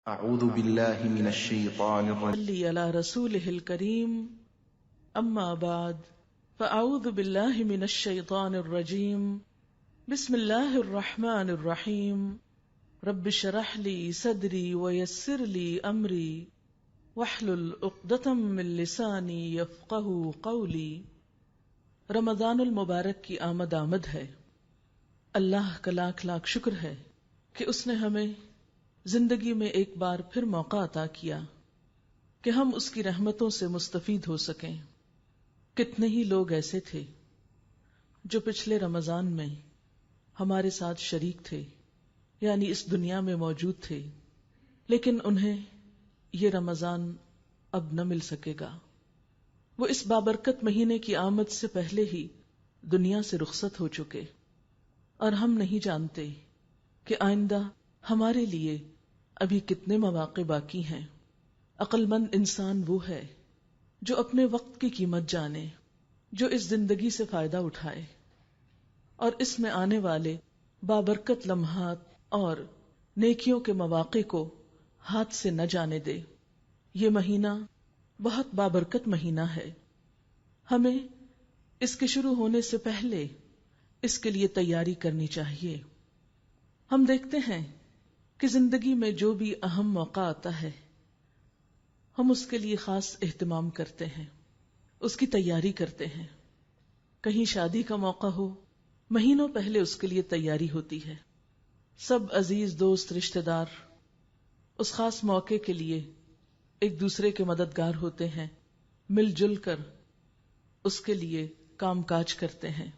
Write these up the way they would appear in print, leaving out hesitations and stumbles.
اعوذ باللہ من الشیطان الرجیم صلی علی رسولہ الکریم اما بعد فاعوذ باللہ من الشیطان الرجیم بسم اللہ الرحمن الرحیم رب اشرح لی صدری ویسر لی امری واحلل عقدۃ من لسانی یفقہوا قولی۔ رمضان المبارک کی آمد ہے۔ اللہ کا لاکھ لاکھ شکر ہے کہ اس نے ہمیں زندگی میں ایک بار پھر موقع عطا کیا کہ ہم اس کی رحمتوں سے مستفید ہو سکیں۔ کتنے ہی لوگ ایسے تھے جو پچھلے رمضان میں ہمارے ساتھ شریک تھے، یعنی اس دنیا میں موجود تھے، لیکن انہیں یہ رمضان اب نہ مل سکے گا۔ وہ اس بابرکت مہینے کی آمد سے پہلے ہی دنیا سے رخصت ہو چکے، اور ہم نہیں جانتے کہ آئندہ ہمارے لیے ابھی کتنے مواقع باقی ہیں۔ عقل مند انسان وہ ہے جو اپنے وقت کی قیمت جانے، جو اس زندگی سے فائدہ اٹھائے اور اس میں آنے والے بابرکت لمحات اور نیکیوں کے مواقع کو ہاتھ سے نہ جانے دے۔ یہ مہینہ بہت بابرکت مہینہ ہے۔ ہمیں اس کے شروع ہونے سے پہلے اس کے لیے تیاری کرنی چاہیے۔ ہم دیکھتے ہیں کہ زندگی میں جو بھی اہم موقع آتا ہے ہم اس کے لیے خاص اہتمام کرتے ہیں، اس کی تیاری کرتے ہیں۔ کہیں شادی کا موقع ہو، مہینوں پہلے اس کے لیے تیاری ہوتی ہے۔ سب عزیز دوست رشتہ دار اس خاص موقع کے لیے ایک دوسرے کے مددگار ہوتے ہیں، مل جل کر اس کے لیے کام کاج کرتے ہیں،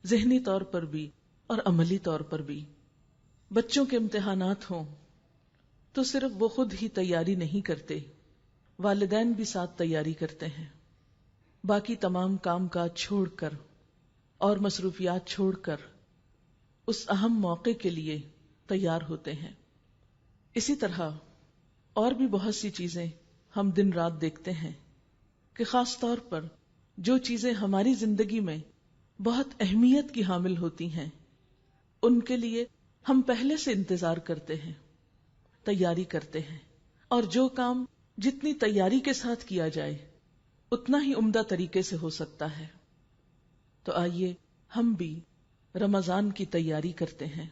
ذہنی طور پر بھی اور عملی طور پر بھی۔ بچوں کے امتحانات ہوں تو صرف وہ خود ہی تیاری نہیں کرتے، والدین بھی ساتھ تیاری کرتے ہیں۔ باقی تمام کام کاج چھوڑ کر اور مصروفیات چھوڑ کر اس اہم موقع کے لیے تیار ہوتے ہیں۔ اسی طرح اور بھی بہت سی چیزیں ہم دن رات دیکھتے ہیں کہ خاص طور پر جو چیزیں ہماری زندگی میں بہت اہمیت کی حامل ہوتی ہیں ان کے لیے ہم پہلے سے انتظار کرتے ہیں، تیاری کرتے ہیں، اور جو کام جتنی تیاری کے ساتھ کیا جائے اتنا ہی عمدہ طریقے سے ہو سکتا ہے۔ تو آئیے ہم بھی رمضان کی تیاری کرتے ہیں۔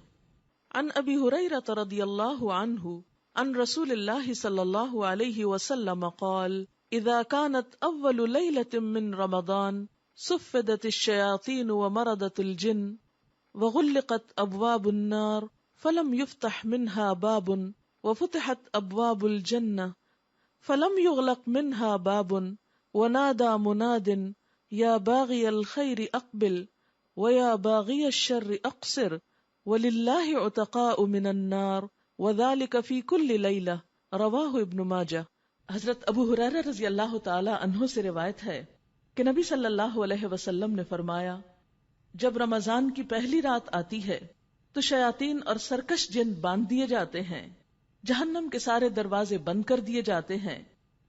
عن ابی ہریرہ رضی اللہ عنہ عن رسول اللہ صلی اللہ علیہ وسلم قال اذا كانت اول لیلۃ من رمضان صفدت الشیاطین ومردت الجن وغلقت ابواب النار فلم يفتح منها باب وفتحت ابواب الجنة فلم يغلق منها باب ونادى مناد يا باغي الخير اقبل ويا باغي الشر اقصر ولله عتقاء من النار وذلك في كل ليلة رواہ ابن ماجہ۔ حضرت ابو ہریرہ رضی اللہ تعالی عنہ سے روایت ہے کہ نبی صلی اللہ علیہ وسلم نے فرمایا، جب رمضان کی پہلی رات آتی ہے تو شیاطین اور سرکش جن باندھ دیے جاتے ہیں، جہنم کے سارے دروازے بند کر دیے جاتے ہیں،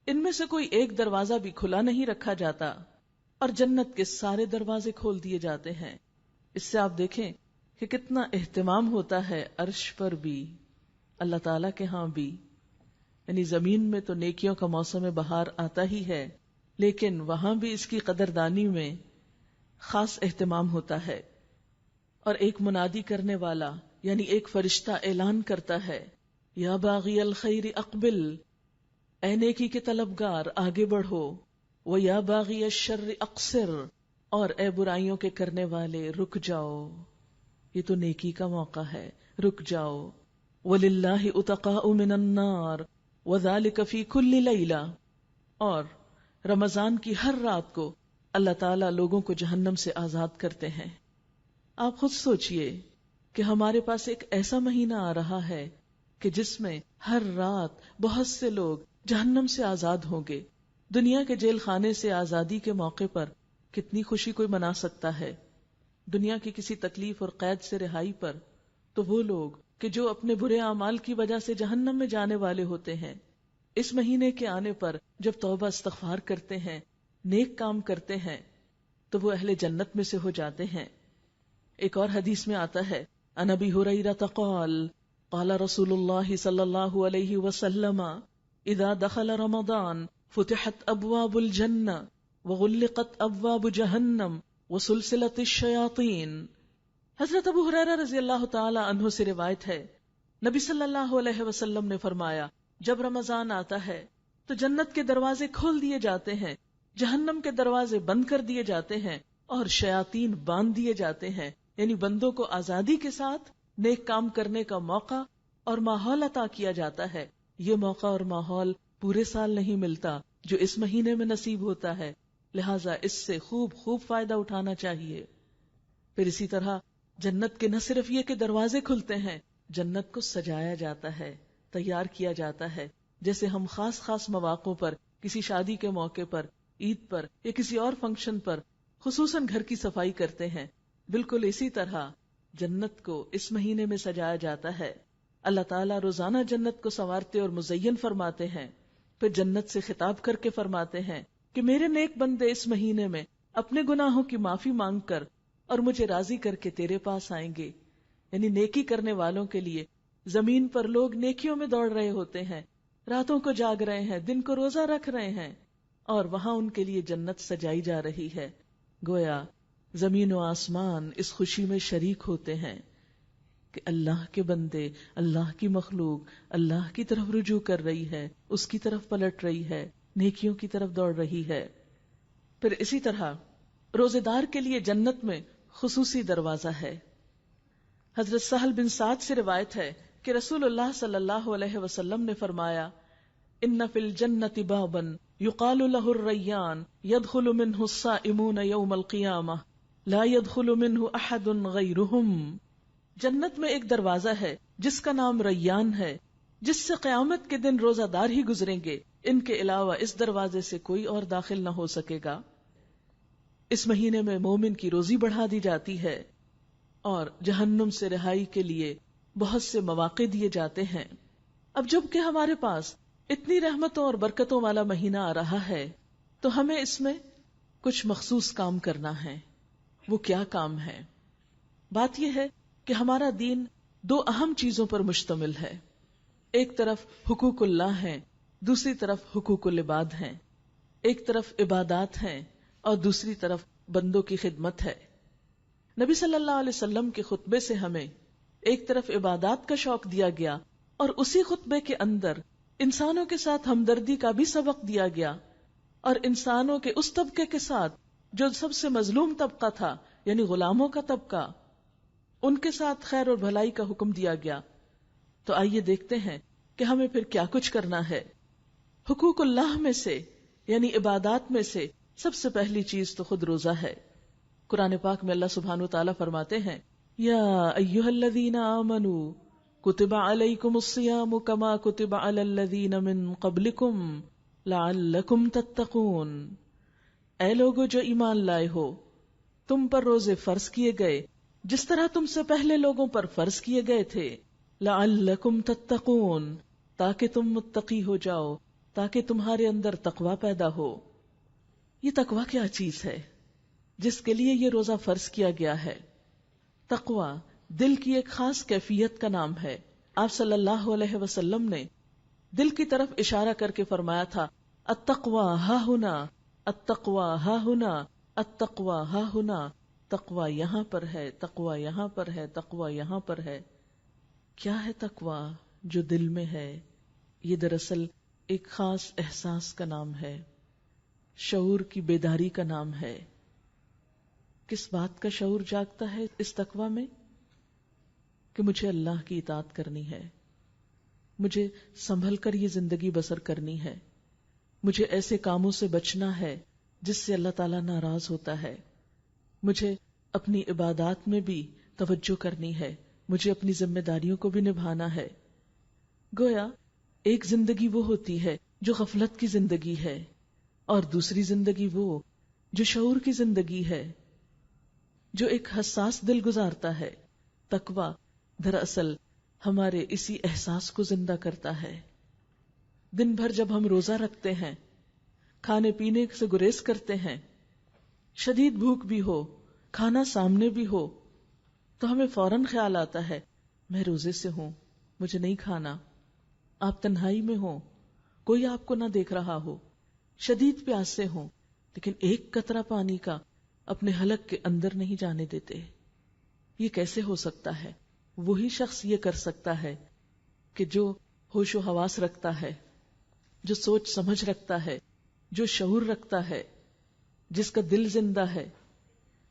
ان میں سے کوئی ایک دروازہ بھی کھلا نہیں رکھا جاتا، اور جنت کے سارے دروازے کھول دیے جاتے ہیں۔ اس سے آپ دیکھیں کہ کتنا اہتمام ہوتا ہے عرش پر بھی، اللہ تعالیٰ کے ہاں بھی۔ یعنی زمین میں تو نیکیوں کا موسم بہار آتا ہی ہے، لیکن وہاں بھی اس کی قدردانی میں خاص اہتمام ہوتا ہے۔ اور ایک منادی کرنے والا یعنی ایک فرشتہ اعلان کرتا ہے، یا باغی الخیر اقبل، اے نیکی کے طلبگار آگے بڑھو، و یا باغی الشر اقصر، اور اے برائیوں کے کرنے والے رک جاؤ، یہ تو نیکی کا موقع ہے، رک جاؤ۔ وَلِلَّهِ عُتَقَاءُ مِنَ النَّارِ وَذَلِكَ فِي كُلِّ لَيْلَةٍ، اور رمضان کی ہر رات کو اللہ تعالیٰ لوگوں کو جہنم سے آزاد کرتے ہیں۔ آپ خود سوچئے کہ ہمارے پاس ایک ایسا مہینہ آ رہا ہے کہ جس میں ہر رات بہت سے لوگ جہنم سے آزاد ہوں گے۔ دنیا کے جیل خانے سے آزادی کے موقع پر کتنی خوشی کوئی منا سکتا ہے، دنیا کی کسی تکلیف اور قید سے رہائی پر، تو وہ لوگ کہ جو اپنے برے اعمال کی وجہ سے جہنم میں جانے والے ہوتے ہیں، اس مہینے کے آنے پر جب توبہ استغفار کرتے ہیں، نیک کام کرتے ہیں، تو وہ اہل جنت میں سے ہو جاتے ہیں۔ ایک اور حدیث میں آتا ہے، عن ابی ہریرہ قال قال رسول اللہ صلی اللہ علیہ وسلم اذا دخل رمضان فتحت ابواب الجنہ وغلقت ابواب جہنم وسلسلت الشیاطین۔ حضرت ابو ہریرہ رضی اللہ تعالی عنہ سے روایت ہے، نبی صلی اللہ علیہ وسلم نے فرمایا، جب رمضان آتا ہے تو جنت کے دروازے کھول دیے جاتے ہیں، جہنم کے دروازے بند کر دیے جاتے ہیں اور شیاطین باندھ دیے جاتے ہیں، یعنی بندوں کو آزادی کے ساتھ نیک کام کرنے کا موقع اور ماحول عطا کیا جاتا ہے۔ یہ موقع اور ماحول پورے سال نہیں ملتا جو اس مہینے میں نصیب ہوتا ہے، لہٰذا اس سے خوب فائدہ اٹھانا چاہیے۔ پھر اسی طرح جنت کے نہ صرف یہ کہ دروازے کھلتے ہیں، جنت کو سجایا جاتا ہے، تیار کیا جاتا ہے، جیسے ہم خاص مواقعوں پر، کسی شادی کے موقع پر، عید پر یا کسی اور فنکشن پر خصوصاً گھر کی صفائی کرتے ہیں، بالکل اسی طرح جنت کو اس مہینے میں سجایا جاتا ہے۔ اللہ تعالیٰ روزانہ جنت کو سنوارتے اور مزین فرماتے ہیں، پھر جنت سے خطاب کر کے فرماتے ہیں کہ میرے نیک بندے اس مہینے میں اپنے گناہوں کی معافی مانگ کر اور مجھے راضی کر کے تیرے پاس آئیں گے۔ یعنی نیکی کرنے والوں کے لیے زمین پر لوگ نیکیوں میں دوڑ رہے ہوتے ہیں، راتوں کو جاگ رہے ہیں، دن کو روزہ رکھ رہے ہیں، اور وہاں ان کے لیے جنت سجائی جا رہی ہے۔ گویا زمین و آسمان اس خوشی میں شریک ہوتے ہیں کہ اللہ کے بندے، اللہ کی مخلوق اللہ کی طرف رجوع کر رہی ہے، اس کی طرف پلٹ رہی ہے، نیکیوں کی طرف دوڑ رہی ہے۔ پھر اسی طرح روزے دار کے لیے جنت میں خصوصی دروازہ ہے۔ حضرت سہل بن سعد سے روایت ہے کہ رسول اللہ صلی اللہ علیہ وسلم نے فرمایا، ان فی الجنۃ بابا یقال له الریان يدخل منه الصائمون یوم القیامہ لا يدخل منه احد غیرهم۔ جنت میں ایک دروازہ ہے جس کا نام ریان ہے، جس سے قیامت کے دن روزہ دار ہی گزریں گے، ان کے علاوہ اس دروازے سے کوئی اور داخل نہ ہو سکے گا۔ اس مہینے میں مومن کی روزی بڑھا دی جاتی ہے اور جہنم سے رہائی کے لیے بہت سے مواقع دیے جاتے ہیں۔ اب جب کہ ہمارے پاس اتنی رحمتوں اور برکتوں والا مہینہ آ رہا ہے تو ہمیں اس میں کچھ مخصوص کام کرنا ہے۔ وہ کیا کام ہے؟ بات یہ ہے کہ ہمارا دین دو اہم چیزوں پر مشتمل ہے، ایک طرف حقوق اللہ ہیں، دوسری طرف حقوق العباد ہیں، ایک طرف عبادات ہیں اور دوسری طرف بندوں کی خدمت ہے۔ نبی صلی اللہ علیہ وسلم کے خطبے سے ہمیں ایک طرف عبادات کا شوق دیا گیا اور اسی خطبے کے اندر انسانوں کے ساتھ ہمدردی کا بھی سبق دیا گیا، اور انسانوں کے اس طبقے کے ساتھ جو سب سے مظلوم طبقہ تھا، یعنی غلاموں کا طبقہ، ان کے ساتھ خیر اور بھلائی کا حکم دیا گیا۔ تو آئیے دیکھتے ہیں کہ ہمیں پھر کیا کچھ کرنا ہے۔ حقوق اللہ میں سے یعنی عبادات میں سے سب سے پہلی چیز تو خود روزہ ہے۔ قرآن پاک میں اللہ سبحانہ وتعالی فرماتے ہیں، یا ایھا الذین آمنوا کتب علیکم الصیام کما کتب علی الذین من قبلکم لعلکم تتقون۔ اے لوگو جو ایمان لائے ہو، تم پر روزے فرض کیے گئے جس طرح تم سے پہلے لوگوں پر فرض کیے گئے تھے، لعلکم تتقون، تاکہ تم متقی ہو جاؤ، تاکہ تمہارے اندر تقوی پیدا ہو۔ یہ تقوی کیا چیز ہے جس کے لیے یہ روزہ فرض کیا گیا ہے؟ تقوی دل کی ایک خاص کیفیت کا نام ہے۔ آپ صلی اللہ علیہ وسلم نے دل کی طرف اشارہ کر کے فرمایا تھا، التقوی ہا ہنا، التقوی ہا ہنا، التقوی ہا ہنا، تقوی یہاں پر ہے، تقوی یہاں پر ہے، تقوی یہاں پر ہے۔ کیا ہے تقوی جو دل میں ہے؟ یہ دراصل ایک خاص احساس کا نام ہے، شعور کی بیداری کا نام ہے۔ کس بات کا شعور جاگتا ہے اس تقوی میں؟ کہ مجھے اللہ کی اطاعت کرنی ہے، مجھے سنبھل کر یہ زندگی بسر کرنی ہے، مجھے ایسے کاموں سے بچنا ہے جس سے اللہ تعالیٰ ناراض ہوتا ہے، مجھے اپنی عبادات میں بھی توجہ کرنی ہے، مجھے اپنی ذمہ داریوں کو بھی نبھانا ہے۔ گویا ایک زندگی وہ ہوتی ہے جو غفلت کی زندگی ہے، اور دوسری زندگی وہ جو شعور کی زندگی ہے، جو ایک حساس دل گزارتا ہے۔ تقوی دراصل ہمارے اسی احساس کو زندہ کرتا ہے۔ دن بھر جب ہم روزہ رکھتے ہیں، کھانے پینے سے گریز کرتے ہیں، شدید بھوک بھی ہو، کھانا سامنے بھی ہو، تو ہمیں فوراً خیال آتا ہے میں روزے سے ہوں، مجھے نہیں کھانا. آپ تنہائی میں ہوں، کوئی آپ کو نہ دیکھ رہا ہو، شدید پیاسے ہوں، لیکن ایک قطرہ پانی کا اپنے حلق کے اندر نہیں جانے دیتے. یہ کیسے ہو سکتا ہے؟ وہی شخص یہ کر سکتا ہے کہ جو ہوش و حواس رکھتا ہے، جو سوچ سمجھ رکھتا ہے، جو شعور رکھتا ہے، جس کا دل زندہ ہے،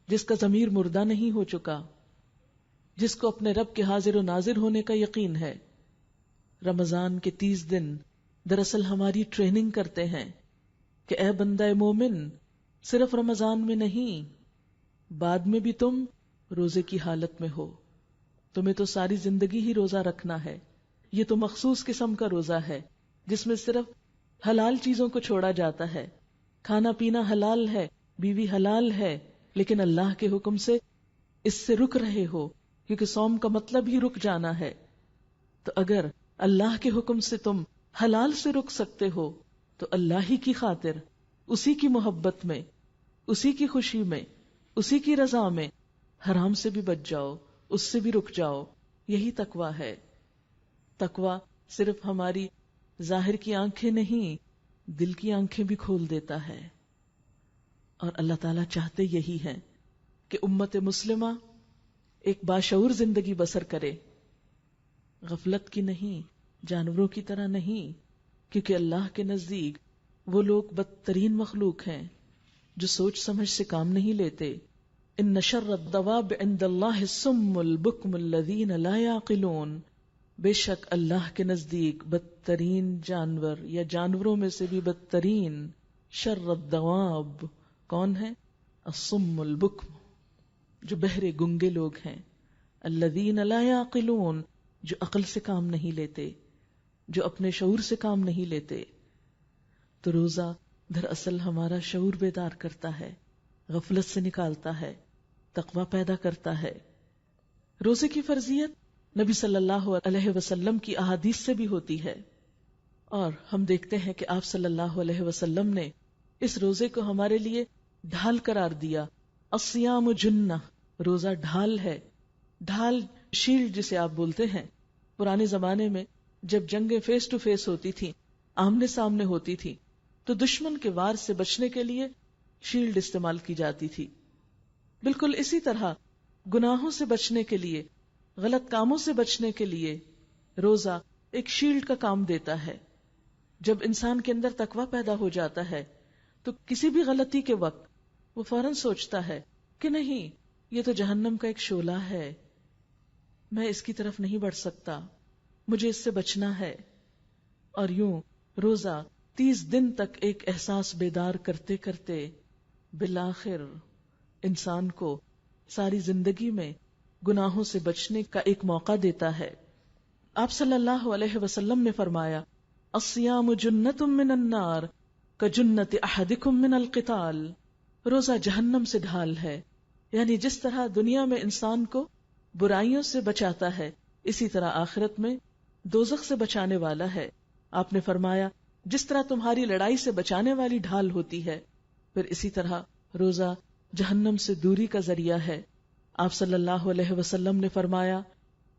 جس کا ضمیر مردہ نہیں ہو چکا، جس کو اپنے رب کے حاضر و ناظر ہونے کا یقین ہے. رمضان کے 30 دن دراصل ہماری ٹریننگ کرتے ہیں کہ اے بندہ مومن، صرف رمضان میں نہیں، بعد میں بھی تم روزے کی حالت میں ہو. تمہیں تو ساری زندگی ہی روزہ رکھنا ہے. یہ تو مخصوص قسم کا روزہ ہے جس میں صرف حلال چیزوں کو چھوڑا جاتا ہے. کھانا پینا حلال ہے، بیوی حلال ہے، لیکن اللہ کے حکم سے اس سے رک رہے ہو، کیونکہ صوم کا مطلب ہی رک جانا ہے. تو اگر اللہ کے حکم سے تم حلال سے رک سکتے ہو تو اللہ ہی کی خاطر، اسی کی محبت میں، اسی کی خوشی میں، اسی کی رضا میں حرام سے بھی بچ جاؤ، اس سے بھی رک جاؤ. یہی تقویٰ ہے. تقویٰ صرف ہماری ظاہر کی آنکھیں نہیں، دل کی آنکھیں بھی کھول دیتا ہے. اور اللہ تعالیٰ چاہتے یہی ہے کہ امت مسلمہ ایک باشعور زندگی بسر کرے، غفلت کی نہیں، جانوروں کی طرح نہیں، کیونکہ اللہ کے نزدیک وہ لوگ بدترین مخلوق ہیں جو سوچ سمجھ سے کام نہیں لیتے. ان شر الدواب عند اللہ الصم البکم الذین لا یعقلون. بے شک اللہ کے نزدیک بدترین جانور یا جانوروں میں سے بھی بدترین شر الدواب کون ہے؟ الصم البکم، جو بہرے گنگے لوگ ہیں. الذین لا یعقلون، جو عقل سے کام نہیں لیتے، جو اپنے شعور سے کام نہیں لیتے. تو روزہ دراصل ہمارا شعور بیدار کرتا ہے، غفلت سے نکالتا ہے، تقویٰ پیدا کرتا ہے. روزے کی فرضیت نبی صلی اللہ علیہ وسلم کی احادیث سے بھی ہوتی ہے، اور ہم دیکھتے ہیں کہ آپ صلی اللہ علیہ وسلم نے اس روزے کو ہمارے لیے ڈھال قرار دیا. الصیام جنہ، روزہ ڈھال ہے. ڈھال، شیلڈ جسے آپ بولتے ہیں. پرانے زمانے میں جب جنگیں فیس ٹو فیس ہوتی تھیں، آمنے سامنے ہوتی تھی، تو دشمن کے وار سے بچنے کے لیے شیلڈ استعمال کی جاتی تھی. بالکل اسی طرح گناہوں سے بچنے کے لیے، غلط کاموں سے بچنے کے لیے روزہ ایک شیلڈ کا کام دیتا ہے. جب انسان کے اندر تقویٰ پیدا ہو جاتا ہے تو کسی بھی غلطی کے وقت وہ فوراً سوچتا ہے کہ نہیں، یہ تو جہنم کا ایک شعلہ ہے، میں اس کی طرف نہیں بڑھ سکتا، مجھے اس سے بچنا ہے. اور یوں روزہ 30 دن تک ایک احساس بیدار کرتے کرتے بالآخر انسان کو ساری زندگی میں گناہوں سے بچنے کا ایک موقع دیتا ہے. آپ صلی اللہ علیہ وسلم نے فرمایا، الصیام جنۃ من النار کجنۃ احدکم من القتال. روزہ جہنم سے ڈھال ہے. یعنی جس طرح دنیا میں انسان کو برائیوں سے بچاتا ہے، اسی طرح آخرت میں دوزخ سے بچانے والا ہے. آپ نے فرمایا، جس طرح تمہاری لڑائی سے بچانے والی ڈھال ہوتی ہے، پھر اسی طرح روزہ جہنم سے دوری کا ذریعہ ہے. آپ صلی اللہ علیہ وسلم نے فرمایا،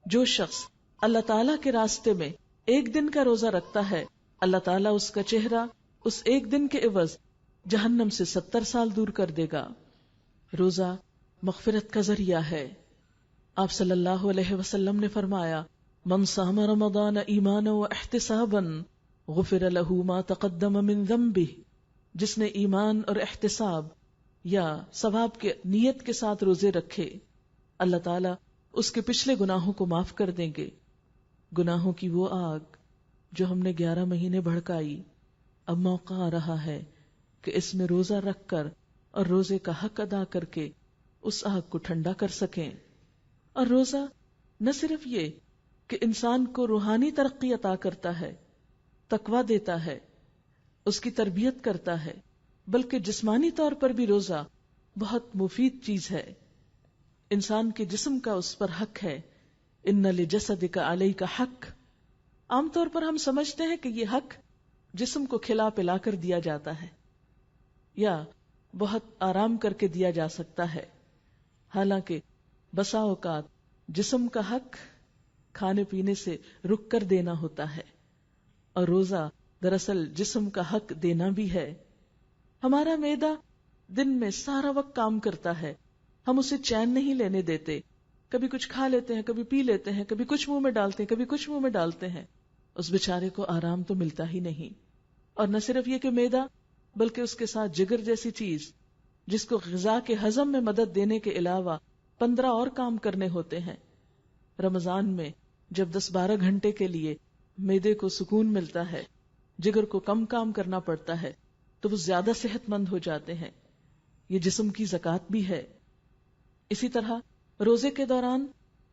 جو شخص اللہ تعالیٰ کے راستے میں ایک دن کا روزہ رکھتا ہے، اللہ تعالیٰ اس کا چہرہ اس ایک دن کے عوض جہنم سے 70 سال دور کر دے گا. روزہ مغفرت کا ذریعہ ہے. آپ صلی اللہ علیہ وسلم نے فرمایا، من صام رمضان ایمانا و احتسابا غفر له ما تقدم من ذنبه. جس نے ایمان اور احتساب یا ثواب کے نیت کے ساتھ روزے رکھے، اللہ تعالیٰ اس کے پچھلے گناہوں کو معاف کر دیں گے. گناہوں کی وہ آگ جو ہم نے 11 مہینے بھڑکائی، اب موقع آ رہا ہے کہ اس میں روزہ رکھ کر اور روزے کا حق ادا کر کے اس آگ کو ٹھنڈا کر سکیں. اور روزہ نہ صرف یہ کہ انسان کو روحانی ترقی عطا کرتا ہے، تقویٰ دیتا ہے، اس کی تربیت کرتا ہے، بلکہ جسمانی طور پر بھی روزہ بہت مفید چیز ہے. انسان کے جسم کا اس پر حق ہے. ان لجسدک علیک حق. عام طور پر ہم سمجھتے ہیں کہ یہ حق جسم کو کھلا پلا کر دیا جاتا ہے یا بہت آرام کر کے دیا جا سکتا ہے. حالانکہ بسا اوقات جسم کا حق کھانے پینے سے رک کر دینا ہوتا ہے، اور روزہ دراصل جسم کا حق دینا بھی ہے۔ ہمارا معدہ دن میں سارا وقت کام کرتا ہے، ہم اسے چین نہیں لینے دیتے، کبھی کچھ کھا لیتے ہیں، کبھی پی لیتے ہیں، کبھی کچھ منہ میں ڈالتے ہیں، کبھی کچھ منہ میں ڈالتے ہیں، اس بیچارے کو آرام تو ملتا ہی نہیں۔ اور نہ صرف یہ کہ معدہ، بلکہ اس کے ساتھ جگر جیسی چیز جس کو غذا کے ہضم میں مدد دینے کے علاوہ 15 اور کام کرنے ہوتے ہیں۔ رمضان میں جب 10-12 گھنٹے کے لیے معدے کو سکون ملتا ہے، جگر کو کم کام کرنا پڑتا ہے، تو وہ زیادہ صحت مند ہو جاتے ہیں۔ یہ جسم کی زکوٰۃ بھی ہے۔ اسی طرح روزے کے دوران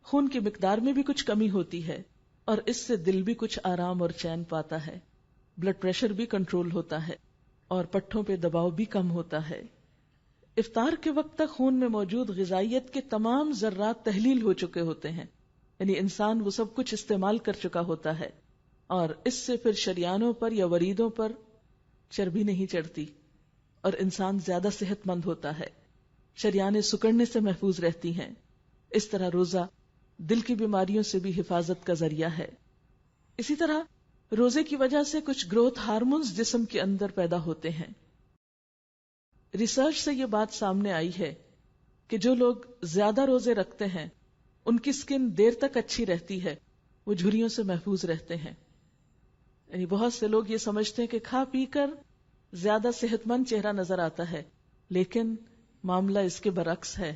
خون کی مقدار میں بھی کچھ کمی ہوتی ہے، اور اس سے دل بھی کچھ آرام اور چین پاتا ہے، بلڈ پریشر بھی کنٹرول ہوتا ہے، اور پٹھوں پہ دباؤ بھی کم ہوتا ہے۔ افطار کے وقت تک خون میں موجود غذائیت کے تمام ذرات تحلیل ہو چکے ہوتے ہیں، یعنی انسان وہ سب کچھ استعمال کر چکا ہوتا ہے، اور اس سے پھر شریانوں پر یا وریدوں پر چربی نہیں چڑھتی، اور انسان زیادہ صحت مند ہوتا ہے، شریانیں سکڑنے سے محفوظ رہتی ہیں۔ اس طرح روزہ دل کی بیماریوں سے بھی حفاظت کا ذریعہ ہے۔ اسی طرح روزے کی وجہ سے کچھ گروتھ ہارمونز جسم کے اندر پیدا ہوتے ہیں۔ ریسرچ سے یہ بات سامنے آئی ہے کہ جو لوگ زیادہ روزے رکھتے ہیں ان کی سکن دیر تک اچھی رہتی ہے، وہ جھریوں سے محفوظ رہتے ہیں۔ یعنی بہت سے لوگ یہ سمجھتے ہیں کہ کھا پی کر زیادہ صحت مند چہرہ نظر آتا ہے، لیکن معاملہ اس کے برعکس ہے۔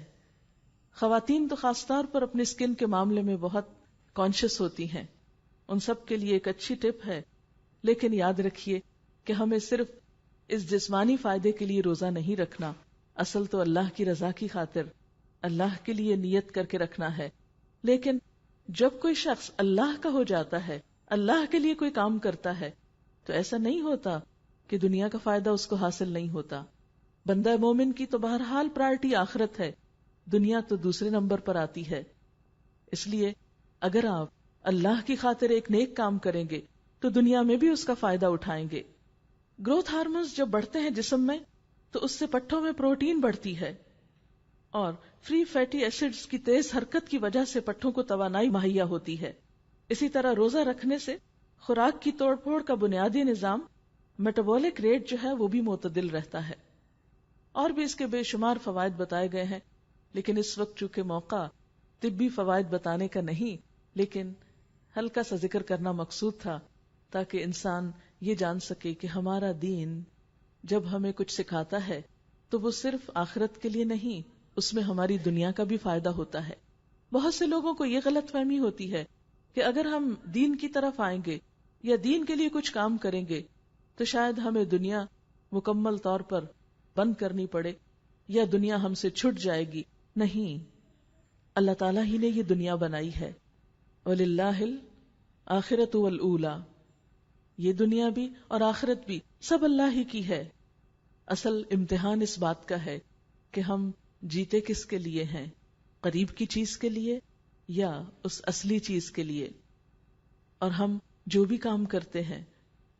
خواتین تو خاص طور پر اپنی سکن کے معاملے میں بہت کانشیس ہوتی ہیں، ان سب کے لیے ایک اچھی ٹپ ہے، لیکن یاد رکھیے کہ ہمیں صرف اس جسمانی فائدے کے لیے روزہ نہیں رکھنا، اصل تو اللہ کی رضا کی خاطر اللہ کے لیے نیت کر کے رکھنا ہے۔ لیکن جب کوئی شخص اللہ کا ہو جاتا ہے، اللہ کے لیے کوئی کام کرتا ہے، تو ایسا نہیں ہوتا کہ دنیا کا فائدہ اس کو حاصل نہیں ہوتا۔ بندہ مومن کی تو بہرحال پرائرٹی آخرت ہے، دنیا تو دوسرے نمبر پر آتی ہے۔ اس لیے اگر آپ اللہ کی خاطر ایک نیک کام کریں گے تو دنیا میں بھی اس کا فائدہ اٹھائیں گے۔ گروتھ ہارمونز جب بڑھتے ہیں جسم میں تو اس سے پٹھوں میں پروٹین بڑھتی ہے، اور فری فیٹی ایسڈز کی تیز حرکت کی وجہ سے پٹھوں کو توانائی مہیا ہوتی ہے۔ اسی طرح روزہ رکھنے سے خوراک کی توڑ پھوڑ کا بنیادی نظام میٹابولک ریٹ جو ہے وہ بھی معتدل رہتا ہے۔ اور بھی اس کے بے شمار فوائد بتائے گئے ہیں، لیکن اس وقت چونکہ موقع طبی فوائد بتانے کا نہیں، لیکن ہلکا سا ذکر کرنا مقصود تھا تاکہ انسان یہ جان سکے کہ ہمارا دین جب ہمیں کچھ سکھاتا ہے تو وہ صرف آخرت کے لیے نہیں، اس میں ہماری دنیا کا بھی فائدہ ہوتا ہے۔ بہت سے لوگوں کو یہ غلط فہمی ہوتی ہے کہ اگر ہم دین کی طرف آئیں گے یا دین کے لیے کچھ کام کریں گے تو شاید ہمیں دنیا مکمل طور پر بند کرنی پڑے یا دنیا ہم سے چھٹ جائے گی۔ نہیں، اللہ تعالیٰ ہی نے یہ دنیا بنائی ہے، وَلِلَّهِ الْآخِرَةُ وَالْأُولَى، یہ دنیا بھی اور آخرت بھی سب اللہ ہی کی ہے۔ اصل امتحان اس بات کا ہے کہ ہم جیتے کس کے لیے ہیں، قریب کی چیز کے لیے یا اس اصلی چیز کے لیے، اور ہم جو بھی کام کرتے ہیں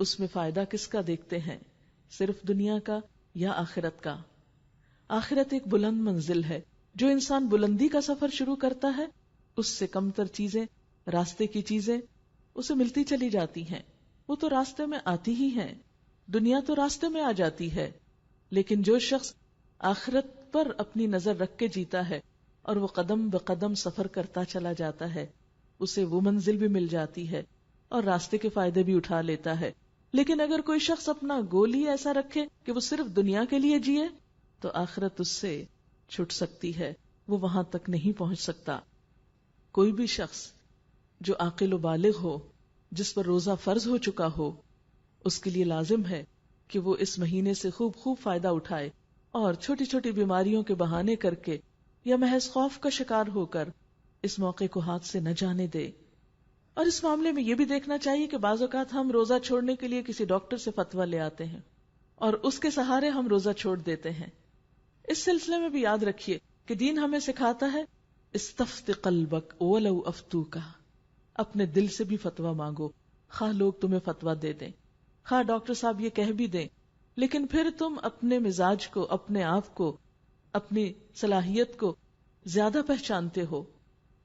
اس میں فائدہ کس کا دیکھتے ہیں، صرف دنیا کا یا آخرت کا۔ آخرت ایک بلند منزل ہے، جو انسان بلندی کا سفر شروع کرتا ہے اس سے کم تر چیزیں، راستے کی چیزیں اسے ملتی چلی جاتی ہیں، وہ تو راستے میں آتی ہی ہیں، دنیا تو راستے میں آ جاتی ہے۔ لیکن جو شخص آخرت پر اپنی نظر رکھ کے جیتا ہے اور وہ قدم بقدم سفر کرتا چلا جاتا ہے، اسے وہ منزل بھی مل جاتی ہے اور راستے کے فائدے بھی اٹھا لیتا ہے۔ لیکن اگر کوئی شخص اپنا گول ہی ایسا رکھے کہ وہ صرف دنیا کے لیے جیے تو آخرت اس سے چھٹ سکتی ہے، وہ وہاں تک نہیں پہنچ سکتا۔ کوئی بھی شخص جو عاقل و بالغ ہو، جس پر روزہ فرض ہو چکا ہو، اس کے لیے لازم ہے کہ وہ اس مہینے سے خوب فائدہ اٹھائے اور چھوٹی چھوٹی بیماریوں کے بہانے کر کے یا محض خوف کا شکار ہو کر اس موقع کو ہاتھ سے نہ جانے دے۔ اور اس معاملے میں یہ بھی دیکھنا چاہیے کہ بعض اوقات ہم روزہ چھوڑنے کے لیے کسی ڈاکٹر سے فتویٰ لے آتے ہیں اور اس کے سہارے ہم روزہ چھوڑ دیتے ہیں۔ اس سلسلے میں بھی یاد رکھیے کہ دین ہمیں سکھاتا ہے استفت قلبک ولو افتوک، اپنے دل سے بھی فتویٰ مانگو، خواہ لوگ تمہیں فتویٰ دے دیں، خواہ ڈاکٹر صاحب یہ کہہ بھی دیں، لیکن پھر تم اپنے مزاج کو، اپنے آپ کو، اپنی صلاحیت کو زیادہ پہچانتے ہو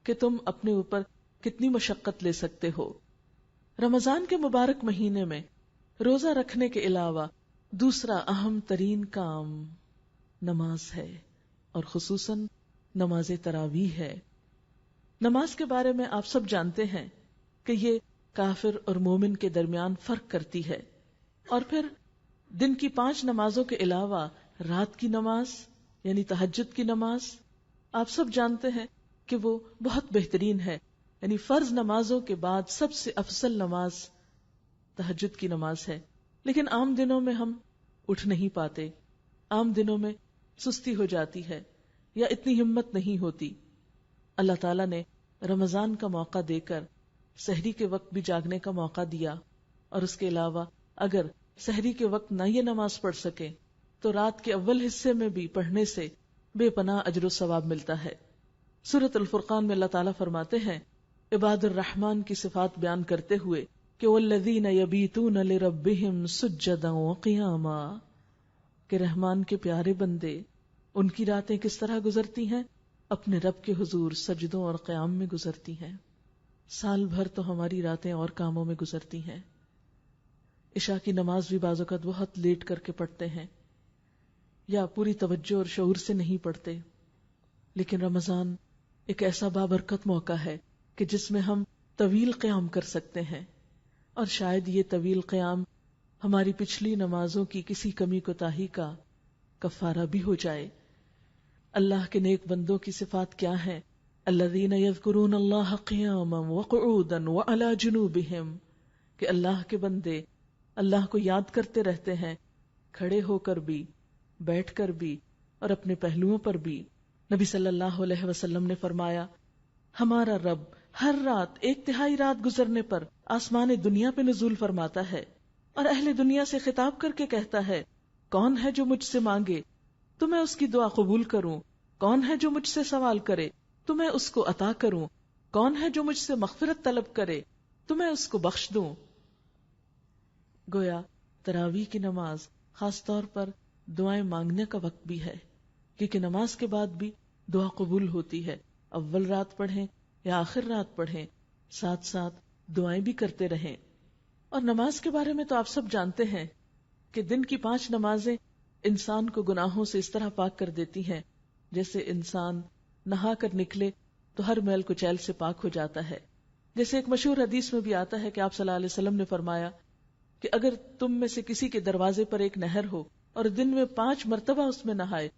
کہ تم اپنے اوپر کتنی مشقت لے سکتے ہو. رمضان کے مبارک مہینے میں روزہ رکھنے کے علاوہ دوسرا اہم ترین کام نماز ہے، اور خصوصاً نماز تراویح ہے. نماز کے بارے میں آپ سب جانتے ہیں کہ یہ کافر اور مومن کے درمیان فرق کرتی ہے. اور پھر دن کی 5 نمازوں کے علاوہ رات کی نماز یعنی تہجد کی نماز آپ سب جانتے ہیں کہ وہ بہت بہترین ہے. یعنی فرض نمازوں کے بعد سب سے افضل نماز تہجد کی نماز ہے. لیکن عام دنوں میں ہم اٹھ نہیں پاتے، عام دنوں میں سستی ہو جاتی ہے یا اتنی ہمت نہیں ہوتی. اللہ تعالیٰ نے رمضان کا موقع دے کر سحری کے وقت بھی جاگنے کا موقع دیا، اور اس کے علاوہ اگر سحری کے وقت نہ یہ نماز پڑھ سکے تو رات کے اول حصے میں بھی پڑھنے سے بے پناہ اجر و ثواب ملتا ہے. سورۃ الفرقان میں اللہ تعالیٰ فرماتے ہیں عباد الرحمن کی صفات بیان کرتے ہوئے کہ والذین یبیتون لربہم سجدا وقیاما، کہ رحمان کے پیارے بندے ان کی راتیں کس طرح گزرتی ہیں؟ اپنے رب کے حضور سجدوں اور قیام میں گزرتی ہیں. سال بھر تو ہماری راتیں اور کاموں میں گزرتی ہیں. عشاء کی نماز بھی بعض اوقات بہت لیٹ کر کے پڑھتے ہیں یا پوری توجہ اور شعور سے نہیں پڑھتے. لیکن رمضان ایک ایسا بابرکت موقع ہے کہ جس میں ہم طویل قیام کر سکتے ہیں، اور شاید یہ طویل قیام ہماری پچھلی نمازوں کی کسی کمی کوتاہی کا کفارہ بھی ہو جائے. اللہ کے نیک بندوں کی صفات کیا ہیں؟ الذین یذکرون اللہ قیاما وقعودا وعلی جنوبہم، کہ اللہ کے بندے اللہ کو یاد کرتے رہتے ہیں کھڑے ہو کر بھی، بیٹھ کر بھی، اور اپنے پہلوؤں پر بھی. نبی صلی اللہ علیہ وسلم نے فرمایا ہمارا رب ہر رات 1/3 رات گزرنے پر آسمان دنیا پہ نزول فرماتا ہے اور اہل دنیا سے خطاب کر کے کہتا ہے کون ہے جو مجھ سے مانگے تو میں اس کی دعا قبول کروں، کون ہے جو مجھ سے سوال کرے تو میں اس کو عطا کروں، کون ہے جو مجھ سے مغفرت طلب کرے تو میں اس کو بخش دوں. گویا تراویح کی نماز خاص طور پر دعائیں مانگنے کا وقت بھی ہے، کیونکہ نماز کے بعد بھی دعا قبول ہوتی ہے. اول رات پڑھیں یا آخر رات پڑھیں، ساتھ ساتھ دعائیں بھی کرتے رہیں. اور نماز کے بارے میں تو آپ سب جانتے ہیں کہ دن کی 5 نمازیں انسان کو گناہوں سے اس طرح پاک کر دیتی ہیں جیسے انسان نہا کر نکلے تو ہر میل کچیل سے پاک ہو جاتا ہے. جیسے ایک مشہور حدیث میں بھی آتا ہے کہ آپ صلی اللہ علیہ وسلم نے فرمایا کہ اگر تم میں سے کسی کے دروازے پر ایک نہر ہو اور دن میں 5 مرتبہ اس میں نہائے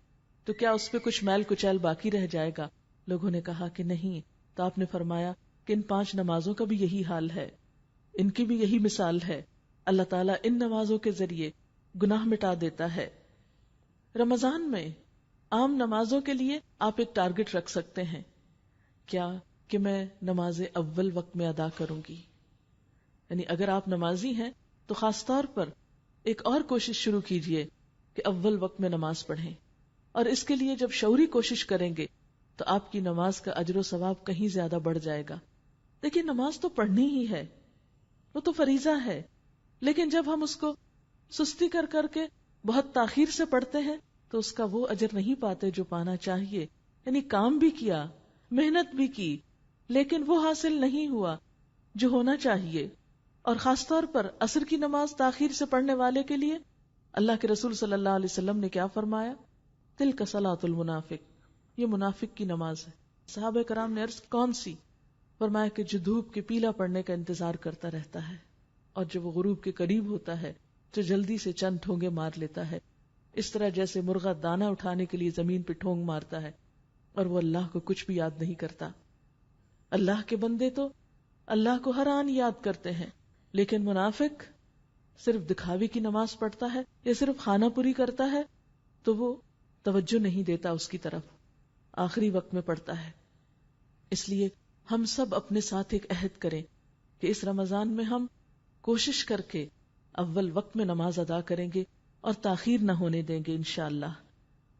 تو کیا اس پہ کچھ میل کچیل باقی رہ جائے گا؟ لوگوں نے کہا کہ نہیں. تو آپ نے فرمایا کہ ان 5 نمازوں کا بھی یہی حال ہے، ان کی بھی یہی مثال ہے. اللہ تعالیٰ ان نمازوں کے ذریعے گناہ مٹا دیتا ہے. رمضان میں عام نمازوں کے لیے آپ ایک ٹارگٹ رکھ سکتے ہیں، کیا کہ میں نماز اول وقت میں ادا کروں گی. یعنی اگر آپ نمازی ہیں تو خاص طور پر ایک اور کوشش شروع کیجئے کہ اول وقت میں نماز پڑھیں، اور اس کے لیے جب شعوری کوشش کریں گے تو آپ کی نماز کا اجر و ثواب کہیں زیادہ بڑھ جائے گا. دیکھیے نماز تو پڑھنی ہی ہے، وہ تو فریضہ ہے، لیکن جب ہم اس کو سستی کر کر کے بہت تاخیر سے پڑھتے ہیں تو اس کا وہ اجر نہیں پاتے جو پانا چاہیے. یعنی کام بھی کیا، محنت بھی کی، لیکن وہ حاصل نہیں ہوا جو ہونا چاہیے. اور خاص طور پر عصر کی نماز تاخیر سے پڑھنے والے کے لیے اللہ کے رسول صلی اللہ علیہ وسلم نے کیا فرمایا؟ تلک صلاۃ المنافق، یہ منافق کی نماز ہے. صحابہ کرام نے عرض کون سی؟ فرمایا کہ جو دھوپ کے پیلا پڑنے کا انتظار کرتا رہتا ہے اور جب وہ غروب کے قریب ہوتا ہے تو جلدی سے چند ٹھونگے مار لیتا ہے، اس طرح جیسے مرغا دانہ اٹھانے کے لیے زمین پہ ٹھونگ مارتا ہے اور وہ اللہ کو کچھ بھی یاد نہیں کرتا. اللہ کے بندے تو اللہ کو ہر آن یاد کرتے ہیں، لیکن منافق صرف دکھاوے کی نماز پڑھتا ہے یا صرف خانہ پوری کرتا ہے تو وہ توجہ نہیں دیتا اس کی طرف، آخری وقت میں پڑھتا ہے. اس لیے ہم سب اپنے ساتھ ایک عہد کریں کہ اس رمضان میں ہم کوشش کر کے اول وقت میں نماز ادا کریں گے اور تاخیر نہ ہونے دیں گے انشاءاللہ.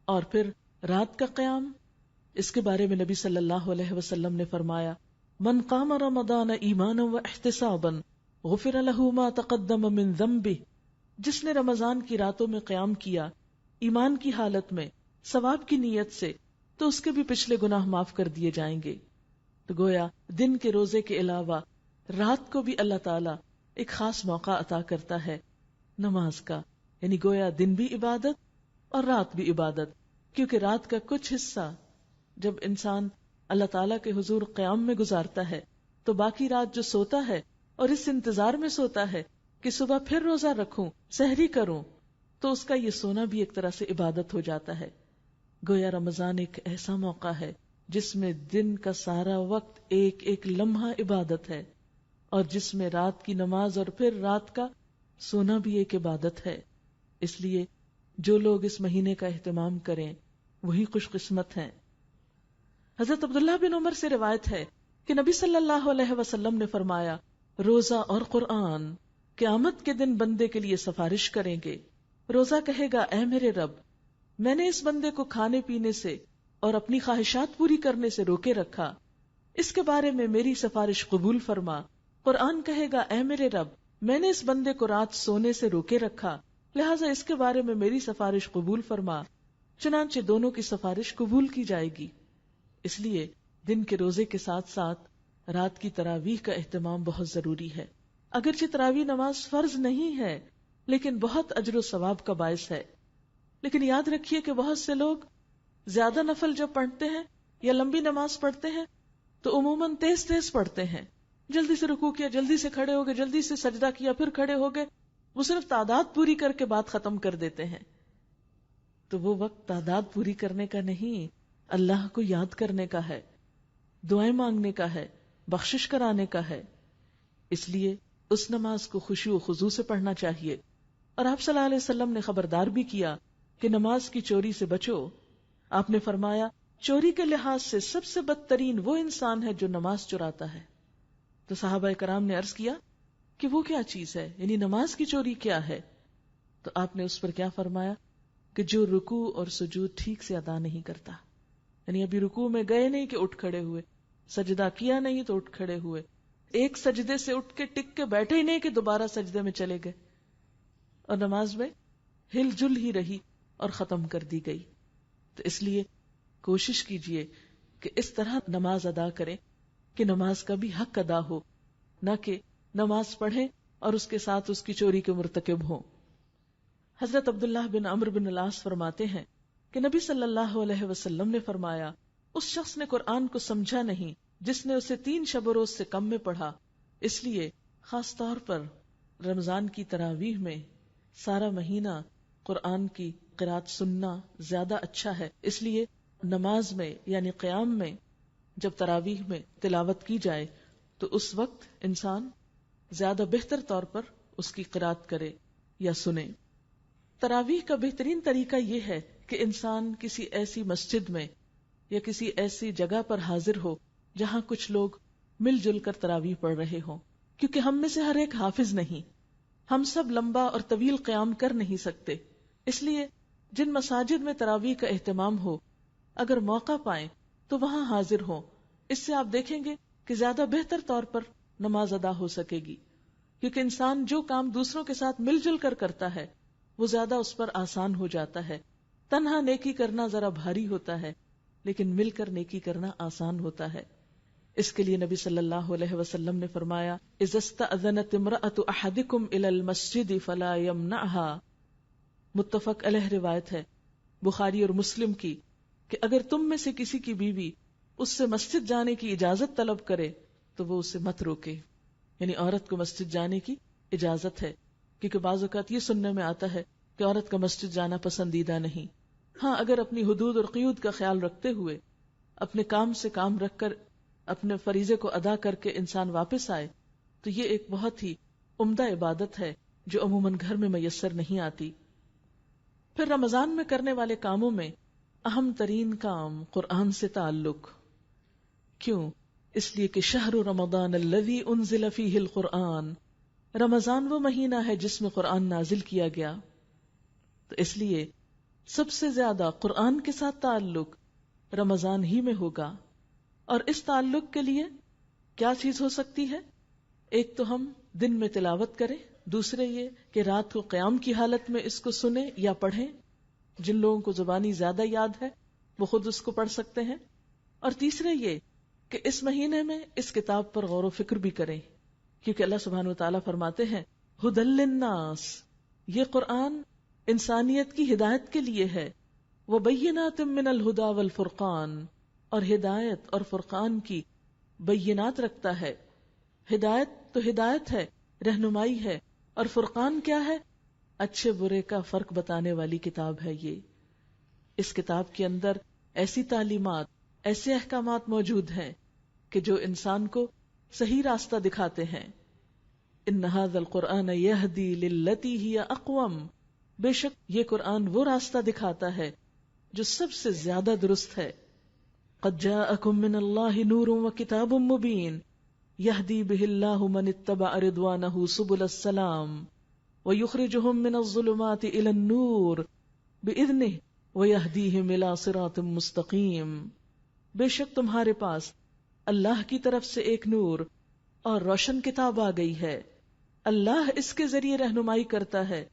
اور پھر رات کا قیام، اس کے بارے میں نبی صلی اللہ علیہ وسلم نے فرمایا من قام رمضان ایمانا و احتسابا غفر له ما تقدم من ذنبه، جس نے رمضان کی راتوں میں قیام کیا ایمان کی حالت میں ثواب کی نیت سے تو اس کے بھی پچھلے گناہ معاف کر دیے جائیں گے. تو گویا دن کے روزے کے علاوہ رات کو بھی اللہ تعالیٰ ایک خاص موقع عطا کرتا ہے نماز کا، یعنی گویا دن بھی عبادت اور رات بھی عبادت، کیونکہ رات کا کچھ حصہ جب انسان اللہ تعالیٰ کے حضور قیام میں گزارتا ہے تو باقی رات جو سوتا ہے اور اس انتظار میں سوتا ہے کہ صبح پھر روزہ رکھوں، سحری کروں، تو اس کا یہ سونا بھی ایک طرح سے عبادت ہو جاتا ہے۔ گویا رمضان ایک ایسا موقع ہے جس میں دن کا سارا وقت ایک ایک لمحہ عبادت ہے، اور جس میں رات کی نماز اور پھر رات کا سونا بھی ایک عبادت ہے۔ اس لیے جو لوگ اس مہینے کا اہتمام کریں وہی خوش قسمت ہیں۔ حضرت عبداللہ بن عمر سے روایت ہے کہ نبی صلی اللہ علیہ وسلم نے فرمایا، روزہ اور قرآن قیامت کے دن بندے کے لیے سفارش کریں گے۔ روزہ کہے گا، اے میرے رب، میں نے اس بندے کو کھانے پینے سے اور اپنی خواہشات پوری کرنے سے روکے رکھا، اس کے بارے میں میری سفارش قبول فرما۔ قرآن کہے گا، اے میرے رب، میں نے اس بندے کو رات سونے سے روکے رکھا، لہٰذا اس کے بارے میں میری سفارش قبول فرما۔ چنانچہ دونوں کی سفارش قبول کی جائے گی۔ اس لیے دن کے روزے کے ساتھ ساتھ رات کی تراویح کا اہتمام بہت ضروری ہے۔ اگرچہ تراویح نماز فرض نہیں ہے لیکن بہت اجر و ثواب کا باعث ہے۔ لیکن یاد رکھیے کہ بہت سے لوگ زیادہ نفل جب پڑھتے ہیں یا لمبی نماز پڑھتے ہیں تو عموماً تیز تیز پڑھتے ہیں، جلدی سے رکوع کیا، جلدی سے کھڑے ہو گئے، جلدی سے سجدہ کیا، پھر کھڑے ہو گئے، وہ صرف تعداد پوری کر کے بات ختم کر دیتے ہیں۔ تو وہ وقت تعداد پوری کرنے کا نہیں، اللہ کو یاد کرنے کا ہے، دعائیں مانگنے کا ہے، بخشش کرانے کا ہے۔ اس لیے اس نماز کو خشوع و خضوع سے پڑھنا چاہیے۔ اور آپ صلی اللہ علیہ وسلم نے خبردار بھی کیا کہ نماز کی چوری سے بچو۔ آپ نے فرمایا، چوری کے لحاظ سے سب سے بدترین وہ انسان ہے جو نماز چراتا ہے۔ تو صحابہ کرام نے عرض کیا کہ وہ کیا چیز ہے، یعنی نماز کی چوری کیا ہے؟ تو آپ نے اس پر کیا فرمایا کہ جو رکوع اور سجود ٹھیک سے ادا نہیں کرتا، یعنی ابھی رکوع میں گئے نہیں کہ اٹھ کھڑے ہوئے، سجدہ کیا نہیں تو اٹھ کھڑے ہوئے، ایک سجدے سے اٹھ کے ٹک کے بیٹھے ہی نہیں کہ دوبارہ سجدے میں چلے گئے، اور نماز میں ہل جل ہی رہی اور ختم کر دی گئی۔ تو اس لیے کوشش کیجئے کہ اس طرح نماز ادا کریں کہ نماز کا بھی حق ادا ہو، نہ کہ نماز پڑھیں اور اس کے ساتھ اس کی چوری کے مرتکب ہوں۔ حضرت عبداللہ بن عمرو بن العاص فرماتے ہیں کہ نبی صلی اللہ علیہ وسلم نے فرمایا، اس شخص نے قرآن کو سمجھا نہیں جس نے اسے 3 شب و روز سے کم میں پڑھا۔ اس لیے خاص طور پر رمضان کی تراویح میں سارا مہینہ قرآن کی قرات سننا زیادہ اچھا ہے۔ اس لیے نماز میں یعنی قیام میں جب تراویح میں تلاوت کی جائے تو اس وقت انسان زیادہ بہتر طور پر اس کی قرات کرے یا سنے۔ تراویح کا بہترین طریقہ یہ ہے کہ انسان کسی ایسی مسجد میں یا کسی ایسی جگہ پر حاضر ہو جہاں کچھ لوگ مل جل کر تراویح پڑھ رہے ہوں، کیونکہ ہم میں سے ہر ایک حافظ نہیں، ہم سب لمبا اور طویل قیام کر نہیں سکتے۔ اس لیے جن مساجد میں تراویح کا اہتمام ہو، اگر موقع پائیں تو وہاں حاضر ہوں۔ اس سے آپ دیکھیں گے کہ زیادہ بہتر طور پر نماز ادا ہو سکے گی، کیونکہ انسان جو کام دوسروں کے ساتھ مل جل کر کرتا ہے وہ زیادہ اس پر آسان ہو جاتا ہے۔ تنہا نیکی کرنا ذرا بھاری ہوتا ہے لیکن مل کر نیکی کرنا آسان ہوتا ہے۔ اس کے لیے نبی صلی اللہ علیہ وسلم نے فرمایا، اذا استأذنت امرأة احدکم الى المسجد فلا یمنعها، متفق علیہ روایت ہے بخاری اور مسلم کی، کہ اگر تم میں سے کسی کی بیوی اس سے مسجد جانے کی اجازت طلب کرے تو وہ اسے مت روکے، یعنی عورت کو مسجد جانے کی اجازت ہے، کیونکہ بعض اوقات یہ سننے میں آتا ہے کہ عورت کا مسجد جانا پسندیدہ نہیں۔ ہاں، اگر اپنی حدود اور قیود کا خیال رکھتے ہوئے اپنے کام سے کام رکھ کر اپنے فریضے کو ادا کر کے انسان واپس آئے تو یہ ایک بہت ہی عمدہ عبادت ہے جو عموماً گھر میں میسر نہیں آتی۔ پھر رمضان میں کرنے والے کاموں میں اہم ترین کام قرآن سے تعلق۔ کیوں؟ اس لیے کہ شہر رمضان الذی انزل فیہ القرآن، رمضان وہ مہینہ ہے جس میں قرآن نازل کیا گیا، تو اس لیے سب سے زیادہ قرآن کے ساتھ تعلق رمضان ہی میں ہوگا۔ اور اس تعلق کے لیے کیا چیز ہو سکتی ہے؟ ایک تو ہم دن میں تلاوت کریں، دوسرے یہ کہ رات کو قیام کی حالت میں اس کو سنیں یا پڑھیں، جن لوگوں کو زبانی زیادہ یاد ہے وہ خود اس کو پڑھ سکتے ہیں، اور تیسرے یہ کہ اس مہینے میں اس کتاب پر غور و فکر بھی کریں، کیونکہ اللہ سبحانہ وتعالیٰ فرماتے ہیں ہدی للناس، یہ قرآن انسانیت کی ہدایت کے لیے ہے، وبینات من الہدی والفرقان، اور ہدایت اور فرقان کی بینات رکھتا ہے۔ ہدایت تو ہدایت ہے، رہنمائی ہے، اور فرقان کیا ہے؟ اچھے برے کا فرق بتانے والی کتاب ہے یہ۔ اس کتاب کے اندر ایسی تعلیمات، ایسے احکامات موجود ہیں کہ جو انسان کو صحیح راستہ دکھاتے ہیں۔ ان ھذا القرآن یہدی للتی ہی اقوم، بے شک یہ قرآن وہ راستہ دکھاتا ہے جو سب سے زیادہ درست ہے۔ قد جاءکم من اللہ نور وکتاب مبین یہدی بہ اللہ من اتبع رضوانہ سبل السلام ویخرجہم من الظلمات الی النور بإذنہ ویہدیہم الی صراط مستقیم، بے شک تمہارے پاس اللہ کی طرف سے ایک نور اور روشن کتاب آ گئی ہے، اللہ اس کے ذریعے رہنمائی کرتا ہے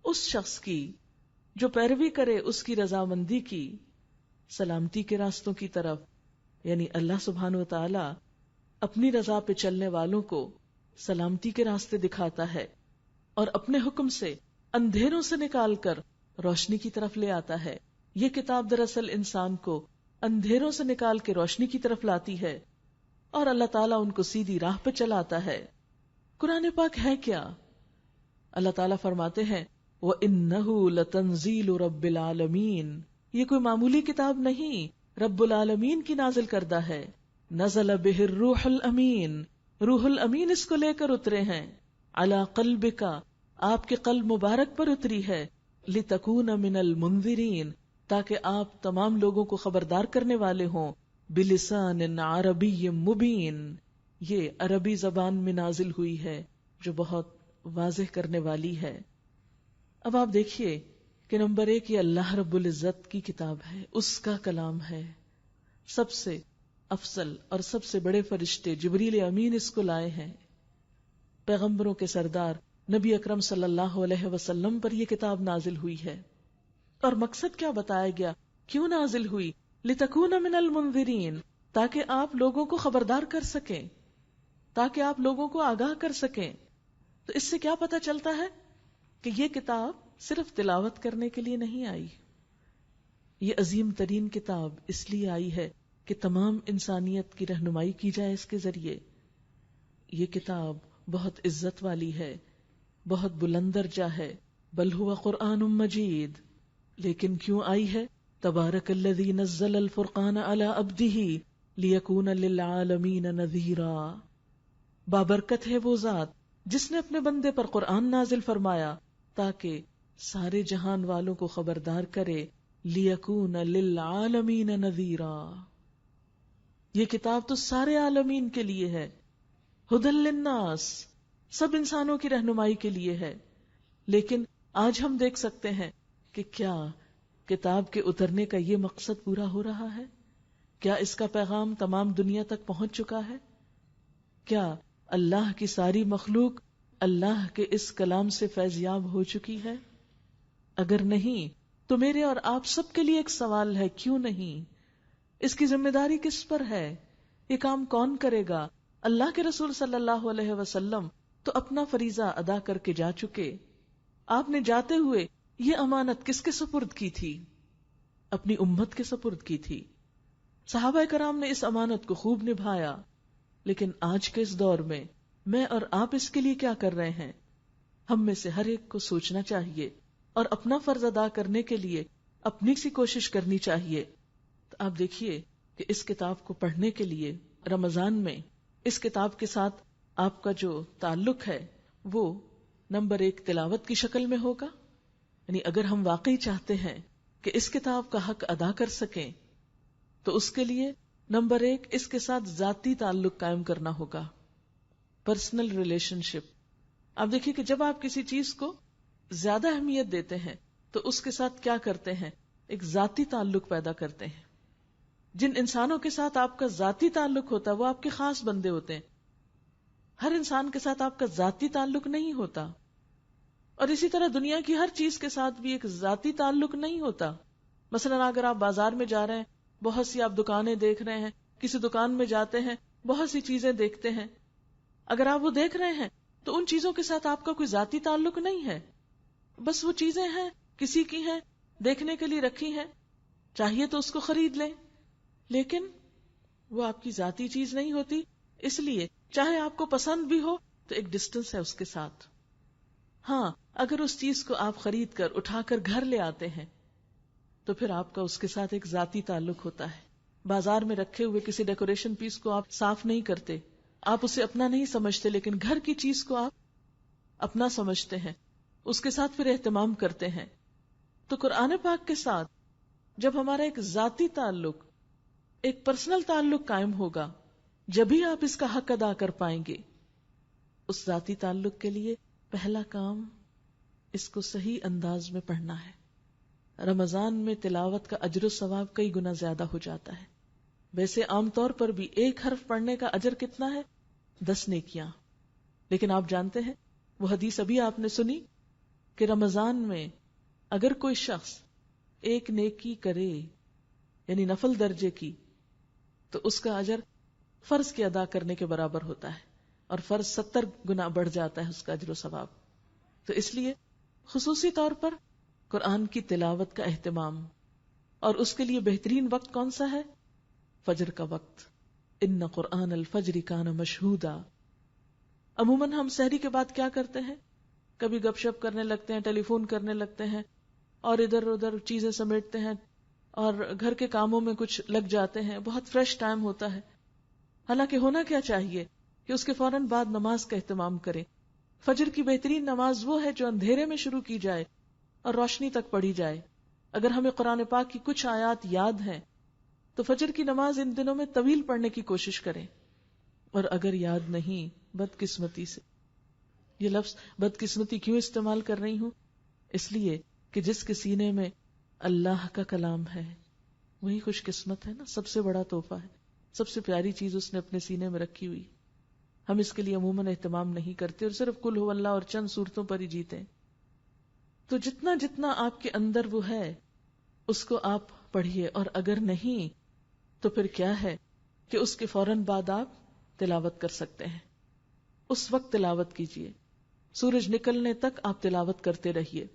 اس شخص کی جو پیروی کرے اس کی رضامندی کی، سلامتی کے راستوں کی طرف۔ یعنی اللہ سبحانہ و تعالی اپنی رضا پہ چلنے والوں کو سلامتی کے راستے دکھاتا ہے، اور اپنے حکم سے اندھیروں سے نکال کر روشنی کی طرف لے آتا ہے۔ یہ کتاب دراصل انسان کو اندھیروں سے نکال کے روشنی کی طرف لاتی ہے، اور اللہ تعالیٰ ان کو سیدھی راہ پہ چلاتا ہے۔ قرآن پاک ہے کیا؟ اللہ تعالیٰ فرماتے ہیں وَإِنَّهُ لَتَنزِيلُ رَبِّ الْعَالَمِينَ، یہ کوئی معمولی کتاب نہیں، رب العالمین کی نازل کردہ ہے۔ نزل بہ الروح الامین، روح الامین اس کو لے کر اترے ہیں۔ علی قلبک، آپ کے قلب مبارک پر اتری ہے۔ لتکون من المنذرین، تاکہ آپ تمام لوگوں کو خبردار کرنے والے ہوں۔ بلسان عربی مبین، یہ عربی زبان میں نازل ہوئی ہے جو بہت واضح کرنے والی ہے۔ اب آپ دیکھیے کہ نمبر 1 یہ اللہ رب العزت کی کتاب ہے، اس کا کلام ہے۔ سب سے افضل اور سب سے بڑے فرشتے جبریل امین اس کو لائے ہیں۔ پیغمبروں کے سردار نبی اکرم صلی اللہ علیہ وسلم پر یہ کتاب نازل ہوئی ہے، اور مقصد کیا بتایا گیا، کیوں نازل ہوئی؟ لتکون من المنذرین، تاکہ آپ لوگوں کو خبردار کر سکیں، تاکہ آپ لوگوں کو آگاہ کر سکیں۔ تو اس سے کیا پتہ چلتا ہے کہ یہ کتاب صرف تلاوت کرنے کے لیے نہیں آئی، یہ عظیم ترین کتاب اس لیے آئی ہے کہ تمام انسانیت کی رہنمائی کی جائے اس کے ذریعے۔ یہ کتاب بہت عزت والی ہے، بہت بلند درجہ ہے، بل ہوا قرآن مجید۔ لیکن کیوں آئی ہے؟ تبارک الذی نزل الفرقان علی عبدہ لیکون للعالمین نذیرا، بابرکت ہے وہ ذات جس نے اپنے بندے پر قرآن نازل فرمایا تاکہ سارے جہان والوں کو خبردار کرے۔ لیکون للعالمین نذیرا، یہ کتاب تو سارے عالمین کے لیے ہے۔ ھدی للناس، سب انسانوں کی رہنمائی کے لیے ہے۔ لیکن آج ہم دیکھ سکتے ہیں کہ کیا کتاب کے اترنے کا یہ مقصد پورا ہو رہا ہے؟ کیا اس کا پیغام تمام دنیا تک پہنچ چکا ہے؟ کیا اللہ کی ساری مخلوق اللہ کے اس کلام سے فیضیاب ہو چکی ہے؟ اگر نہیں تو میرے اور آپ سب کے لیے ایک سوال ہے، کیوں نہیں؟ اس کی ذمہ داری کس پر ہے؟ یہ کام کون کرے گا؟ اللہ کے رسول صلی اللہ علیہ وسلم تو اپنا فریضہ ادا کر کے جا چکے۔ آپ نے جاتے ہوئے یہ امانت کس کے سپرد کی تھی؟ اپنی امت کے سپرد کی تھی۔ صحابہ کرام نے اس امانت کو خوب نبھایا، لیکن آج کے اس دور میں میں اور آپ اس کے لیے کیا کر رہے ہیں؟ ہم میں سے ہر ایک کو سوچنا چاہیے اور اپنا فرض ادا کرنے کے لیے اپنی سی کوشش کرنی چاہیے۔ تو آپ دیکھیے کہ اس کتاب کو پڑھنے کے لیے رمضان میں اس کتاب کے ساتھ آپ کا جو تعلق ہے وہ نمبر 1 تلاوت کی شکل میں ہوگا۔ یعنی اگر ہم واقعی چاہتے ہیں کہ اس کتاب کا حق ادا کر سکیں تو اس کے لیے نمبر 1 اس کے ساتھ ذاتی تعلق قائم کرنا ہوگا، پرسنل ریلیشن شپ۔ آپ دیکھیے کہ جب آپ کسی چیز کو زیادہ اہمیت دیتے ہیں تو اس کے ساتھ کیا کرتے ہیں؟ ایک ذاتی تعلق پیدا کرتے ہیں۔ جن انسانوں کے ساتھ آپ کا ذاتی تعلق ہوتا ہے وہ آپ کے خاص بندے ہوتے ہیں، ہر انسان کے ساتھ آپ کا ذاتی تعلق نہیں ہوتا۔ اور اسی طرح دنیا کی ہر چیز کے ساتھ بھی ایک ذاتی تعلق نہیں ہوتا۔ مثلا اگر آپ بازار میں جا رہے ہیں، بہت سی آپ دکانیں دیکھ رہے ہیں کسی دکان میں جاتے ہیں، بہت سی چیزیں دیکھتے ہیں، اگر آپ وہ دیکھ رہے ہیں تو ان چیزوں کے ساتھ آپ کا کوئی ذاتی تعلق نہیں ہے، بس وہ چیزیں ہیں، کسی کی ہیں، دیکھنے کے لیے رکھی ہیں، چاہیے تو اس کو خرید لیں، لیکن وہ آپ کی ذاتی چیز نہیں ہوتی، اس لیے چاہے آپ کو پسند بھی ہو تو ایک ڈسٹنس ہے اس کے ساتھ۔ ہاں، اگر اس چیز کو آپ خرید کر اٹھا کر گھر لے آتے ہیں تو پھر آپ کا اس کے ساتھ ایک ذاتی تعلق ہوتا ہے۔ بازار میں رکھے ہوئے کسی ڈیکوریشن پیس کو آپ صاف نہیں کرتے، آپ اسے اپنا نہیں سمجھتے، لیکن گھر کی چیز کو آپ اپنا سمجھتے ہیں، اس کے ساتھ پھر اہتمام کرتے ہیں۔ تو قرآن پاک کے ساتھ جب ہمارا ایک ذاتی تعلق، ایک پرسنل تعلق قائم ہوگا، جبھی آپ اس کا حق ادا کر پائیں گے۔ اس ذاتی تعلق کے لیے پہلا کام اس کو صحیح انداز میں پڑھنا ہے۔ رمضان میں تلاوت کا اجر و ثواب کئی گنا زیادہ ہو جاتا ہے۔ ویسے عام طور پر بھی ایک حرف پڑھنے کا اجر کتنا ہے؟ 10 نیکیاں۔ لیکن آپ جانتے ہیں وہ حدیث ابھی آپ نے سنی کہ رمضان میں اگر کوئی شخص ایک نیکی کرے، یعنی نفل درجے کی، تو اس کا اجر فرض کے ادا کرنے کے برابر ہوتا ہے، اور فرض 70 گنا بڑھ جاتا ہے اس کا اجر و ثواب۔ تو اس لیے خصوصی طور پر قرآن کی تلاوت کا اہتمام، اور اس کے لیے بہترین وقت کون سا ہے؟ فجر کا وقت۔ ان قرآن الفجر کان مشہودا۔ عموماً ہم سحری کے بعد کیا کرتے ہیں؟ کبھی گپ شپ کرنے لگتے ہیں، ٹیلی فون کرنے لگتے ہیں، اور ادھر ادھر چیزیں سمیٹتے ہیں، اور گھر کے کاموں میں کچھ لگ جاتے ہیں، بہت فریش ٹائم ہوتا ہے۔ حالانکہ ہونا کیا چاہیے کہ اس کے فوراً بعد نماز کا اہتمام کریں۔ فجر کی بہترین نماز وہ ہے جو اندھیرے میں شروع کی جائے اور روشنی تک پڑھی جائے۔ اگر ہمیں قرآن پاک کی کچھ آیات یاد ہیں تو فجر کی نماز ان دنوں میں طویل پڑھنے کی کوشش کریں، اور اگر یاد نہیں، بدقسمتی سے، یہ لفظ بدقسمتی کیوں استعمال کر رہی ہوں؟ اس لیے کہ جس کے سینے میں اللہ کا کلام ہے وہی خوش قسمت ہے نا، سب سے بڑا تحفہ ہے، سب سے پیاری چیز اس نے اپنے سینے میں رکھی ہوئی۔ ہم اس کے لیے عموماً اہتمام نہیں کرتے، اور صرف قل ہو اللہ اور چند صورتوں پر ہی جیتے ہیں۔ تو جتنا جتنا آپ کے اندر وہ ہے اس کو آپ پڑھیے، اور اگر نہیں تو پھر کیا ہے کہ اس کے فوراً بعد آپ تلاوت کر سکتے ہیں۔ اس وقت تلاوت کیجیے، سورج نکلنے تک آپ تلاوت کرتے رہیے،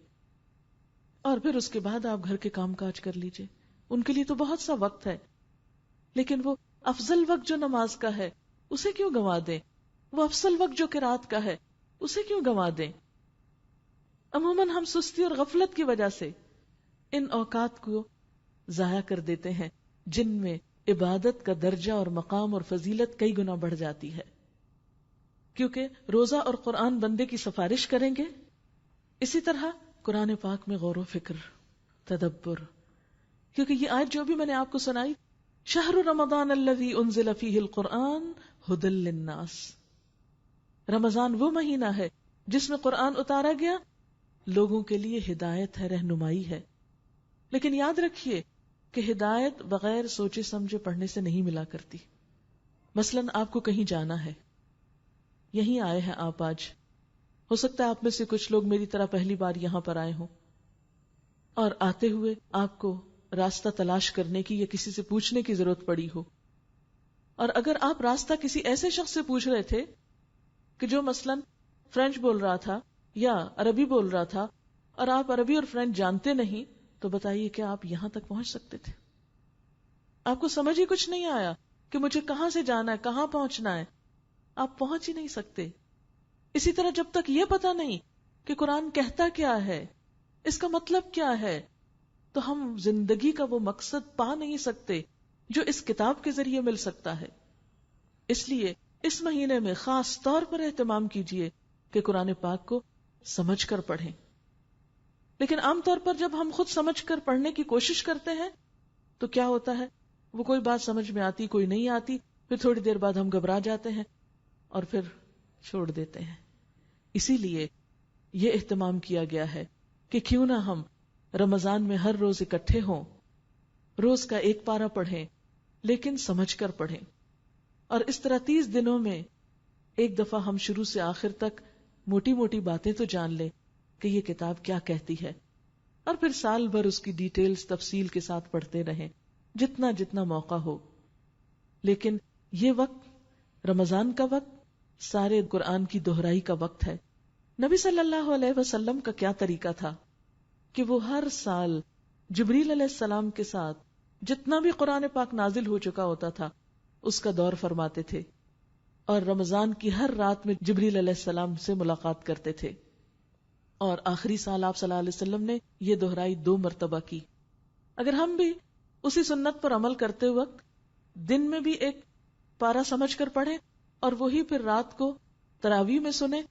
اور پھر اس کے بعد آپ گھر کے کام کاج کر لیجیے۔ ان کے لیے تو بہت سا وقت ہے، لیکن وہ افضل وقت جو نماز کا ہے اسے کیوں گنوا دیں؟ وہ افضل وقت جو قرات کا ہے اسے کیوں گنوا دیں؟ عموماً ہم سستی اور غفلت کی وجہ سے ان اوقات کو ضائع کر دیتے ہیں جن میں عبادت کا درجہ اور مقام اور فضیلت کئی گنا بڑھ جاتی ہے، کیونکہ روزہ اور قرآن بندے کی سفارش کریں گے۔ اسی طرح قرآن پاک میں غور و فکر، تدبر، کیونکہ یہ آیت جو بھی میں نے آپ کو سنائی، شہر رمضان الذی انزل فیہ القرآن ھدی للناس، رمضان وہ مہینہ ہے جس میں قرآن اتارا گیا، لوگوں کے لیے ہدایت ہے، رہنمائی ہے۔ لیکن یاد رکھیے کہ ہدایت بغیر سوچے سمجھے پڑھنے سے نہیں ملا کرتی۔ مثلاً آپ کو کہیں جانا ہے، یہیں آئے ہیں آپ آج، ہو سکتا ہے آپ میں سے کچھ لوگ میری طرح پہلی بار یہاں پر آئے ہوں، اور آتے ہوئے آپ کو راستہ تلاش کرنے کی یا کسی سے پوچھنے کی ضرورت پڑی ہو، اور اگر آپ راستہ کسی ایسے شخص سے پوچھ رہے تھے کہ جو مثلاً فرینچ بول رہا تھا یا عربی بول رہا تھا، اور آپ عربی اور فرینچ جانتے نہیں، تو بتائیے کہ آپ یہاں تک پہنچ سکتے تھے؟ آپ کو سمجھ ہی کچھ نہیں آیا کہ مجھے کہاں سے جانا ہے، کہاں پہنچنا ہے، آپ پہنچ ہی نہیں سکتے۔ اسی طرح جب تک یہ پتا نہیں کہ قرآن کہتا کیا ہے، اس کا مطلب کیا ہے، تو ہم زندگی کا وہ مقصد پا نہیں سکتے جو اس کتاب کے ذریعے مل سکتا ہے۔ اس لیے اس مہینے میں خاص طور پر اہتمام کیجیے کہ قرآن پاک کو سمجھ کر پڑھیں۔ لیکن عام طور پر جب ہم خود سمجھ کر پڑھنے کی کوشش کرتے ہیں تو کیا ہوتا ہے، وہ کوئی بات سمجھ میں آتی، کوئی نہیں آتی، پھر تھوڑی دیر بعد ہم گھبرا جاتے ہیں اور پھر چھوڑ دیتے ہیں۔ اسی لیے یہ اہتمام کیا گیا ہے کہ کیوں نہ ہم رمضان میں ہر روز اکٹھے ہوں، روز کا ایک پارہ پڑھیں، لیکن سمجھ کر پڑھیں، اور اس طرح 30 دنوں میں ایک دفعہ ہم شروع سے آخر تک موٹی موٹی باتیں تو جان لیں کہ یہ کتاب کیا کہتی ہے، اور پھر سال بھر اس کی ڈیٹیلز تفصیل کے ساتھ پڑھتے رہیں جتنا جتنا موقع ہو۔ لیکن یہ وقت، رمضان کا وقت، سارے قرآن کی دہرائی کا وقت ہے۔ نبی صلی اللہ علیہ وسلم کا کیا طریقہ تھا کہ وہ ہر سال جبریل علیہ السلام کے ساتھ جتنا بھی قرآن پاک نازل ہو چکا ہوتا تھا اس کا دور فرماتے تھے، اور رمضان کی ہر رات میں جبریل علیہ السلام سے ملاقات کرتے تھے، اور آخری سال آپ صلی اللہ علیہ وسلم نے یہ دہرائی 2 مرتبہ کی۔ اگر ہم بھی اسی سنت پر عمل کرتے وقت دن میں بھی ایک پارا سمجھ کر پڑھیں اور وہی پھر رات کو تراویح میں سنیں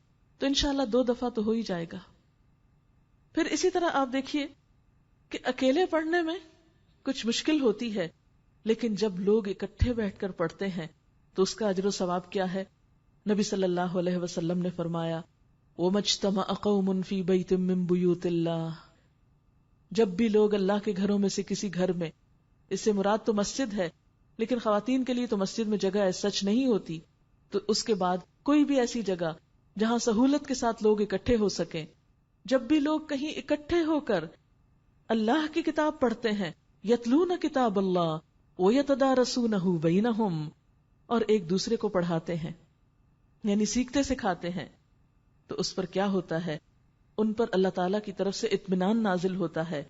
تو انشاءاللہ 2 دفعہ تو ہو ہی جائے گا۔ پھر اسی طرح آپ دیکھیے کہ اکیلے پڑھنے میں کچھ مشکل ہوتی ہے، لیکن جب لوگ اکٹھے بیٹھ کر پڑھتے ہیں تو اس کا اجر و ثواب کیا ہے؟ نبی صلی اللہ علیہ وسلم نے فرمایا وَمَجْتَمَعَ قَوْمٌ فِي بَيْتٍ مِّن بُيُوتِ اللَّهِ، جب بھی لوگ اللہ کے گھروں میں سے کسی گھر میں، اس سے مراد تو مسجد ہے، لیکن خواتین کے لیے تو مسجد میں جگہ سچ نہیں ہوتی، تو اس کے بعد کوئی بھی ایسی جگہ جہاں سہولت کے ساتھ لوگ اکٹھے ہو سکیں، جب بھی لوگ کہیں اکٹھے ہو کر اللہ کی کتاب پڑھتے ہیں، یتلون کتاب اللہ ویتدارسونہ بینہم، اور ایک دوسرے کو پڑھاتے ہیں، یعنی سیکھتے سکھاتے ہیں، تو اس پر کیا ہوتا ہے؟ ان پر اللہ تعالیٰ کی طرف سے اطمینان نازل ہوتا ہے،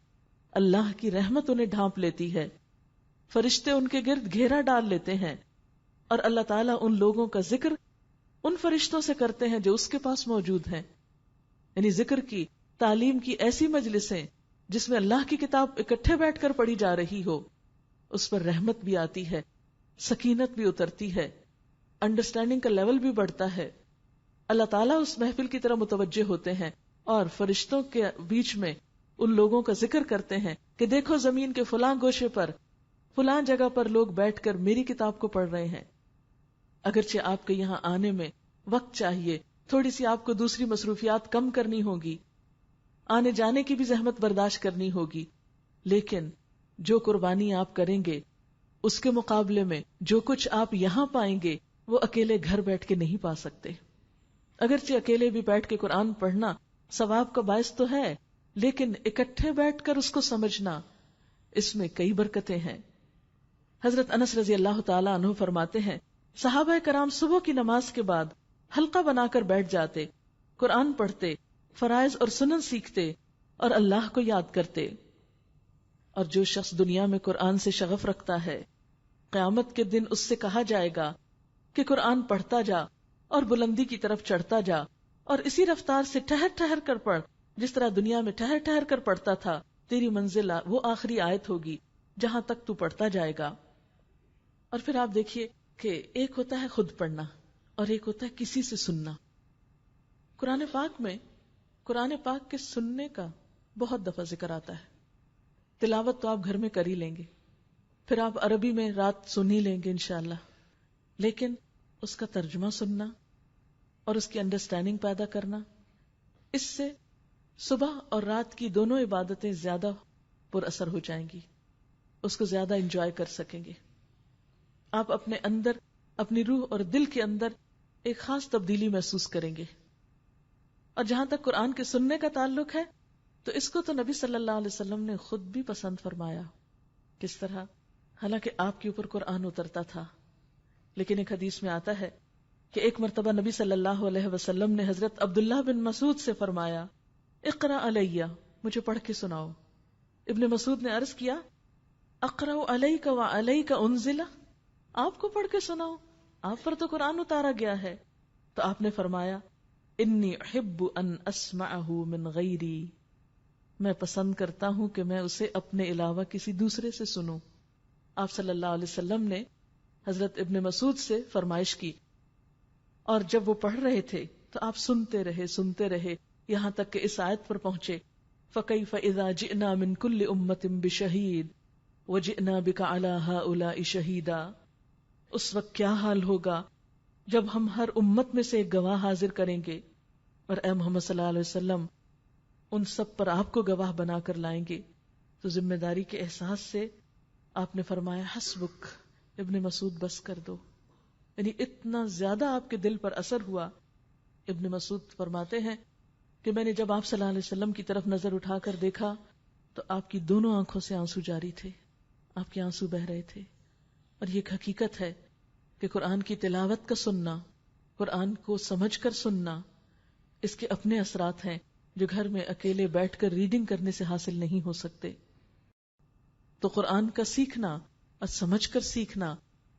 اللہ کی رحمت انہیں ڈھانپ لیتی ہے، فرشتے ان کے گرد گھیرا ڈال لیتے ہیں، اور اللہ تعالیٰ ان لوگوں کا ذکر ان فرشتوں سے کرتے ہیں جو اس کے پاس موجود ہیں، یعنی ذکر کی، تعلیم کی ایسی مجلسیں جس میں اللہ کی کتاب اکٹھے بیٹھ کر پڑھی جا رہی ہو، اس پر رحمت بھی آتی ہے، سکینت بھی اترتی ہے، انڈرسٹینڈنگ کا لیول بھی بڑھتا ہے، اللہ تعالیٰ اس محفل کی طرح متوجہ ہوتے ہیں اور فرشتوں کے بیچ میں ان لوگوں کا ذکر کرتے ہیں کہ دیکھو زمین کے فلاں گوشے پر فلاں جگہ پر لوگ بیٹھ کر میری کتاب کو پڑھ رہے ہیں۔ اگرچہ آپ کے یہاں آنے میں وقت چاہیے، تھوڑی سی آپ کو دوسری مصروفیات کم کرنی ہوگی، آنے جانے کی بھی زحمت برداشت کرنی ہوگی، لیکن جو قربانی آپ کریں گے اس کے مقابلے میں جو کچھ آپ یہاں پائیں گے وہ اکیلے گھر بیٹھ کے نہیں پا سکتے۔ اگرچہ اکیلے بھی بیٹھ کے قرآن پڑھنا ثواب کا باعث تو ہے، لیکن اکٹھے بیٹھ کر اس کو سمجھنا، اس میں کئی برکتیں ہیں۔ حضرت انس رضی اللہ تعالیٰ عنہ فرماتے ہیں صحابہ کرام صبح کی نماز کے بعد حلقہ بنا کر بیٹھ جاتے، قرآن پڑھتے، فرائض اور سنن سیکھتے اور اللہ کو یاد کرتے۔ اور جو شخص دنیا میں قرآن سے شغف رکھتا ہے، قیامت کے دن اس سے کہا جائے گا کہ قرآن پڑھتا جا اور بلندی کی طرف چڑھتا جا، اور اسی رفتار سے ٹھہر ٹھہر کر پڑھ، جس طرح دنیا میں ٹھہر ٹھہر کر پڑھتا تھا، تیری منزل وہ آخری آیت ہوگی جہاں تک تو پڑھتا جائے گا۔ اور پھر آپ دیکھیے کہ ایک ہوتا ہے خود پڑھنا اور ایک ہوتا ہے کسی سے سننا۔ قرآن پاک میں قرآن پاک کے سننے کا بہت دفعہ ذکر آتا ہے۔ تلاوت تو آپ گھر میں کر ہی لیں گے، پھر آپ عربی میں رات سن ہی لیں گے انشاءاللہ، لیکن اس کا ترجمہ سننا اور اس کی انڈرسٹینڈنگ پیدا کرنا، اس سے صبح اور رات کی دونوں عبادتیں زیادہ پر اثر ہو جائیں گی، اس کو زیادہ انجوائے کر سکیں گے۔ آپ اپنے اندر، اپنی روح اور دل کے اندر ایک خاص تبدیلی محسوس کریں گے۔ اور جہاں تک قرآن کے سننے کا تعلق ہے تو اس کو تو نبی صلی اللہ علیہ وسلم نے خود بھی پسند فرمایا۔ کس طرح؟ حالانکہ آپ کے اوپر قرآن اترتا تھا، لیکن ایک حدیث میں آتا ہے کہ ایک مرتبہ نبی صلی اللہ علیہ وسلم نے حضرت عبداللہ بن مسعود سے فرمایا اقرأ علیہ، مجھے پڑھ کے سناؤ۔ ابن مسعود نے عرض کیا اقرأ علیک وعلیک انزل، آپ کو پڑھ کے سناؤ، آپ پر تو قرآن اتارا گیا ہے۔ تو آپ نے فرمایا انی احب ان اسمعہ من غیری، میں پسند کرتا ہوں کہ میں اسے اپنے علاوہ کسی دوسرے سے سنوں۔ آپ صلی اللہ علیہ وسلم نے حضرت ابن مسعود سے فرمائش کی، اور جب وہ پڑھ رہے تھے تو آپ سنتے رہے یہاں تک کہ اس آیت پر پہنچے فَكَيْفَ إِذَا جِئْنَا مِن كُلِّ أُمَّةٍ بِشَهِيدٍ وَجِئْنَا بِكَ عَلَى هَؤُلَاءِ شَهِيدًا، اس وقت کیا حال ہوگا جب ہم ہر امت میں سے ایک گواہ حاضر کریں گے، اور اے محمد صلی اللہ علیہ وسلم ان سب پر آپ کو گواہ بنا کر لائیں گے۔ تو ذمہ داری کے احساس سے آپ نے فرمایا حسبک ابن مسعود، بس کر دو، یعنی اتنا زیادہ آپ کے دل پر اثر ہوا۔ ابن مسعود فرماتے ہیں کہ میں نے جب آپ صلی اللہ علیہ وسلم کی طرف نظر اٹھا کر دیکھا تو آپ کی دونوں آنکھوں سے آنسو جاری تھے، آپ کے آنسو بہ رہے تھے۔ اور یہ ایک حقیقت ہے کہ قرآن کی تلاوت کا سننا، قرآن کو سمجھ کر سننا، اس کے اپنے اثرات ہیں جو گھر میں اکیلے بیٹھ کر ریڈنگ کرنے سے حاصل نہیں ہو سکتے. تو قرآن کا سیکھنا اور سمجھ کر سیکھنا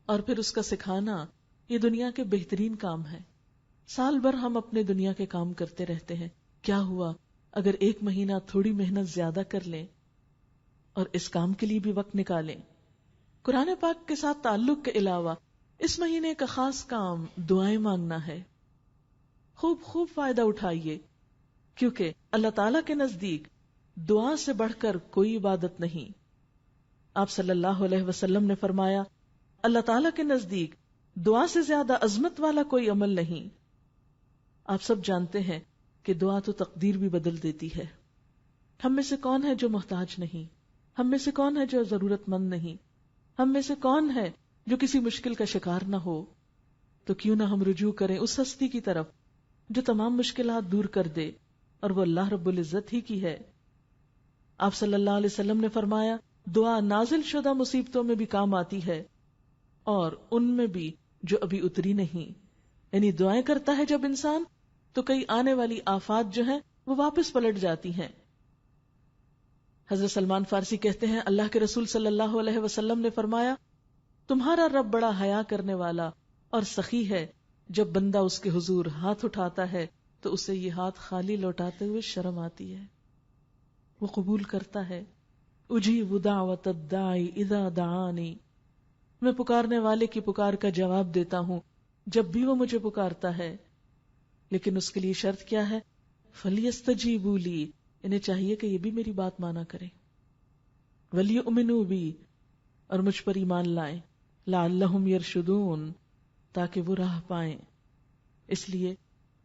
اور پھر اس کا سکھانا یہ دنیا کے بہترین کام ہے. سال بھر ہم اپنے دنیا کے کام کرتے رہتے ہیں، کیا ہوا اگر ایک مہینہ تھوڑی محنت زیادہ کر لیں اور اس کام کے لیے بھی وقت نکالیں. قرآن پاک کے ساتھ تعلق کے علاوہ اس مہینے کا خاص کام دعائیں مانگنا ہے. خوب خوب فائدہ اٹھائیے، کیونکہ اللہ تعالیٰ کے نزدیک دعا سے بڑھ کر کوئی عبادت نہیں. آپ صلی اللہ علیہ وسلم نے فرمایا اللہ تعالیٰ کے نزدیک دعا سے زیادہ عظمت والا کوئی عمل نہیں. آپ سب جانتے ہیں کہ دعا تو تقدیر بھی بدل دیتی ہے. ہم میں سے کون ہے جو محتاج نہیں؟ ہم میں سے کون ہے جو ضرورت مند نہیں؟ ہم میں سے کون ہے جو کسی مشکل کا شکار نہ ہو؟ تو کیوں نہ ہم رجوع کریں اس ہستی کی طرف جو تمام مشکلات دور کر دے، اور وہ اللہ رب العزت ہی کی ہے. آپ صلی اللہ علیہ وسلم نے فرمایا دعا نازل شدہ مصیبتوں میں بھی کام آتی ہے اور ان میں بھی جو ابھی اتری نہیں. یعنی دعائیں کرتا ہے جب انسان تو کئی آنے والی آفات جو ہیں وہ واپس پلٹ جاتی ہیں. حضرت سلمان فارسی کہتے ہیں اللہ کے رسول صلی اللہ علیہ وسلم نے فرمایا تمہارا رب بڑا حیا کرنے والا اور سخی ہے، جب بندہ اس کے حضور ہاتھ اٹھاتا ہے تو اسے یہ ہاتھ خالی لوٹاتے ہوئے شرم آتی ہے. وہ قبول کرتا ہے. اجیب دعوت الداعی اذا دعانی، میں پکارنے والے کی پکار کا جواب دیتا ہوں جب بھی وہ مجھے پکارتا ہے. لیکن اس کے لیے شرط کیا ہے؟ فلیستجیبوا لی، انہیں چاہیے کہ یہ بھی میری بات مانا کریں. ولیؤمنوا بی، اور مجھ پر ایمان لائیں. لعلہم یرشدون، تاکہ وہ راہ پائیں. اس لیے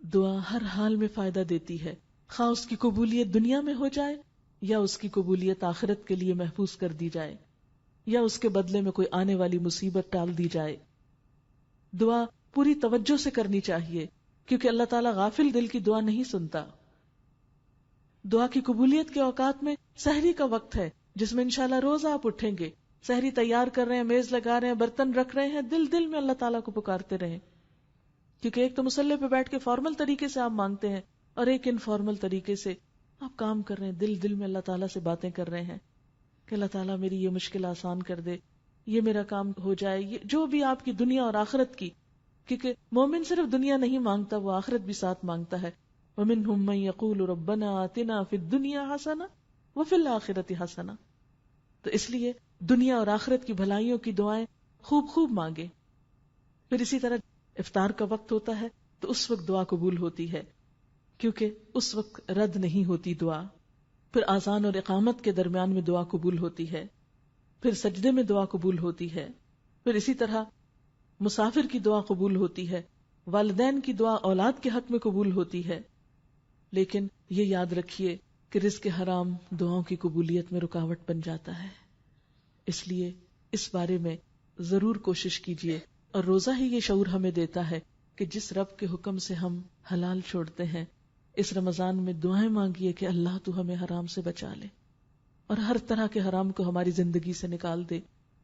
دعا ہر حال میں فائدہ دیتی ہے، خواہ اس کی قبولیت دنیا میں ہو جائے یا اس کی قبولیت آخرت کے لیے محفوظ کر دی جائے یا اس کے بدلے میں کوئی آنے والی مصیبت ٹال دی جائے. دعا پوری توجہ سے کرنی چاہیے کیونکہ اللہ تعالیٰ غافل دل کی دعا نہیں سنتا. دعا کی قبولیت کے اوقات میں سحری کا وقت ہے جس میں انشاءاللہ روز آپ اٹھیں گے، سحری تیار کر رہے ہیں، میز لگا رہے ہیں، برتن رکھ رہے ہیں، دل دل میں اللہ تعالیٰ کو پکارتے رہیں. کیونکہ ایک تو مصلی پہ بیٹھ کے فارمل طریقے سے آپ مانگتے ہیں اور ایک انفارمل طریقے سے آپ کام کر رہے ہیں، دل دل میں اللہ تعالیٰ سے باتیں کر رہے ہیں کہ اللہ تعالیٰ میری یہ مشکل آسان کر دے، یہ میرا کام ہو جائے، یہ جو بھی آپ کی دنیا اور آخرت کی. کیونکہ مومن صرف دنیا نہیں مانگتا، وہ آخرت بھی ساتھ مانگتا ہے. وَمِنْهُمْ مَنْ يَقُولُ رَبَّنَا آتِنَا فِي الدُّنْيَا حَسَنَةً وَفِي الْآخِرَةِ حَسَنَةً. تو اس لیے دنیا اور آخرت کی بھلائیوں کی دعائیں خوب خوب مانگے. پھر اسی طرح افطار کا وقت ہوتا ہے تو اس وقت دعا قبول ہوتی ہے کیونکہ اس وقت رد نہیں ہوتی دعا. پھر آذان اور اقامت کے درمیان میں دعا قبول ہوتی ہے. پھر سجدے میں دعا قبول ہوتی ہے. پھر اسی طرح مسافر کی دعا قبول ہوتی ہے. والدین کی دعا اولاد کے حق میں قبول ہوتی ہے. لیکن یہ یاد رکھیے کہ رزق حرام دعاؤں کی قبولیت میں رکاوٹ بن جاتا ہے. اس لیے اس بارے میں ضرور کوشش کیجیے. اور روزہ ہی یہ شعور ہمیں دیتا ہے کہ جس رب کے حکم سے ہم حلال چھوڑتے ہیں، اس رمضان میں دعائیں مانگیے کہ اللہ تو ہمیں حرام سے بچا لے اور ہر طرح کے حرام کو ہماری زندگی سے نکال دے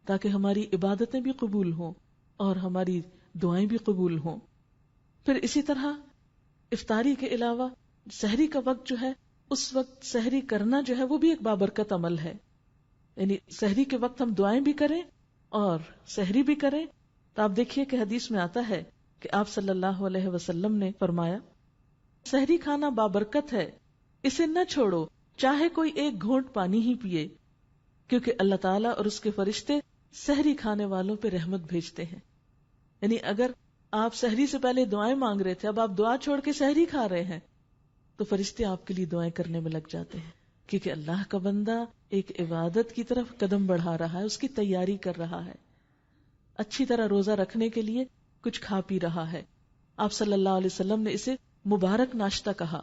تاکہ ہماری عبادتیں بھی قبول ہوں اور ہماری دعائیں بھی قبول ہوں. پھر اسی طرح افطاری کے علاوہ سحری کا وقت جو ہے، اس وقت سحری کرنا جو ہے وہ بھی ایک بابرکت عمل ہے. یعنی سحری کے وقت ہم دعائیں بھی کریں اور سحری بھی کریں. تو آپ دیکھیے کہ حدیث میں آتا ہے کہ آپ صلی اللہ علیہ وسلم نے فرمایا سحری کھانا بابرکت ہے، اسے نہ چھوڑو چاہے کوئی ایک گھونٹ پانی ہی پیے، کیونکہ اللہ تعالیٰ اور اس کے فرشتے سحری کھانے والوں پہ رحمت بھیجتے ہیں. یعنی اگر آپ سحری سے پہلے دعائیں مانگ رہے تھے، اب آپ دعا چھوڑ کے سحری کھا رہے ہیں تو فرشتے آپ کے لیے دعائیں کرنے میں لگ جاتے ہیں کیونکہ اللہ کا بندہ ایک عبادت کی طرف قدم بڑھا رہا ہے، اس کی تیاری کر رہا ہے، اچھی طرح روزہ رکھنے کے لیے کچھ کھا پی رہا ہے. آپ صلی اللہ علیہ وسلم نے اسے مبارک ناشتہ کہا.